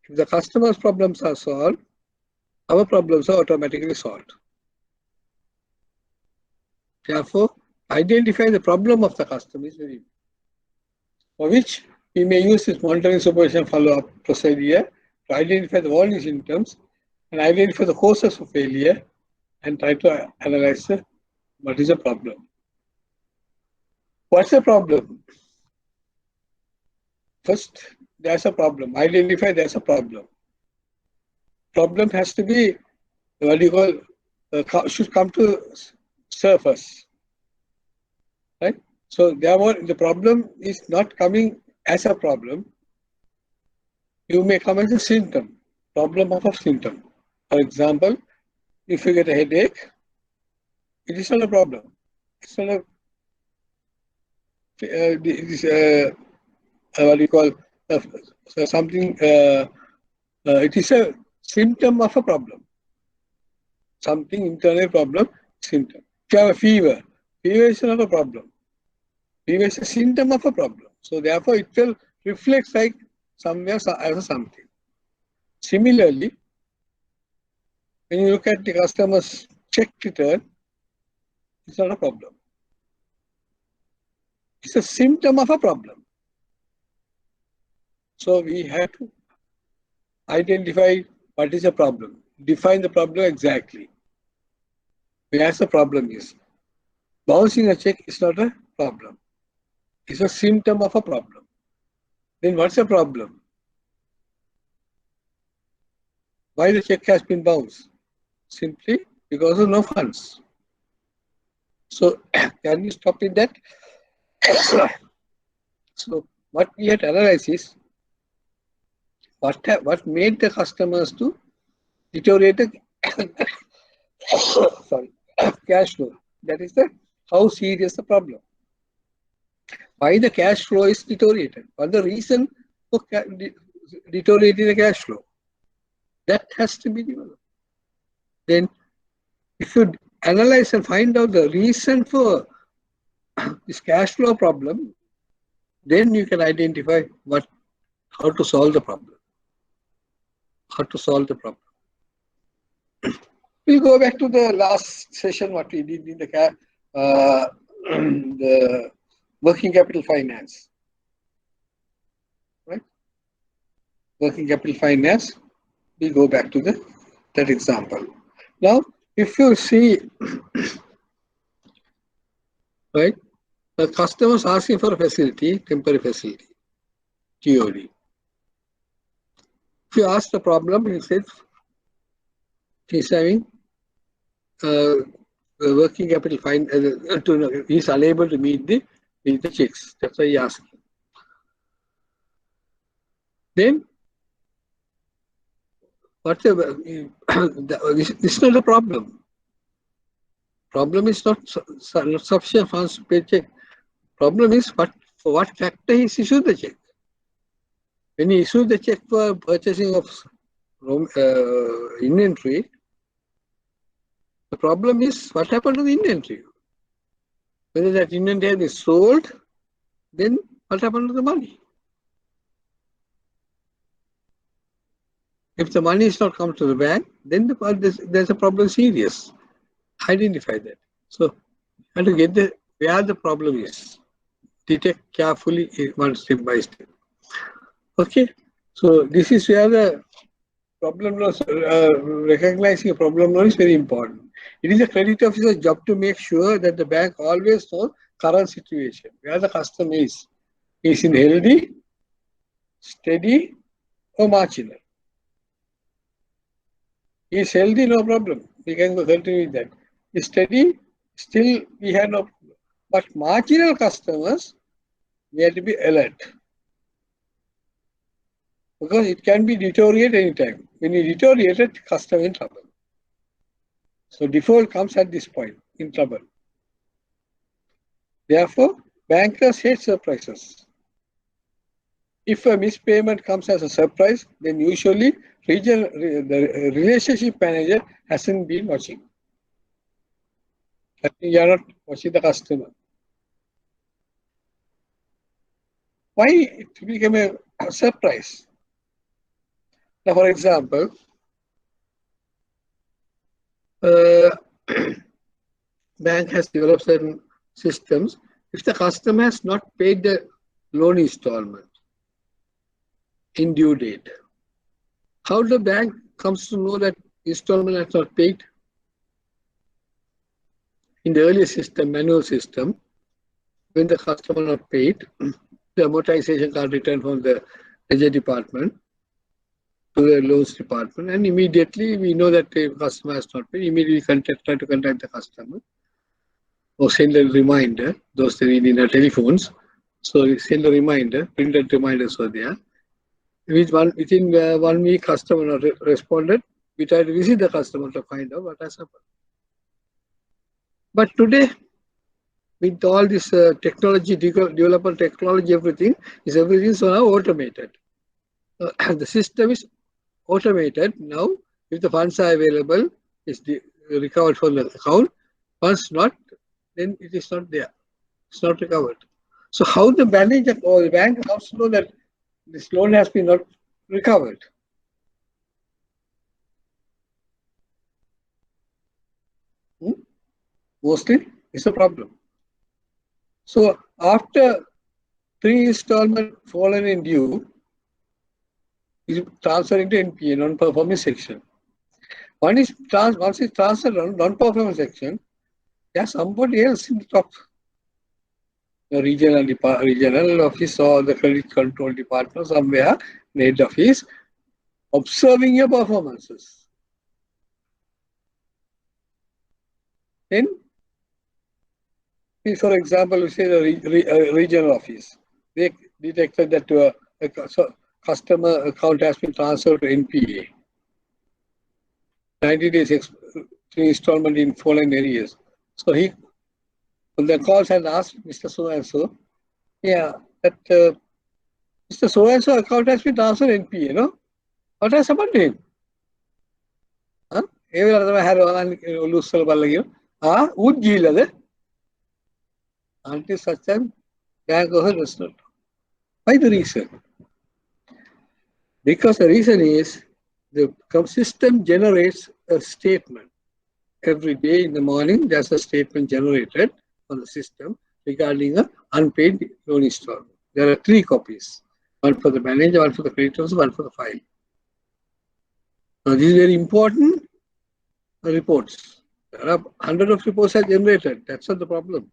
If the customer's problems are solved, our problems are automatically solved. Therefore, identify the problem of the customer is very important. For which we may use this monitoring supervision follow-up procedure to identify the warning symptoms and identify the causes of failure and try to analyze what is the problem. What's the problem? First, there's a problem. Identify there's a problem. Problem has to be, what you call, should come to surface. Right? So therefore, the problem is not coming as a problem. You may come as a symptom, problem of a symptom. For example, if you get a headache, it is not a problem. It's not a what do you call something. It is a symptom of a problem. Something internal problem, symptom. If you have a fever, fever is not a problem. Fever is a symptom of a problem. So therefore, it will reflect like somewhere as something. Similarly, when you look at the customer's check return, it's not a problem. It's a symptom of a problem. So we have to identify what is the problem, define the problem exactly. Where the problem is. Bouncing a check is not a problem. It's a symptom of a problem. Then what's the problem? Why the check has been bounced? Simply because of no funds. So can you stop with that? So what we have to analyze is what made the customers to deteriorate the sorry, cash flow. That is how serious the problem. Why the cash flow is deteriorated? What the reason for deteriorating the cash flow? That has to be developed. Then if you analyze and find out the reason for this cash flow problem, then you can identify how to solve the problem. How to solve the problem. We'll go back to the last session, what we did in the working capital finance. Right? Working capital finance, we go back to that example. Now, if you see, right, the customer is asking for a facility, temporary facility, TOD. If you ask the problem, he says he's having working capital fine. He's unable to meet the checks. That's why he asked. Then, what's this is not a problem. Problem is not sufficient funds to pay check. Problem is for what factor he issued the check. When he issued the check for purchasing of inventory, the problem is what happened to the inventory. Whether that inventory is sold, then what happened to the money? If the money is not come to the bank, then there's a problem serious. Identify that. So you have to get where the problem is. Detect carefully one step by step. Okay. So this is where the problem recognizing a problem is very important. It is a credit officer's job to make sure that the bank always knows current situation, where the customer is. Is in healthy, steady, or marginal. Is healthy, no problem. We can go continue with that. Is steady, still we have no problem. But marginal customers, we have to be alert. Because it can be deteriorate anytime. When you deteriorate it, customer in trouble. So default comes at this point, in trouble. Therefore, bankers hate surprises. If a mispayment comes as a surprise, then usually the relationship manager hasn't been watching. You are not watching the customer. Why it became a surprise? Now, for example, bank has developed certain systems. If the customer has not paid the loan installment in due date, how the bank comes to know that installment has not paid? In the earlier system, manual system, when the customer not paid, the amortization card returned from the ledger department to the loans department, and immediately we know that the customer has not paid. Immediately try to contact the customer or send a reminder. Those are in our telephones, so send a reminder. Printed reminders are there. Within 1 week, customer not responded. We try to visit the customer to find out what has happened. But today, with all this technology, development technology, everything is now automated. The system is automated now. If the funds are available, it's recovered from the account. Once not, then it is not there. It's not recovered. So how the manager or the bank comes to know that this loan has been not recovered? Mostly it's a problem. So after 3 installment fallen in due, is transferred into NPA, non-performing section. Once it's transferred on non-performing section, There's somebody else in the top. The regional office or the credit control department somewhere, the head office, observing your performances. Then, for example, we say the regional office. They detected that customer account has been transferred to NPA. 90 days installment in following areas. So he, on the calls, had asked Mr. So and so, yeah, that Mr. So and so account has been transferred to NPA, no? What has happened to him? Huh? Every other had loose would deal with it until such time bank does not. Why the reason? Because the reason is the system generates a statement. Every day in the morning, there's a statement generated on the system regarding an unpaid loan installment. There are 3 copies, one for the manager, one for the creditors, one for the file. Now, this is very important reports. There are hundreds of reports are generated. That's not the problem.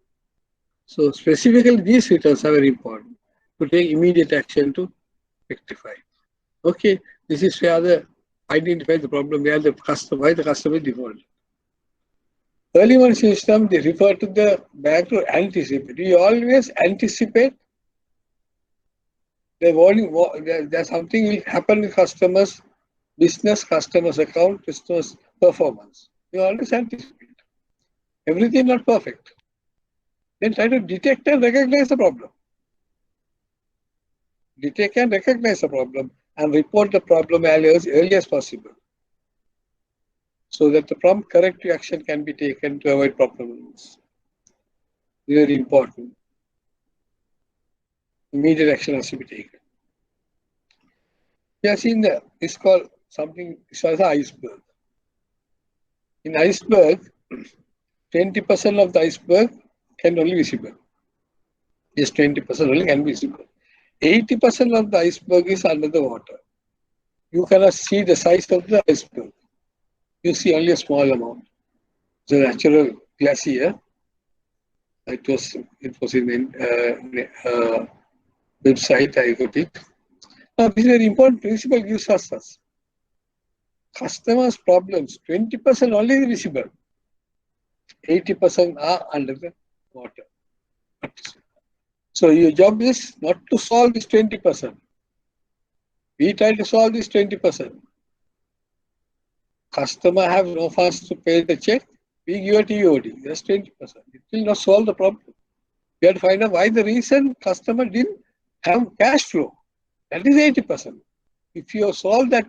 So specifically, these returns are very important to take immediate action to rectify. Okay, this is where the identify the problem where the customer, why the customer default. Early one system, they refer to the bank to anticipate. We always anticipate the warning. There's something will happen with customers, business, customers account, customers performance. We always anticipate. Everything not perfect. Then try to detect and recognize the problem. Detect and recognize the problem and report the problem as early as possible, so that the prompt corrective action can be taken to avoid problems. Very important. Immediate action has to be taken. We have seen that it's called something, it's called the iceberg. In iceberg, 20% of the iceberg can only be visible. Just 20% only can be visible. 80% of the iceberg is under the water. You cannot see the size of the iceberg. You see only a small amount. The natural glacier. It was in website. I got it. Now, this is very important principle gives us. Customers' problems, 20% only visible. 80% are under the water. So your job is not to solve this 20%. We try to solve this 20%. Customer have no funds to pay the check. We give a TOD. That's 20%. It will not solve the problem. We have to find out why the reason customer didn't have cash flow. That is 80%. If you solve that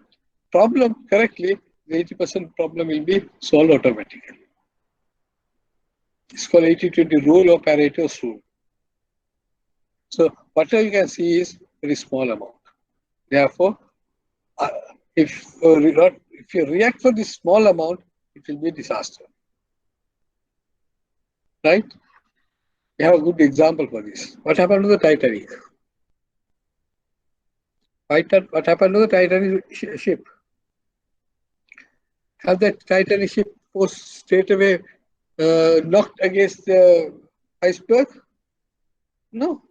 problem correctly, the 80% problem will be solved automatically. It's called 80-20 rule or Pareto's rule. So whatever you can see is very small amount. Therefore, if you react for this small amount, it will be a disaster. Right? We have a good example for this. What happened to the Titanic? What happened to the Titanic ship? Have that Titanic ship was straight away knocked against the iceberg? No.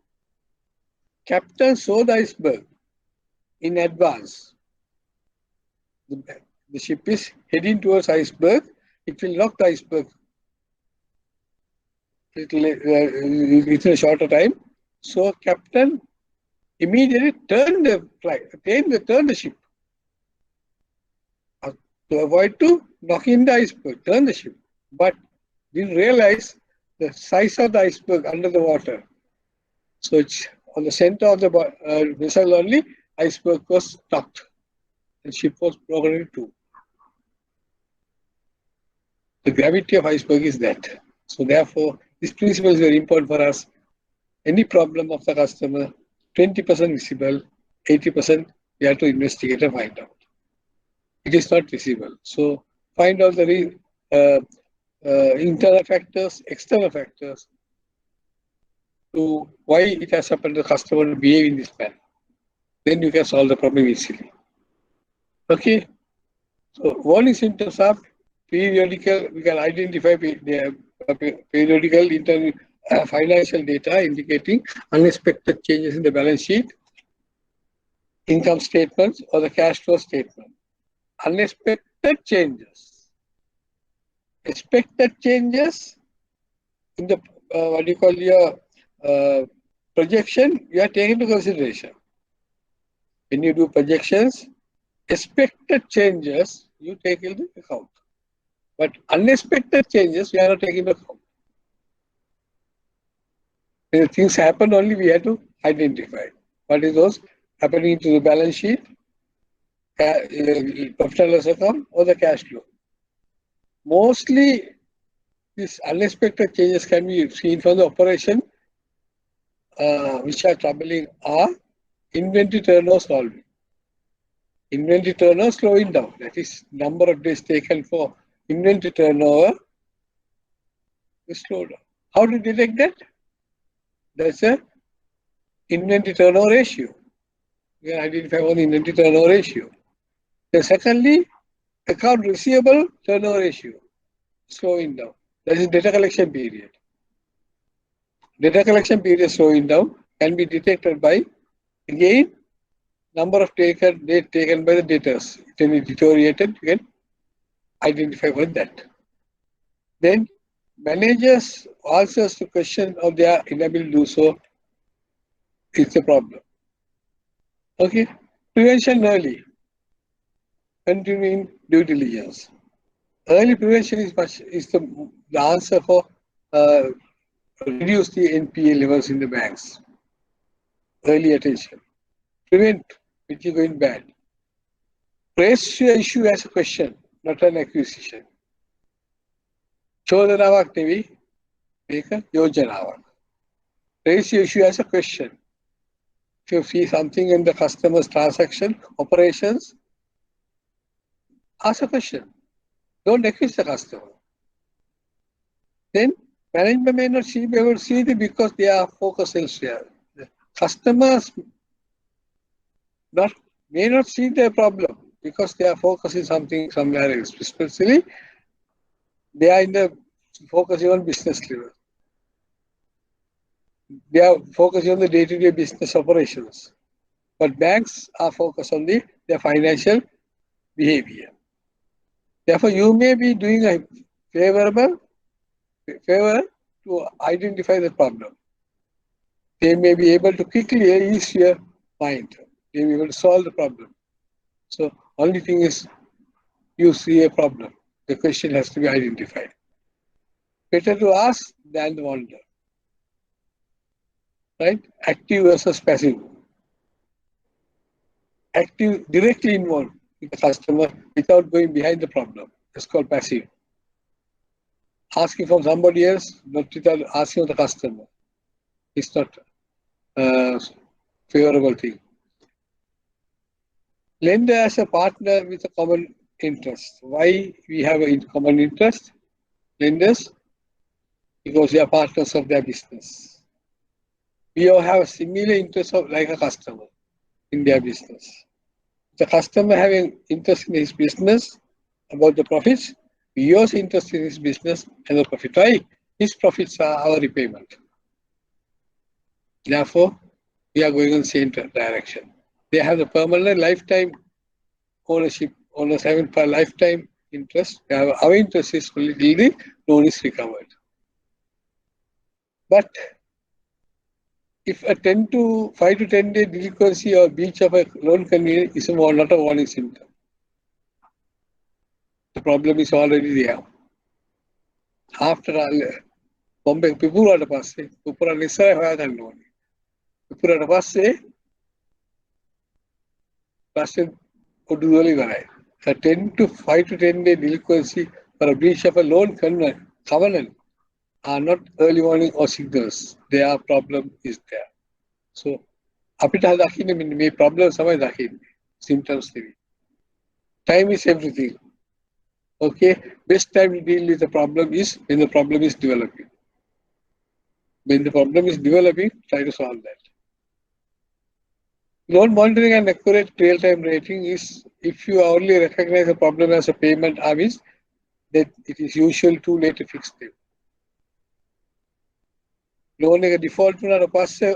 Captain saw the iceberg in advance. The ship is heading towards iceberg. It will knock the iceberg within a shorter time. So captain immediately turned the ship to avoid to knocking the iceberg, turn the ship. But didn't realize the size of the iceberg under the water. So it's on the center of the vessel only, iceberg was stopped. The ship was broken in two. The gravity of iceberg is that. So therefore, this principle is very important for us. Any problem of the customer, 20% visible, 80% we have to investigate and find out. It is not visible. So find out the internal factors, external factors, to why it has happened to the customer to behave in this manner. Then you can solve the problem easily. Okay. So warning symptoms are periodical. We can identify the periodical financial data indicating unexpected changes in the balance sheet, income statements, or the cash flow statement. Unexpected changes. Expected changes in the what do you call your projection, you are taking into consideration. When you do projections, expected changes you take into account. But unexpected changes we are not taking into account. When things happen, only we have to identify what is those happening to the balance sheet, profit and loss account, or the cash flow. Mostly, these unexpected changes can be seen from the operation, which are troubling are inventory turnover solving. Inventory turnover slowing down. That is, number of days taken for inventory turnover is slowed down. How to detect that? That's a inventory turnover ratio. We can identify one inventory turnover ratio. Then secondly, account receivable turnover ratio slowing down. That is data collection period. Data collection period slowing down can be detected by, again, number of days taken by the debtors. It can be deteriorated, you can identify with that. Then managers answers to question of their inability to do so is a problem. Okay, prevention early, continuing due diligence. Early prevention is the answer for reduce the NPA levels in the banks. Early attention. Prevent which is going bad. Raise your issue as a question, not an accusation. චෝදනාවක් නෙවෙයි, මේක යෝජනාවක්. Raise your issue as a question. If you see something in the customer's transaction, operations, ask a question. Don't accuse the customer. Then management may not be able to see it because they are focused elsewhere. The customers may not see the problem because they are focusing something somewhere else. Especially, they are in the focusing on business level. They are focusing on the day-to-day business operations. But banks are focused on their financial behavior. Therefore, you may be doing a favor to identify the problem. They may be able to quickly ease your mind. They may be able to solve the problem. So, only thing is, you see a problem. The question has to be identified. Better to ask than to wonder. Right? Active versus passive. Active, directly involved with the customer without going behind the problem. It's called passive. Asking from somebody else, not without asking of the customer. It's not a favorable thing. Lender as a partner with a common interest. Why we have a common interest? Lenders, because they are partners of their business. We all have a similar interest of like a customer in their business. The customer having interest in his business about the profits, we also interest in his business and the profit. Why? His profits are our repayment. Therefore, we are going in the same direction. They have the permanent lifetime ownership, owners having for lifetime interest. Our interest is fully till the loan is recovered. But if a 5 to 10 day delinquency or breach of a loan convenience is not a warning symptom. The problem is already there. After Bombay, Pipura passe, Pipura Nisara hoyaganna ඕනේ. Pipura passe කොඩු වල ඉවරයි. So 5 to 10 day delinquency for a breach of a loan covenant are not early warning or signals. Their problem is there. So අපිට දකින්න මෙන්න මේ problem තමයි දකින්නේ. Symptoms නෙවෙයි. Time is everything. Okay, best time to deal with the problem is when the problem is developing. When the problem is developing, try to solve that. Loan monitoring and accurate real-time rating is if you only recognize a problem as a payment avis, that it is usually too late to fix them. loan එක default වුණාට පස්සේ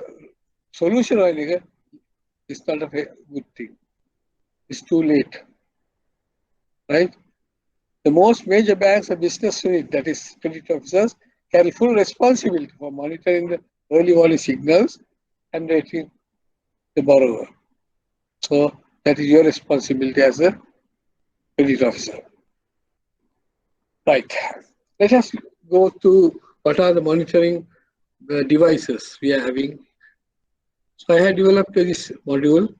solution හොයන එක is not a good thing. It's too late, right? The most major banks and business unit, that is credit officers, carry full responsibility for monitoring the early warning signals and rating the borrower. So that is your responsibility as a credit officer. Right. Let us go to what are the monitoring devices we are having. So I have developed this module.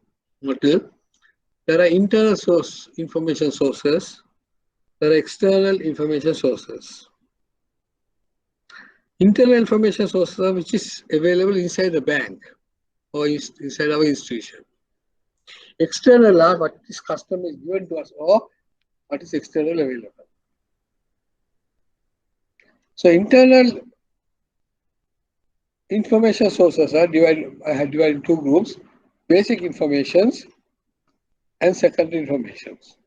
There are internal source information sources. There are external information sources. Internal information sources are which is available inside the bank or inside our institution. External are what this customer is given to us or what is external available. So internal information sources are divided. I have divided in two groups: basic informations and secondary informations.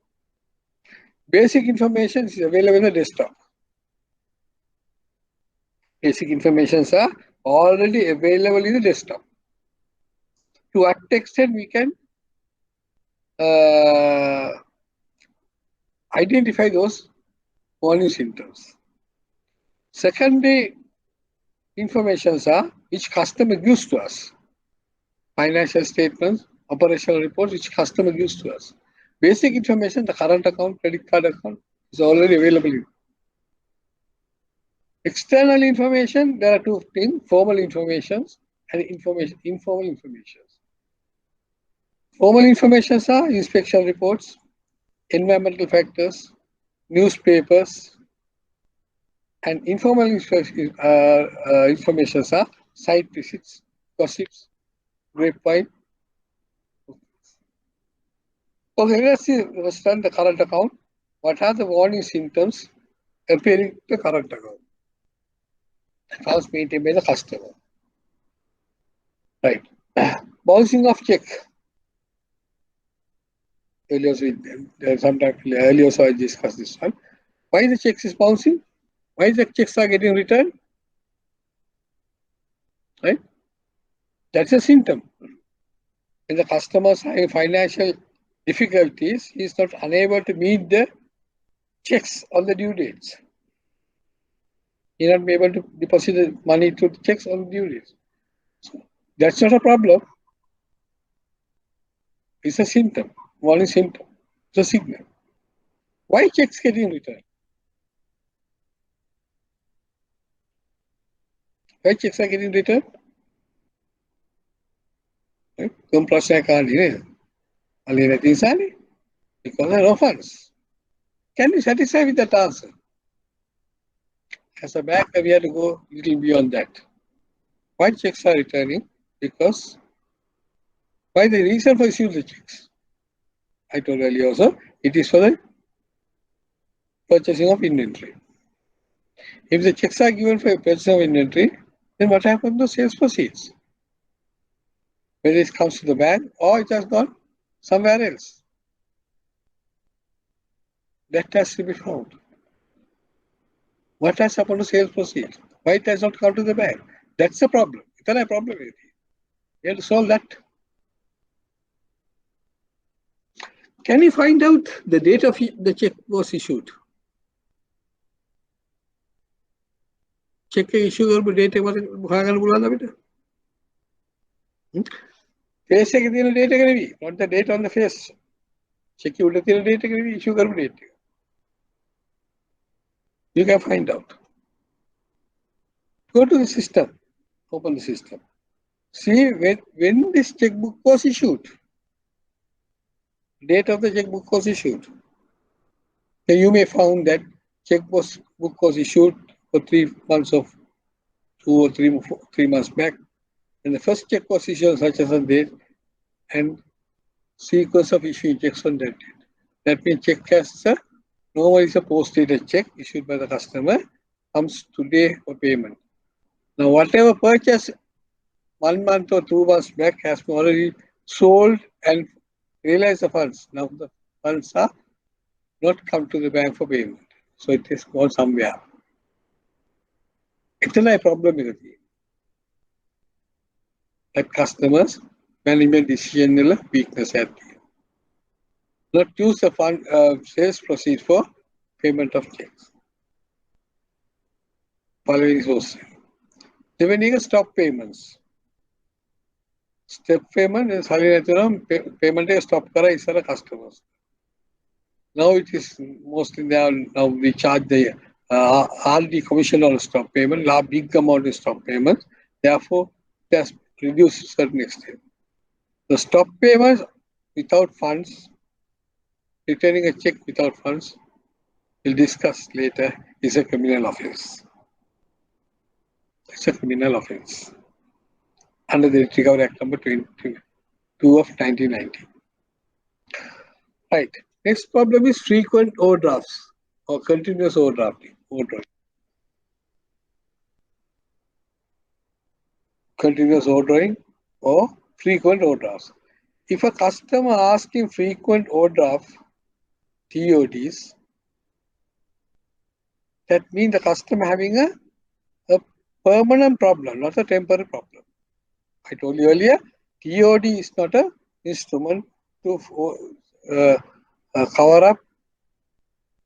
Basic information is available in the desktop. Basic informations are already available in the desktop. To what extent we can identify those warning symptoms. Secondary informations are which customer gives to us. Financial statements, operational reports, which customer gives to us. Basic information, the current account, credit card account is already available. External information, there are two things: formal informations and informal informations. Formal informations are inspection reports, environmental factors, newspapers, and informal informations are site visits, gossips, grapevine. Okay, let's see, let's run the current account. What are the warning symptoms appearing to the current account? Accounts maintained by the customer. Right. Bouncing of check. Earlier, I discussed this one. Why the checks is bouncing? Why the checks are getting returned? Right? That's a symptom. When the customers are having financial difficulties, he is not unable to meet the checks on the due dates. He not be able to deposit the money to the checks on the due dates. So that's not a problem. It's a symptom, warning symptom. It's a signal. Why checks getting returned? Why checks are getting returned? Because there are no funds. Can you satisfy with that answer? As a bank, we have to go a little beyond that. Why checks are returning? Because why the reason for issuing the checks? I told earlier also, it is for the purchasing of inventory. If the checks are given for purchasing of inventory, then what happens to sales proceeds? Whether it comes to the bank or it has gone somewhere else. That has to be found. What has happened to sales proceeds? Why it has not come to the bank? That's a problem. It's a problem. We have to solve that. Can you find out the date of the check was issued? Check issue කරපු date එක හොයාගන්න පුළුවන්ද අපිට? Face එකේ තියෙන date එක නෙවෙයි. Not the date on the face. Check උඩ තියෙන date එක නෙවෙයි issue කරපු date එක. You can find out. Go to the system. Open the system. See when this checkbook was issued. Date of the checkbook was issued. Then you may found that checkbook was issued for 3 months of 2 or 3 months back. And the first check was issued on such as a date and sequence of issuing checks on that date. That means check has normally is a post-dated check issued by the customer, comes today for payment. Now whatever purchase 1 month or 2 months back has been already sold and realized the funds. Now the funds are not come to the bank for payment. So it has gone somewhere. It's a problem. that customers management decision weakness at not use the fund sales proceeds for payment of checks. Following source. Devening stop payments. Step payment is payment stop kara is customers. Now it is mostly now we charge the RD commission on stop payment, big amount of stop payment. Therefore, it has reduced to a certain extent. The stop payments without funds, returning a check without funds, we'll discuss later, is a criminal offence. It's a criminal offence under the Recovery Act number 22 of 1990. Right. Next problem is frequent overdrafts or continuous overdrawing. Continuous overdrawing or frequent overdrafts. If a customer asking frequent overdraft TODs, that means the customer having a permanent problem, not a temporary problem. I told you earlier, TOD is not an instrument to cover up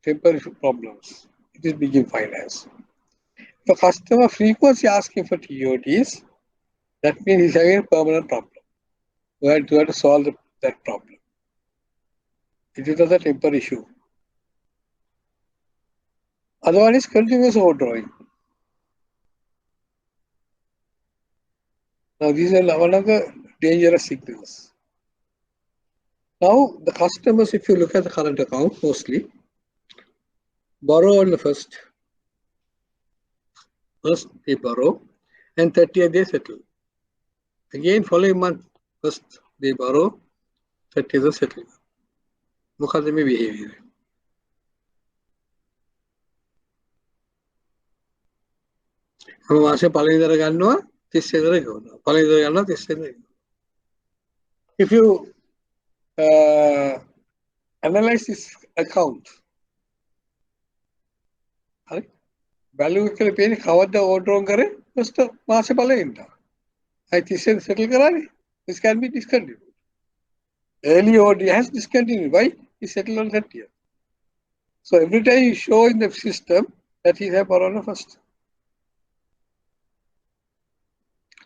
temporary problems. It is big in finance. If a customer frequently asking for TODs, that means he's having a permanent problem. We have to solve that problem. It is not a temporary issue. Other one is continuous overdrawing. Now, these are one of the dangerous signals. Now, the customers, if you look at the current account, mostly borrow on the first they borrow, and 30th they settle. Again, following month, first they borrow, 30th they settle. Look at the behavior. If you analyze this account, value pay cover the order first mass I think settle this can be discontinued. Early order has discontinued. Why? He settled on 30th. So every time you show in the system that he has borrowed first.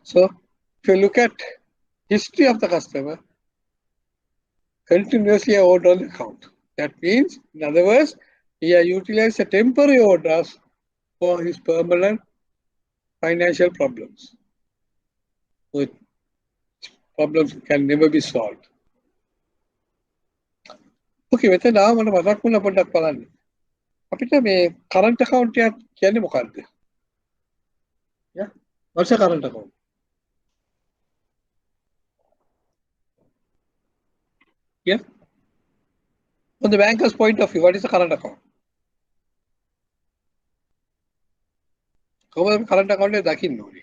So if you look at history of the customer, continuously owed on the account. That means, in other words, he has utilized a temporary overdraft for his permanent financial problems. With problems can never be solved. Okay, මෙතන ආව මට මතක් වුණා පොඩ්ඩක් බලන්න. අපිට මේ current account එක කියන්නේ මොකක්ද? Yeah. What's a current account? Yeah. From the banker's point of view, what is a current account? Current account is දකින්න ඕනේ.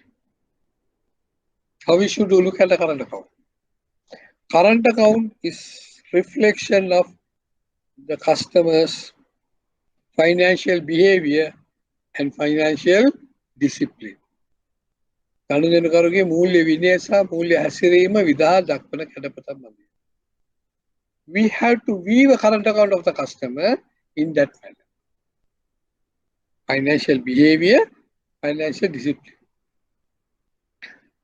How we should look at a current account? Current account is reflection of the customer's financial behavior and financial discipline. We have to view a current account of the customer in that manner. Financial behavior, financial discipline.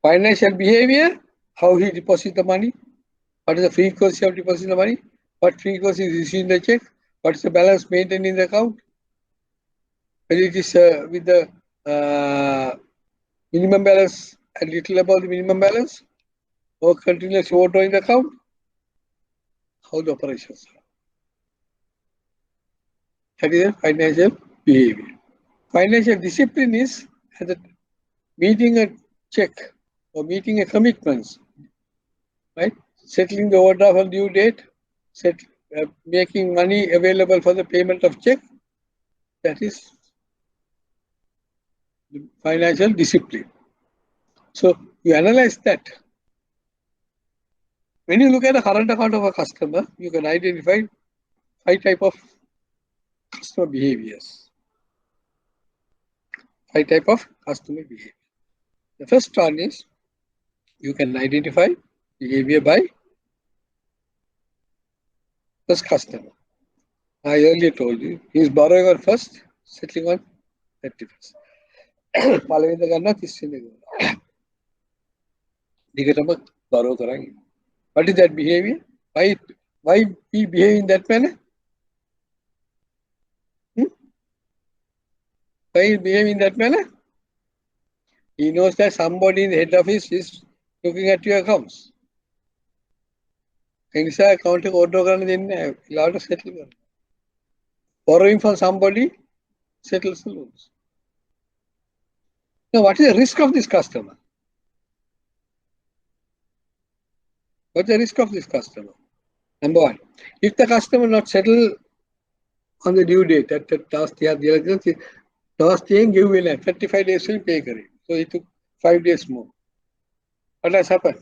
Financial behavior, how he deposits the money, what is the frequency of depositing the money, what frequency is receiving the check, what is the balance maintained in the account, whether it is with the minimum balance and little above the minimum balance, or continuously overdrawing the account, how the operations are. That is a financial behavior. Financial discipline is meeting a check or meeting a commitments, right? Settling the overdraft on due date, making money available for the payment of check. That is the financial discipline. So you analyze that. When you look at the current account of a customer, you can identify 5 types of customer behaviors. 5 types of customer behavior. The first one is You can identify behavior by first customer. I earlier told you, he is borrowing on first, settling on 31st. පළවෙනිද ගන්නවා 30 වෙනිද ගන්නවා. දිගටම borrow කරන් ඉන්න. What is that behavior? Why he behave in that manner? Why he behave in that manner? He knows that somebody in the head office is looking at your accounts. ඒ නිසා account එක order කරන්න දෙන්නේ නැහැ. ඊළාට settle කරනවා. Borrowing from somebody settles the loans. Now, what is the risk of this customer? What's the risk of this customer? Number one, if the customer not settle on the due date at the last year, last year give will 35 days will pay it. So it took 5 days more. What has happened?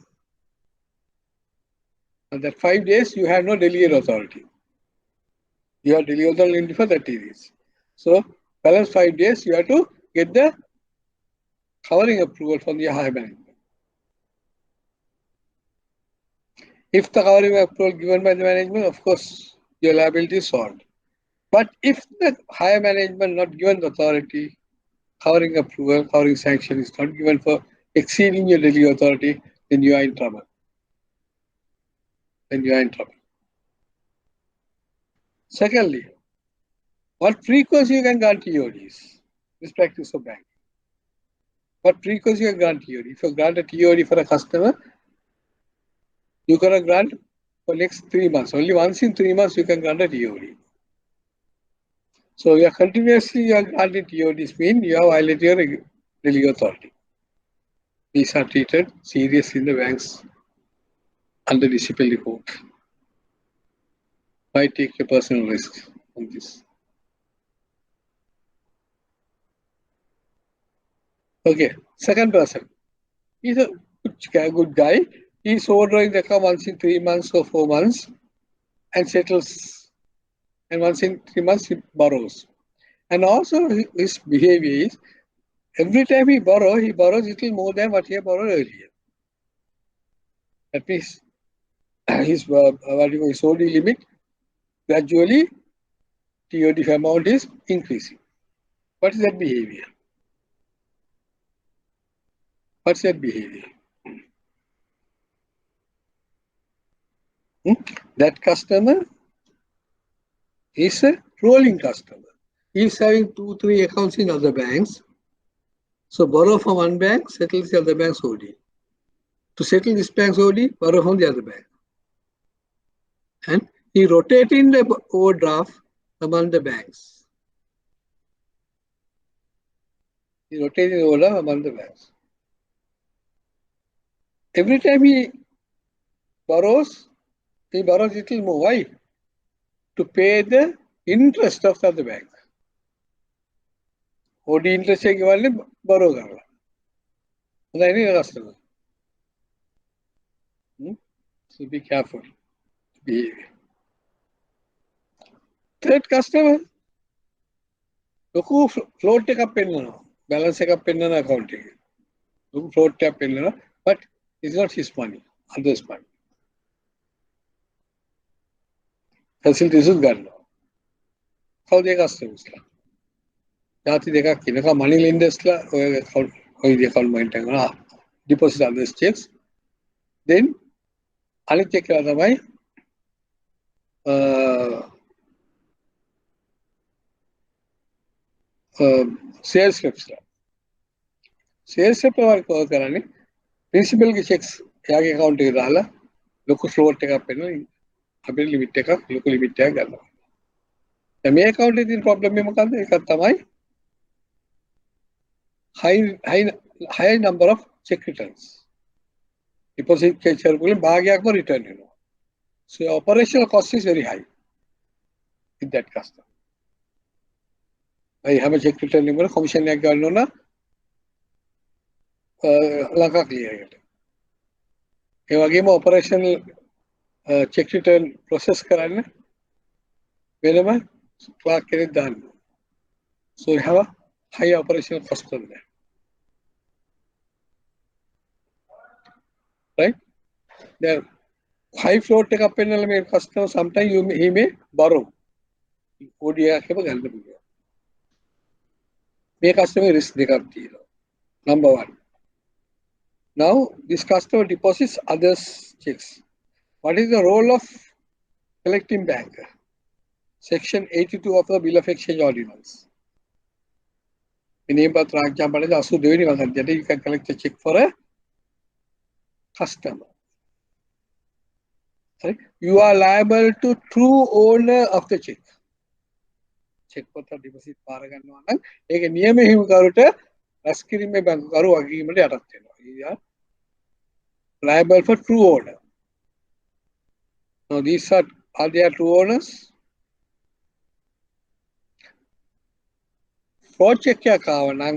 And that 5 days you have no delegated authority. You have delegated authority for 30 days. So balance 5 days you have to get the covering approval from the higher management. If the covering approval given by the management, of course, your liability is solved. But if the higher management not given the authority, covering approval, covering sanction is not given for exceeding your daily authority, then you are in trouble. Secondly, what frequency you can grant TODs? This practice of bank. What frequency you can grant TOD? If you grant a TOD for a customer, you can grant for next 3 months. Only once in 3 months you can grant a TOD. So you are continuously granting TODs mean you have violated your daily authority. These are treated seriously in the banks under disciplinary court. Why take a personal risk on this? Okay, second person. He's a good guy. He's ordering the account once in 3 months or 4 months and settles. And once in 3 months he borrows. And also his behavior is every time he borrows little more than what he had borrowed earlier. That means his OD limit gradually TOD amount is increasing. What is that behavior? What's that behavior? That customer is a rolling customer. He is having 2-3 accounts in other banks. So borrow from one bank, settles the other bank's OD. To settle this bank's OD, borrow from the other bank. And he rotating the overdraft among the banks. Every time he borrows little more. Why? To pay the interest of the other bank. OD interest given borrow karla. That's the customer. So be careful. Behavior. Third customer. Loku float එක පෙන්නනවා. Balance එකක් පෙන්නන account එකේ. Loku float එකක් පෙන්නනවා. But it's not his money. Others' money. Facilities ගන්නවා. කවුද ඒ customers ලා? ಜಾತಿ දෙකක් ඉන්නක money lenders ලා ඔය account maintain කරනවා. Deposit others checks. Then අනිත් එක තමයි sales reps ලා. Sales rep වල කරන්නේ principal ගේ checks එයාගේ account එකට දාලා ලොකු float එකක් වෙනවා. අපේ limit එකක් ලොකු limit එකක් ගන්නවා. දැන් මේ account එකේ තියෙන problem එක මොකද්ද? ඒකක් තමයි high number of check returns. Deposit check වලින් භාගයක්ම return වෙනවා. So operational cost is very high with that customer. I have a check return number commission එකක් ගන්න ඕන ලංකා clear එකට. ඒ වගේම operational check return process කරන්න වෙනම clerk කෙනෙක් දාන්න. So you have a high operational cost on that. right? The high float take up in customer, sometimes he may borrow. May customer risk number one. Now this customer deposits others checks. What is the role of collecting bank? Section 82 of the Bill of Exchange Ordinance. You can collect a check for a customer. Right? You are liable to true owner of the check. Check for the deposit paraganwa නම් ඒක නියම හිමිකරුට රැස් කිරීමේ බැංකුකරු වගකීමට යටත් වෙනවා. You are liable for true owner. Now these are there true owners? Fraud check එකක් ආව නම්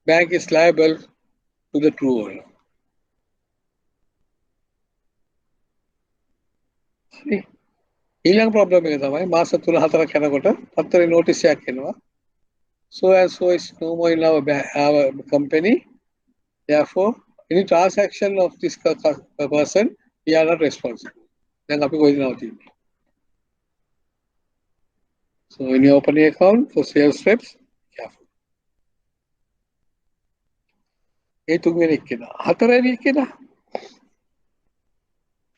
bank is liable to the true owner. ඊළඟ ප්‍රොබ්ලම් එක තමයි මාස 3-4ක් යනකොට පත්තරේ නෝටිස් එකක් එනවා. So and so is no more in our company. Therefore, any transaction of this person, we are not responsible. Then අපි කොහෙද නවතින්නේ? So when you open an account for sales reps, careful. ඒ තුන්වෙනි එකේද හතරවෙනි එකේද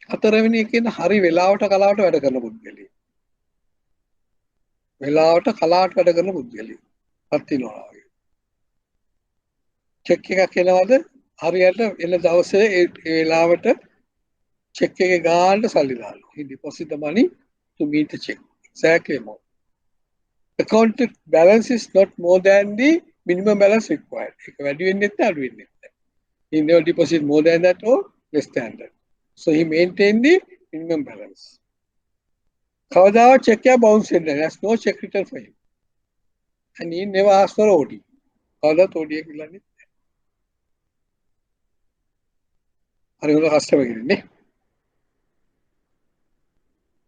හතරවෙනි එකේද හරි වෙලාවට කලාවට වැඩ කරන පුද්ගලයෙක්. වෙලාවට කලාවට වැඩ කරන පුද්ගලයෙක්. පත්තිනවා වගේ. චෙක් එකක් එනවද හරියට එන දවසේ ඒ වෙලාවට චෙක් එකේ ගානට සල්ලි දානවා. He deposit the money to meet the check. Exactly amount. Account balance is not more than the minimum balance required. ඒක වැඩි වෙන්නේ නැත්නම් අඩු වෙන්නේ නැහැ. He never deposit more than that or less than that. So he maintained the minimum balance. කවදාවත් check එක bounce වෙන්නේ නැහැ. There's no check return for him. And he never asked for OD. කවදාවත් OD එක ඉල්ලන්නේ නැහැ. හරි හොඳ customer කෙනෙක්.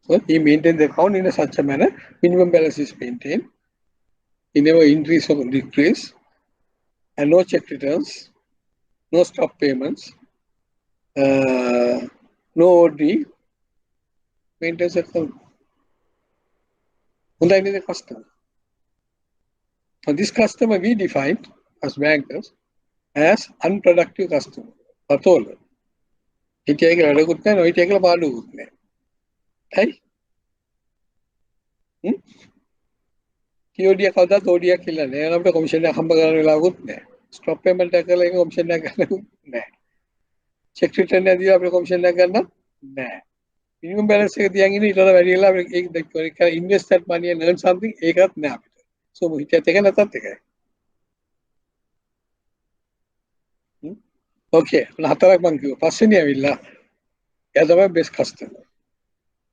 So he maintained the account in such a manner, minimum balance is maintained. He never increase or decrease, and no check returns, no stop payments, no OD, maintains the account. Only the customer. Now this customer we defined as bankers as unproductive customer. Pathol. He take a good time, or he take a balu. Hey? TOD කවදාවත් OD එක කියලා නෑ. අපිට commission එකක් හම්බ කරන්න වෙලාවකුත් නෑ. Stop payment එක කරලා ඒක කොමිෂන් එකක් ගන්න නෑ. චෙක් රිටර්න් එක දීලා අපිට කොමිෂන් එකක් ගන්න නෑ. මිනිමම් බැලන්ස් එක තියන් ඉන්නේ ඊට වඩා වැඩි වෙලා අපිට ඒක invest that money and earn something ඒකත් නෑ අපිට. So හිතත් එක නැතත් එකයි. Okay. හතරක් මම කිව්වා. පස්වෙනි ඇවිල්ලා එයා තමයි best customer.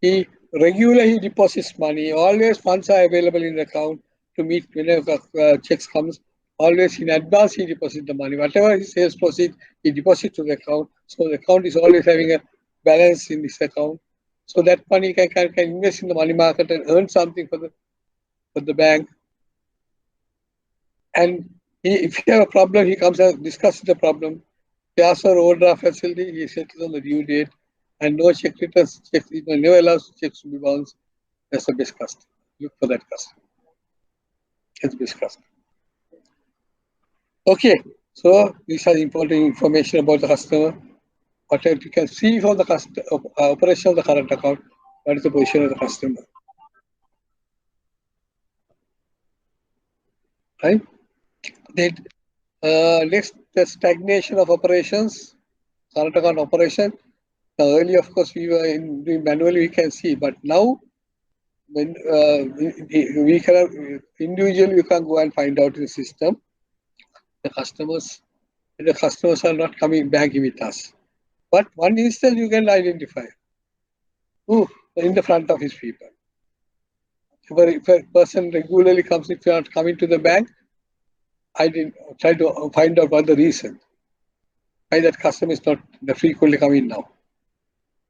He regularly deposits money. Always funds are available in the account to meet whenever checks comes. Always in advance he deposits the money. Whatever his sales proceed, he deposits to the account. So the account is always having a balance in this account. So that money can invest in the money market and earn something for the bank. And if you have a problem, he comes and discusses the problem. He asks for overdraft facility. He settles on the due date. And no check returns, checks, never allows checks to be bounced. That's the best customer. Look for that customer. That's the best customer. Okay, so these are important information about the customer. What you can see from the operation of the current account, what is the position of the customer. Right? Then, next, the stagnation of operations, current account operation. Now, earlier, of course, we were doing manually, we can see, but now, when we can individually, you can go and find out in the system the customers are not coming back with us. But one instance you can identify who in the front of his people. If a person regularly comes, if you are not coming to the bank, I didn't try to find out what the reason why that customer is not frequently coming now.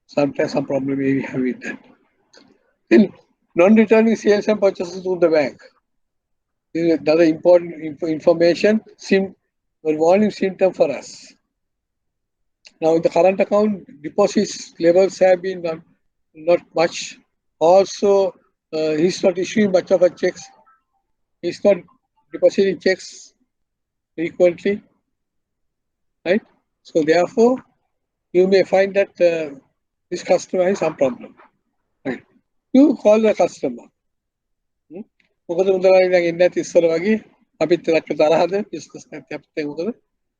Sometimes some problem may have with that. Then non-returning sales and purchases to the bank. This is another important information, a warning symptom for us. Now, in the current account, deposits levels have been not much. Also, he's not issuing much of a checks. He's not depositing checks frequently, right? So, therefore, you may find that this customer has some problem. Right? You call the customer. මොකද මුදලාලි දැන් ඉන්නේ නැති ඉස්සර වගේ අපිත් එක්ක තරහද business නැති අපිත් එක්ක මොකද?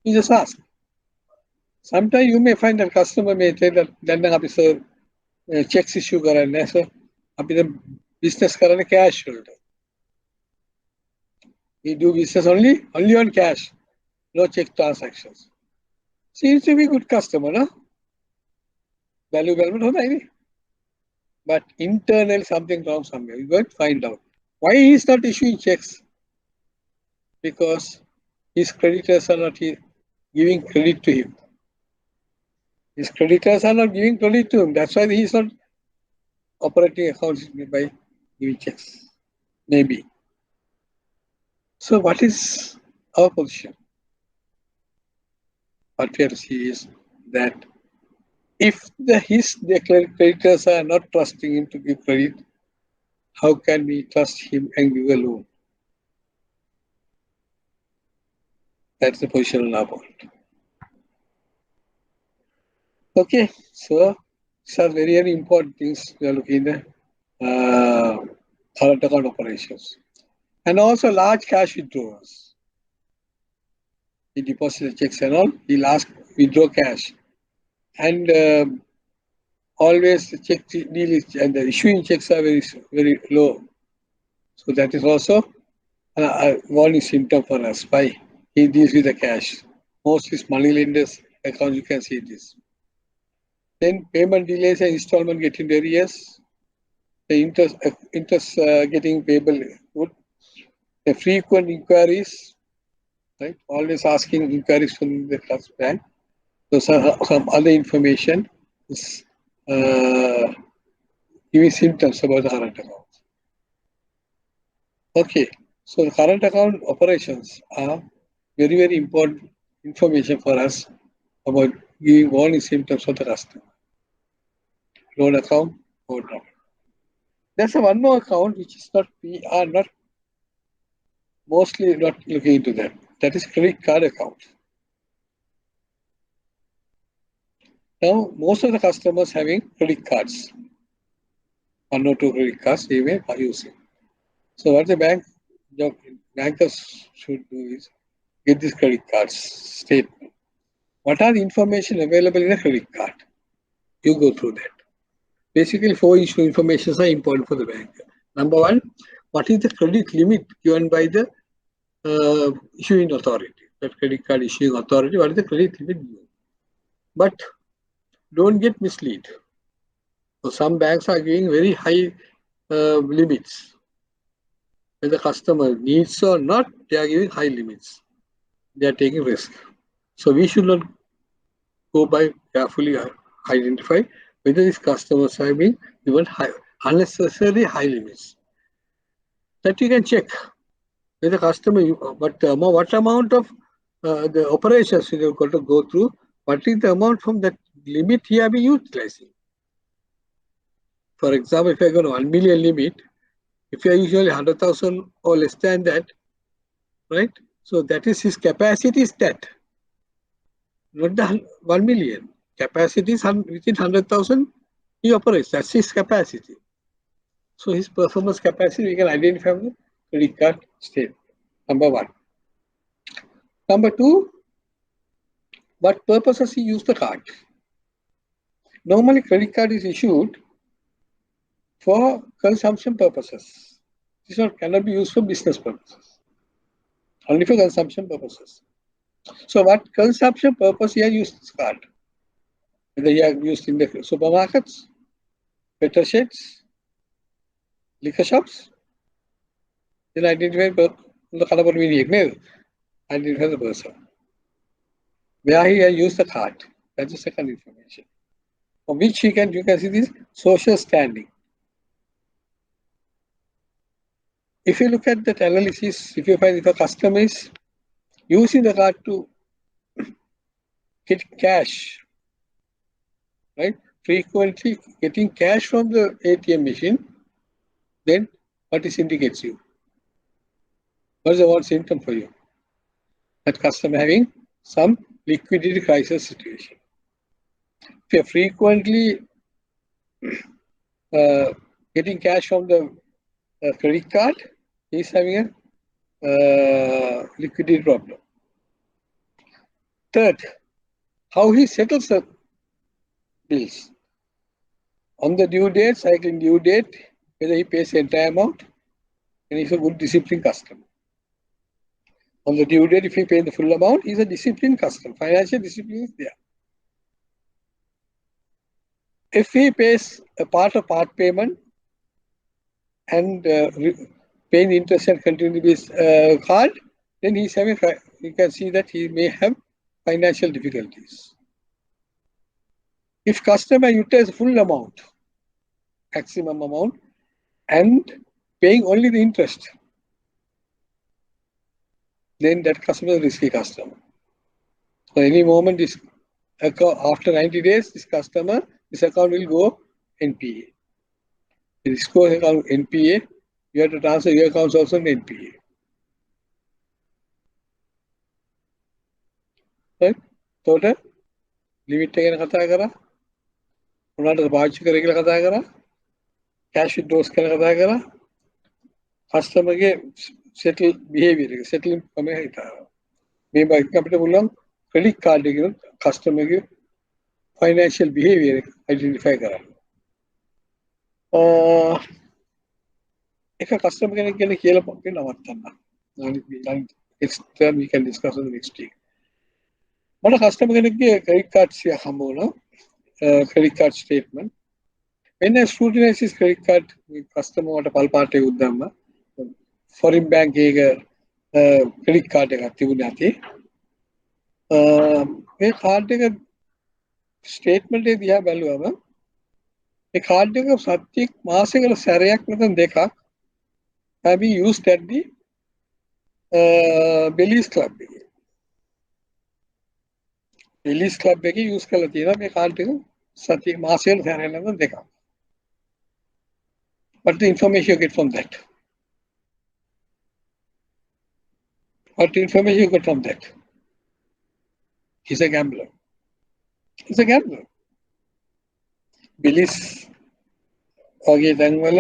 You just ask. Sometimes you may find that customer may say that දැන් නම් අපි සර් checks issue කරන්නේ නැහැ සර්. අපි දැන් business කරන්නේ cash වලට. We do business only on cash, no check transactions. Seems to be good customer, no? Value හොඳයි නේ. But internally something wrong somewhere. You go and find out. Why he is not issuing checks? Because his creditors are not giving credit to him. His creditors are not giving credit to him. That's why he is not operating accounts by giving checks. Maybe. So what is our position? What we have to see is that if the creditors are not trusting him to give credit, how can we trust him and give a loan? That's the position on our part. Okay, so these are very, very important things we are looking at current account operations. And also large cash withdrawals. He deposits checks and all, he'll ask withdraw cash. And always the check deal is, and the issuing checks are very, very low. So that is also a warning symptom for us. Why? He deals with the cash. Most is money lenders accounts, you can see this. Then payment delays and installment getting arrears. The interest getting payable good. The frequent inquiries, right? Always asking inquiries from the bank. So some other information is giving symptoms about the current account. Okay, so the current account operations are very, very important information for us about giving warning symptoms of the customer. Loan account, overdraft. There's one more account which is not, we are not mostly not looking into that. That is credit card account. Now, most of the customers having credit cards, 1 or 2 credit cards they may are using. So what the bankers should do is get this credit card statement. What are the information available in a credit card? You go through that. Basically, 4 information are important for the banker. Number 1, what is the credit limit given by the issuing authority? That credit card issuing authority, what is the credit limit given? But don't get misled. So some banks are giving very high limits. When the customer needs or not, they are giving high limits. They are taking risk. So we should not go by carefully identify whether these customers are being given unnecessarily high limits. That you can check with the customer, but what amount of the operations you have got to go through, what is the amount from that limit he are being utilizing. For example, if I go to 1 million limit, if you are usually 100,000 or less than that, right? So that is his capacity is that, not the 1 million. Capacity is within 100,000, he operates. That's his capacity. So his performance capacity, we can identify with the credit card statement. Number 1. Number 2, what purposes he used the card? Normally, credit card is issued for consumption purposes. This cannot be used for business purposes. Only for consumption purposes. So what consumption purpose he has used this card? Whether he has used in the supermarkets, petrol sheds, liquor shops, then identify the identify the person. Where he has used the card. That's the second information. For which you can see this social standing. If you look at that analysis, if you find if a customer is using the card to get cash right? Frequently getting cash from the ATM machine, then what is indicates you? What is the one symptom for you? That customer having some liquidity crisis situation. If you're frequently getting cash from the credit card, he's having a liquidity problem. Third, how he settles the bills. On the due date, cycling due date, whether he pays the entire amount, and he's a good disciplined customer. On the due date, if he pays the full amount, he's a disciplined customer. Financial discipline is there. If he pays a part of part payment and paying interest and continuing his card, then he's having, you can see that he may have financial difficulties. If customer utilizes full amount, maximum amount, and paying only the interest, then that customer is a risky customer. So any moment this account, after 90 days, this account will go NPA. If this goes account NPA, you have to transfer your accounts also in NPA. Right? Total limit එක ගැන කතා කරා. මොනවටද පාවිච්චි කරේ කියලා කතා කරා. cash withdrawals ගැන කතා කරා. customer ගේ settle behavior එක settling ක්‍රමය හිතා. මේ බයික් අපිට පුළුවන් credit card එකේ customer ගේ financial behavior එක identify කරන්න. එක customer කෙනෙක් ගැන කියලා අපි නවත්තන්න. Next term we can discuss on the next week. මට customer කෙනෙක්ගේ credit cards එක හම්බ වුණා. Credit card statement. When I scrutinize his credit card, customer මට පල් පාට එකක් දැම්මා. Foreign bank එක credit card එකක් තිබුණේ නැති. මේ card එක statement එක දිහා බැලුවම මේ card එක සත්‍ය මාසෙකට සැරයක් නැත්නම් දෙකක් have been used at the Belize Club එකේ. Belize Club එකේ use කරලා තියෙනවා මේ card එක සත්‍ය මාසෙකට සැරයක් නැත්නම් දෙකක්. What the information you get from that? What information you get from that? He's a gambler. He's a gambler. Belize වගේ තැන්වල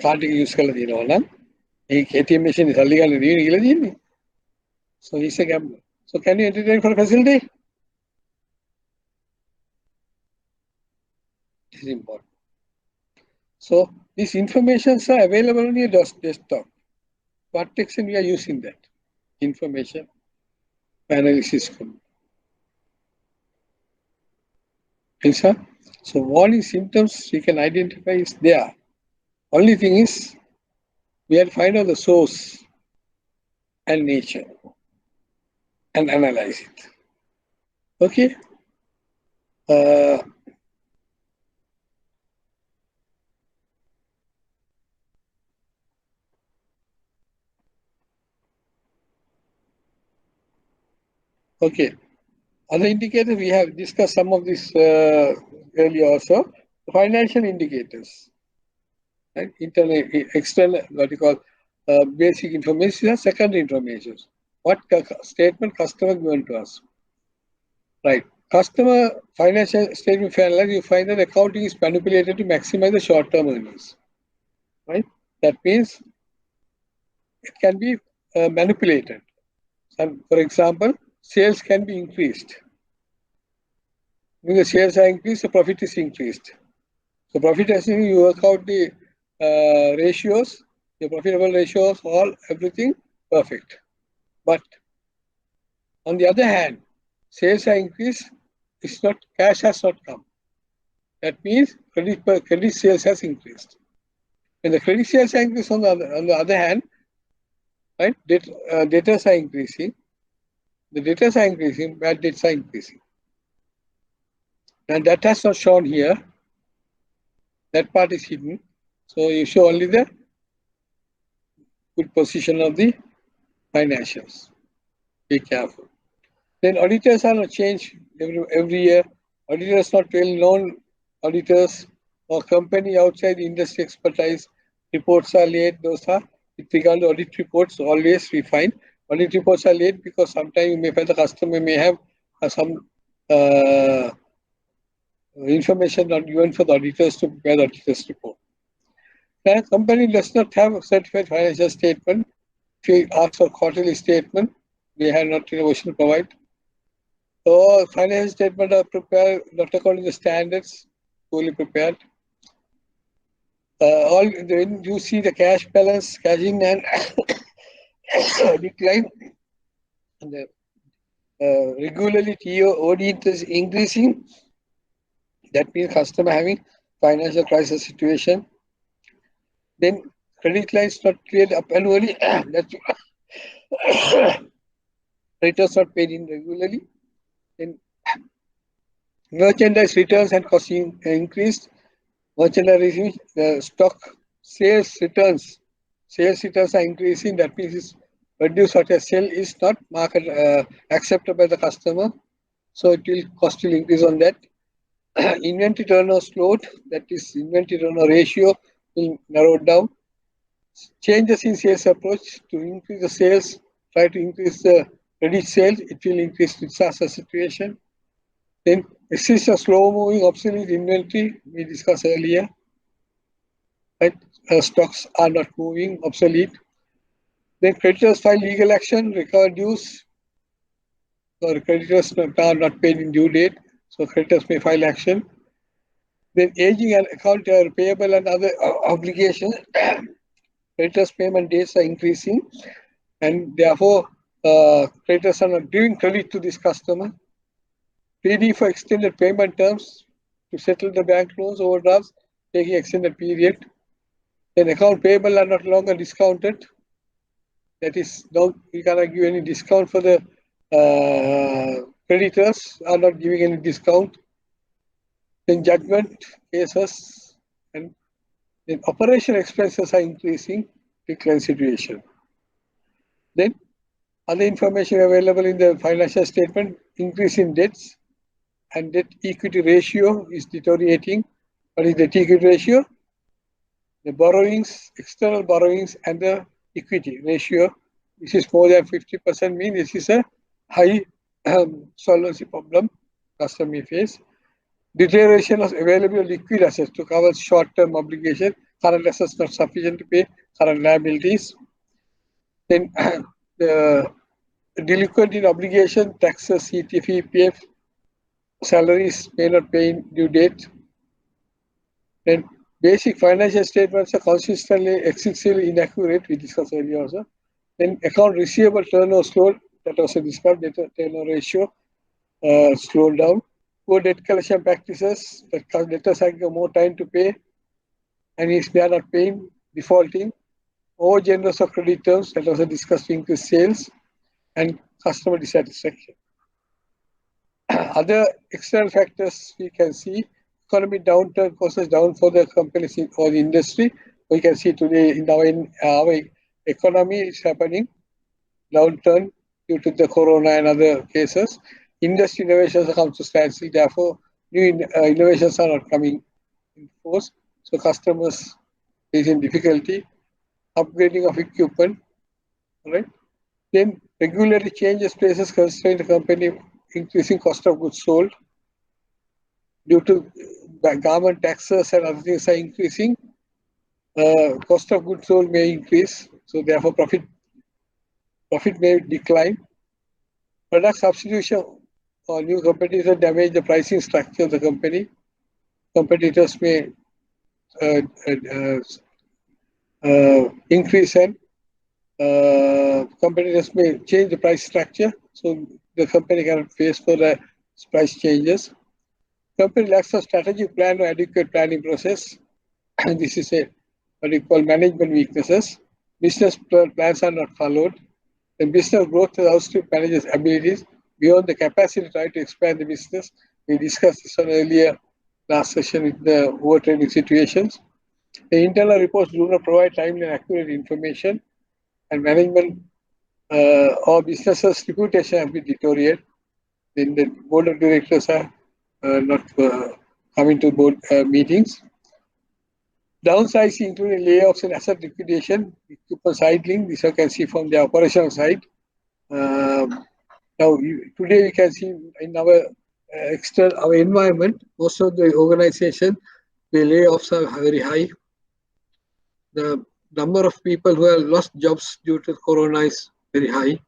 කාඩ් එක use කරලා තියෙනවා නම් ඒ ATM machine එක සල්ලි ගන්න දින කියලා තියෙන්නේ. So he's a gambler. So can you entertain for a facility? This is important. So these informations are available on your desktop. What extent we are using that information analysis? So warning symptoms we can identify is there. Only thing is we have to find out the source and nature and analyze it. Okay. Okay. Other indicators, we have discussed some of this earlier also. Financial indicators, right? Internal, external, what you call basic information, secondary information. What statement customer given to us, right? Customer financial statement, if you analyze, you find that accounting is manipulated to maximize the short-term earnings, right? That means it can be manipulated. And for example, sales can be increased. When the sales are increased, the profit is increased. So profit as you work out the ratios, the profitable ratios, everything perfect. But on the other hand, sales are increased, it's not, cash has not come. That means credit sales has increased. When the credit sales are increased on the other hand, right, debtors are increasing. The debtors are increasing, bad debts are increasing. And that has not shown here. That part is hidden. So you show only the good position of the financials. Be careful. Then auditors are not changed every year. Auditors not well-known auditors or company outside the industry expertise reports are late. Those are with regard to audit reports. Always we find audit reports are late because sometimes you may find the customer may have some information not given for the auditors to prepare the auditor's report. The company does not have a certified financial statement. If you ask for quarterly statement, they have not in a version to provide. So financial statement are prepared not according to standards, poorly prepared. All when you see the cash balance, cash in and decline, and the, regularly TOD is increasing. That means customer having financial crisis situation. Then credit lines not cleared up annually. That creditors not paid in regularly. Then merchandise returns and cost increased. Merchandise stock sales returns. Sales returns are increasing. That means it's reduced what a sale is not market accepted by the customer. So it will cost will increase on that. Inventory turnover slowed. That is inventory turnover ratio will narrow down. Changes in sales approach to increase the sales. Try to increase the credit sales. It will increase disaster situation. Then exists a slow-moving obsolete inventory we discussed earlier. Right? Stocks are not moving, obsolete. Then creditors file legal action, recover dues. So creditors are not paid in due date, so creditors may file action. Then aging and account payable and other obligations. Creditors payment dates are increasing, and therefore creditors are not giving credit to this customer. PD for extended payment terms to settle the bank loans, overdrafts, taking extended period. Then account payable are not longer discounted. That is, now we cannot give any discount for the creditors are not giving any discount. Then judgment cases and then operation expenses are increasing, decline situation. Then other information available in the financial statement, increase in debts and debt equity ratio is deteriorating. What is the equity ratio? The borrowings, external borrowings and the equity ratio. This is more than 50% mean this is a high solvency problem customer may face. Deterioration of available liquid assets to cover short-term obligation. Current assets not sufficient to pay current liabilities. Then the delinquent in obligation, taxes, CTF, EPF, salaries may not pay in due date. Then basic financial statements are consistently excessively inaccurate, we discussed earlier also. Then account receivable turnover slowed, that also discussed, turnover ratio slowed down. Poor debt collection practices, that debtors have more time to pay, and if they are not paying, defaulting. Over generous of credit terms, that also discussed increased sales and customer dissatisfaction. Other external factors we can see, economic downturn causes down for the companies or the industry. We can see today in our economy is happening downturn due to the corona and other cases. Industry innovations come to standstill. Therefore, new innovations are not coming in force. So customers facing difficulty. Upgrading of equipment, right? Then regulatory changes places constraint the company, increasing cost of goods sold due to government taxes and other things are increasing. Cost of goods sold may increase, so therefore profit may decline. Product substitution or new competitors damage the pricing structure of the company. Competitors may increase and competitors may change the price structure, so the company cannot face for the price changes. Company lacks a strategic plan or adequate planning process. And this is what we call management weaknesses. Business plans are not followed. The business growth has outstripped managers' abilities beyond the capacity to try to expand the business. We discussed this on earlier last session with the overtraining situations. The internal reports do not provide timely and accurate information, and management or businesses' reputation have been deteriorated. Then the board of directors are not coming to board meetings. Downsides including layoffs and asset liquidation, equipment idling. This you can see from the operational side. Now, today we can see in our our environment, most of the organization, the layoffs are very high. The number of people who have lost jobs due to corona is very high.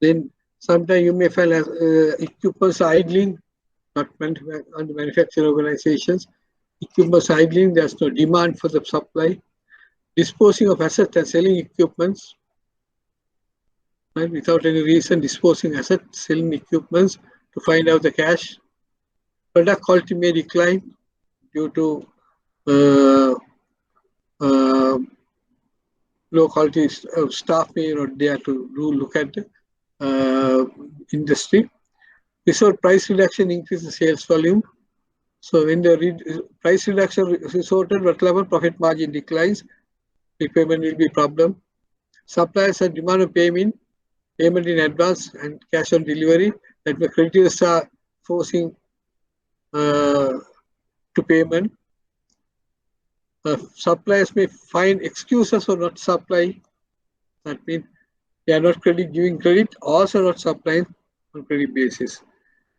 Then sometimes you may find equipment idling, not on the manufacturing organizations. Equipment idling, there's no demand for the supply. Disposing of assets and selling equipments, right, without any reason, disposing assets, selling equipments to find out the cash. Product quality may decline due to low quality staff may not dare to look at the industry. Resort price reduction increase the sales volume. So when the price reduction resorted, what level profit margin declines, repayment will be a problem. Suppliers are demand of payment in advance and cash on delivery, that the creditors are forcing to payment. Suppliers may find excuses for not supply. That means they are not giving credit, also not supplying on credit basis.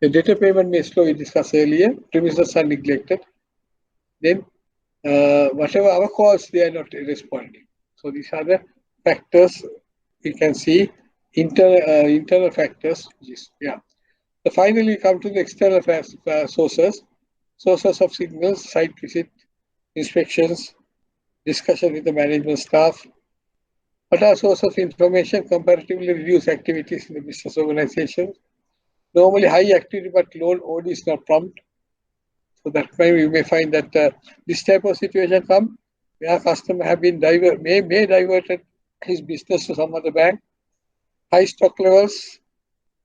The debtor payment may slow, we discussed earlier. Premises are neglected. Then whatever our calls, they are not responding. So these are the factors we can see, internal factors. Yeah. So finally, come to the external sources of signals, site visit, inspections, discussion with the management staff. What are sources of information? Comparatively reduced activities in the business organization. Normally high activity but low OD is not prompt. So that's why we may find that this type of situation come where customer have been may diverted his business to some other bank. High stock levels.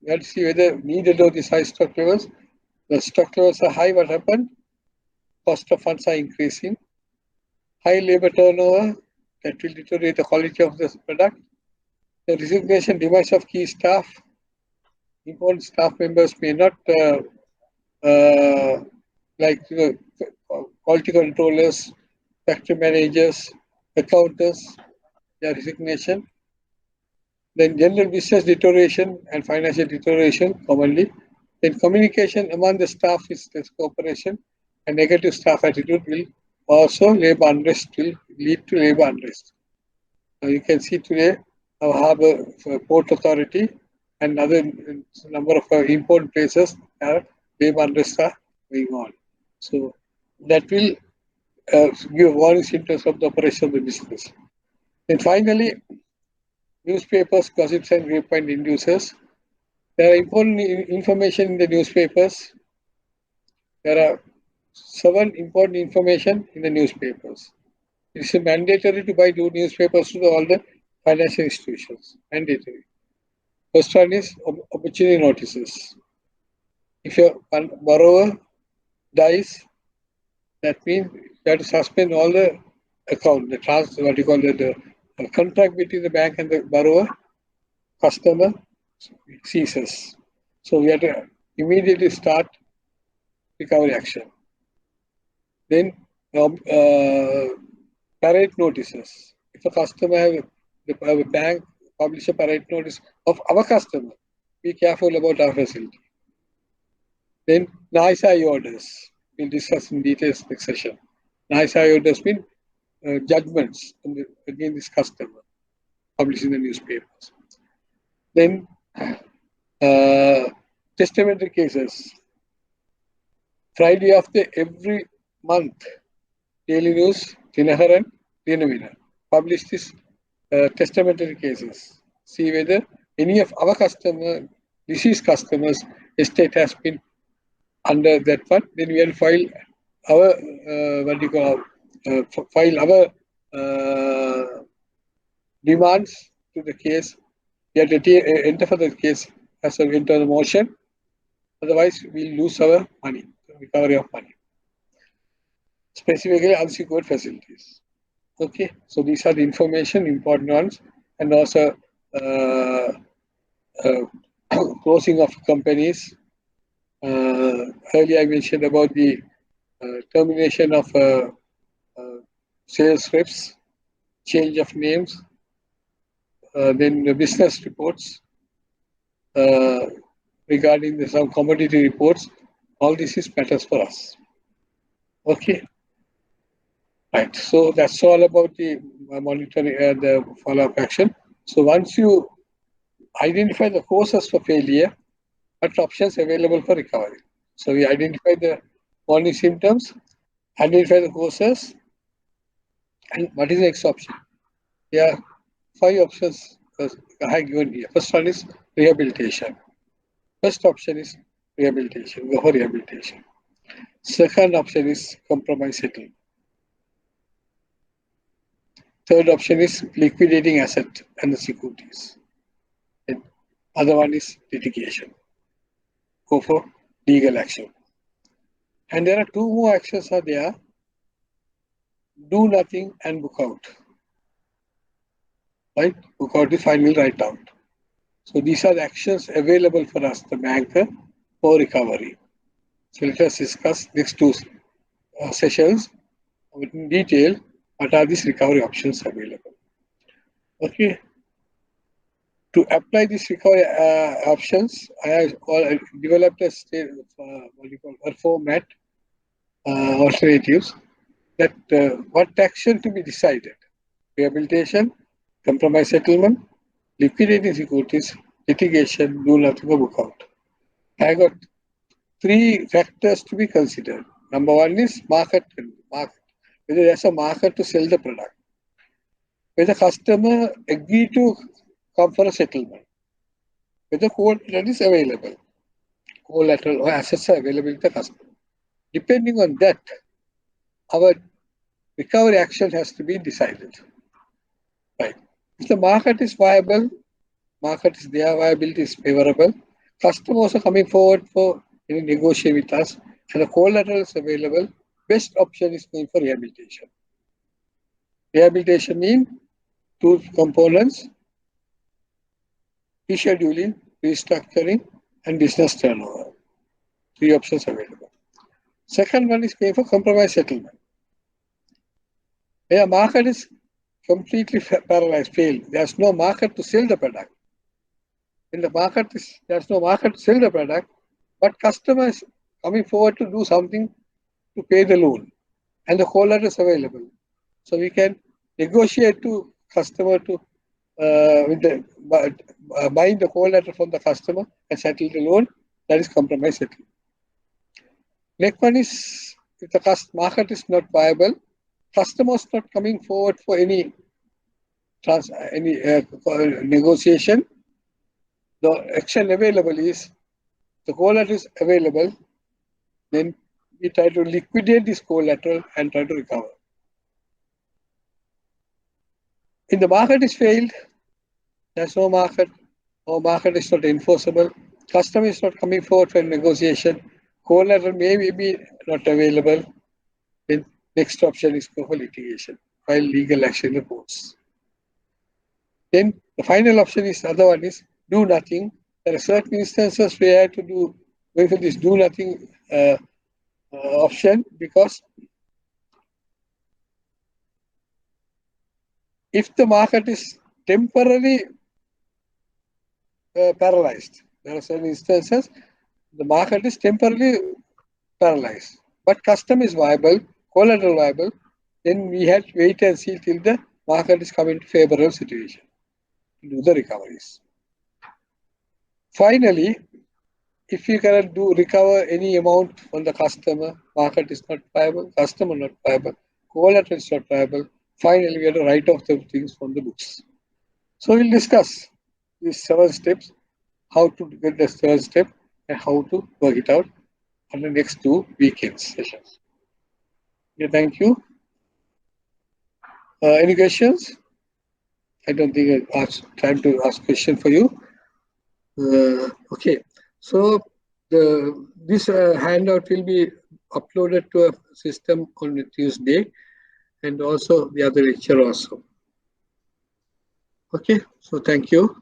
We have to see whether needed of these high stock levels. The stock levels are high. What happened? Cost of funds are increasing. High labor turnover, that will deteriorate the quality of the product. The resignation, demise of key staff. Important staff members may not like quality controllers, factory managers, accountants, their resignation. Then general business deterioration and financial deterioration commonly. Then communication among the staff is cooperation, and negative staff attitude will also labor unrest will lead to labor unrest. Now you can see today our harbour port authority and other number of important places are labor unrest are going on. So that will give warning symptoms of the operation of the business. Then finally, newspapers, gossips and grapevine inducers. There are important information in the newspapers. There are 7 important information in the newspapers. It is mandatory to buy 2 newspapers to all the financial institutions. Mandatory. First one is opportunity notices. If your borrower dies, that means you have to suspend all the account, the contract between the bank and the borrower, customer ceases. So we have to immediately start recovery action. Then parade notices. If a customer, the bank publish a parade notice of our customer, be careful about our facility. Then NISI orders. We'll discuss in details next session. NISI orders mean judgments against this customer, published in the newspapers. Then testamentary cases. Friday after every month, Daily News, Dinaharan, Dinavina publish this testamentary cases. See whether any of our deceased customers' estate has been under that one. Then we will file our demands to the case. We have to enter for the case as a internal motion. Otherwise, we lose our money, recovery of money. Specifically, unsecured facilities. Okay, so these are the information, important ones, and also closing of companies, Earlier I mentioned about the termination of sales reps, change of names, then the business reports uh, regarding some commodity reports. All this is matters for us. Okay, right. So that's all about the monitoring and the follow-up action. So once you identify the causes for failure, what options available for recovery? So we identify the warning symptoms, identify the causes, and what is the next option? There are 5 options I have given here. First one is rehabilitation. First option is rehabilitation. Go for rehabilitation. Second option is compromise settlement. Third option is liquidating asset and the securities. And other one is litigation. Go for legal action. And there are 2 more actions are there. Do nothing and book out. Right? Book out the final write out. So these are the actions available for us, the banker, for recovery. So let us discuss next 2 sessions in detail what are these recovery options available. Okay. To apply these recovery options, I have developed a format alternatives that what action to be decided: rehabilitation, compromise settlement, liquidating securities, litigation, do nothing or book out. I got 3 factors to be considered. Number 1 is market. Whether there's a market to sell the product. Whether customer agree to come for a settlement. Whether collateral is available. Collateral or assets are available to the customer. Depending on that, our recovery action has to be decided. Right. If the market is viable, market is there, viability is favorable, customers are coming forward for negotiate with us, and the collateral is available, best option is going for rehabilitation. Rehabilitation means 2 components: rescheduling, restructuring, and business turnover. 3 options available. Second one is going for compromise settlement. Where market is completely paralyzed, failed. There's no market to sell the product. In the market, there's no market to sell the product, but customer is coming forward to do something to pay the loan, and the collateral is available. So we can negotiate to customer to with the buying the collateral from the customer and settle the loan. That is compromise settlement. Next one is if the market is not viable, customers not coming forward for any negotiation. The action available is the collateral is available. Then we try to liquidate this collateral and try to recover. If the market is failed, there's no market, or market is not enforceable, customer is not coming forward for negotiation, collateral may be not available, then next option is go for litigation, file legal action in the courts. Then the final option is, other one is do nothing. There are certain instances where I have to go for this do nothing option, because if the market is temporarily paralyzed, there are certain instances the market is temporarily paralyzed, but custom is viable, collateral viable, then we have to wait and see till the market is coming to favorable situation to do the recoveries. Finally, if you cannot recover any amount from the customer, market is not viable, customer not viable, collateral is not viable, finally we have to write off the things from the books. So we'll discuss these 7 steps, how to get the 3rd step and how to work it out on the next 2 weekend sessions. Yeah, thank you. Any questions? I don't think I asked time to ask question for you. Okay, so this handout will be uploaded to a system on Tuesday, and also the other lecture also. Okay, so thank you.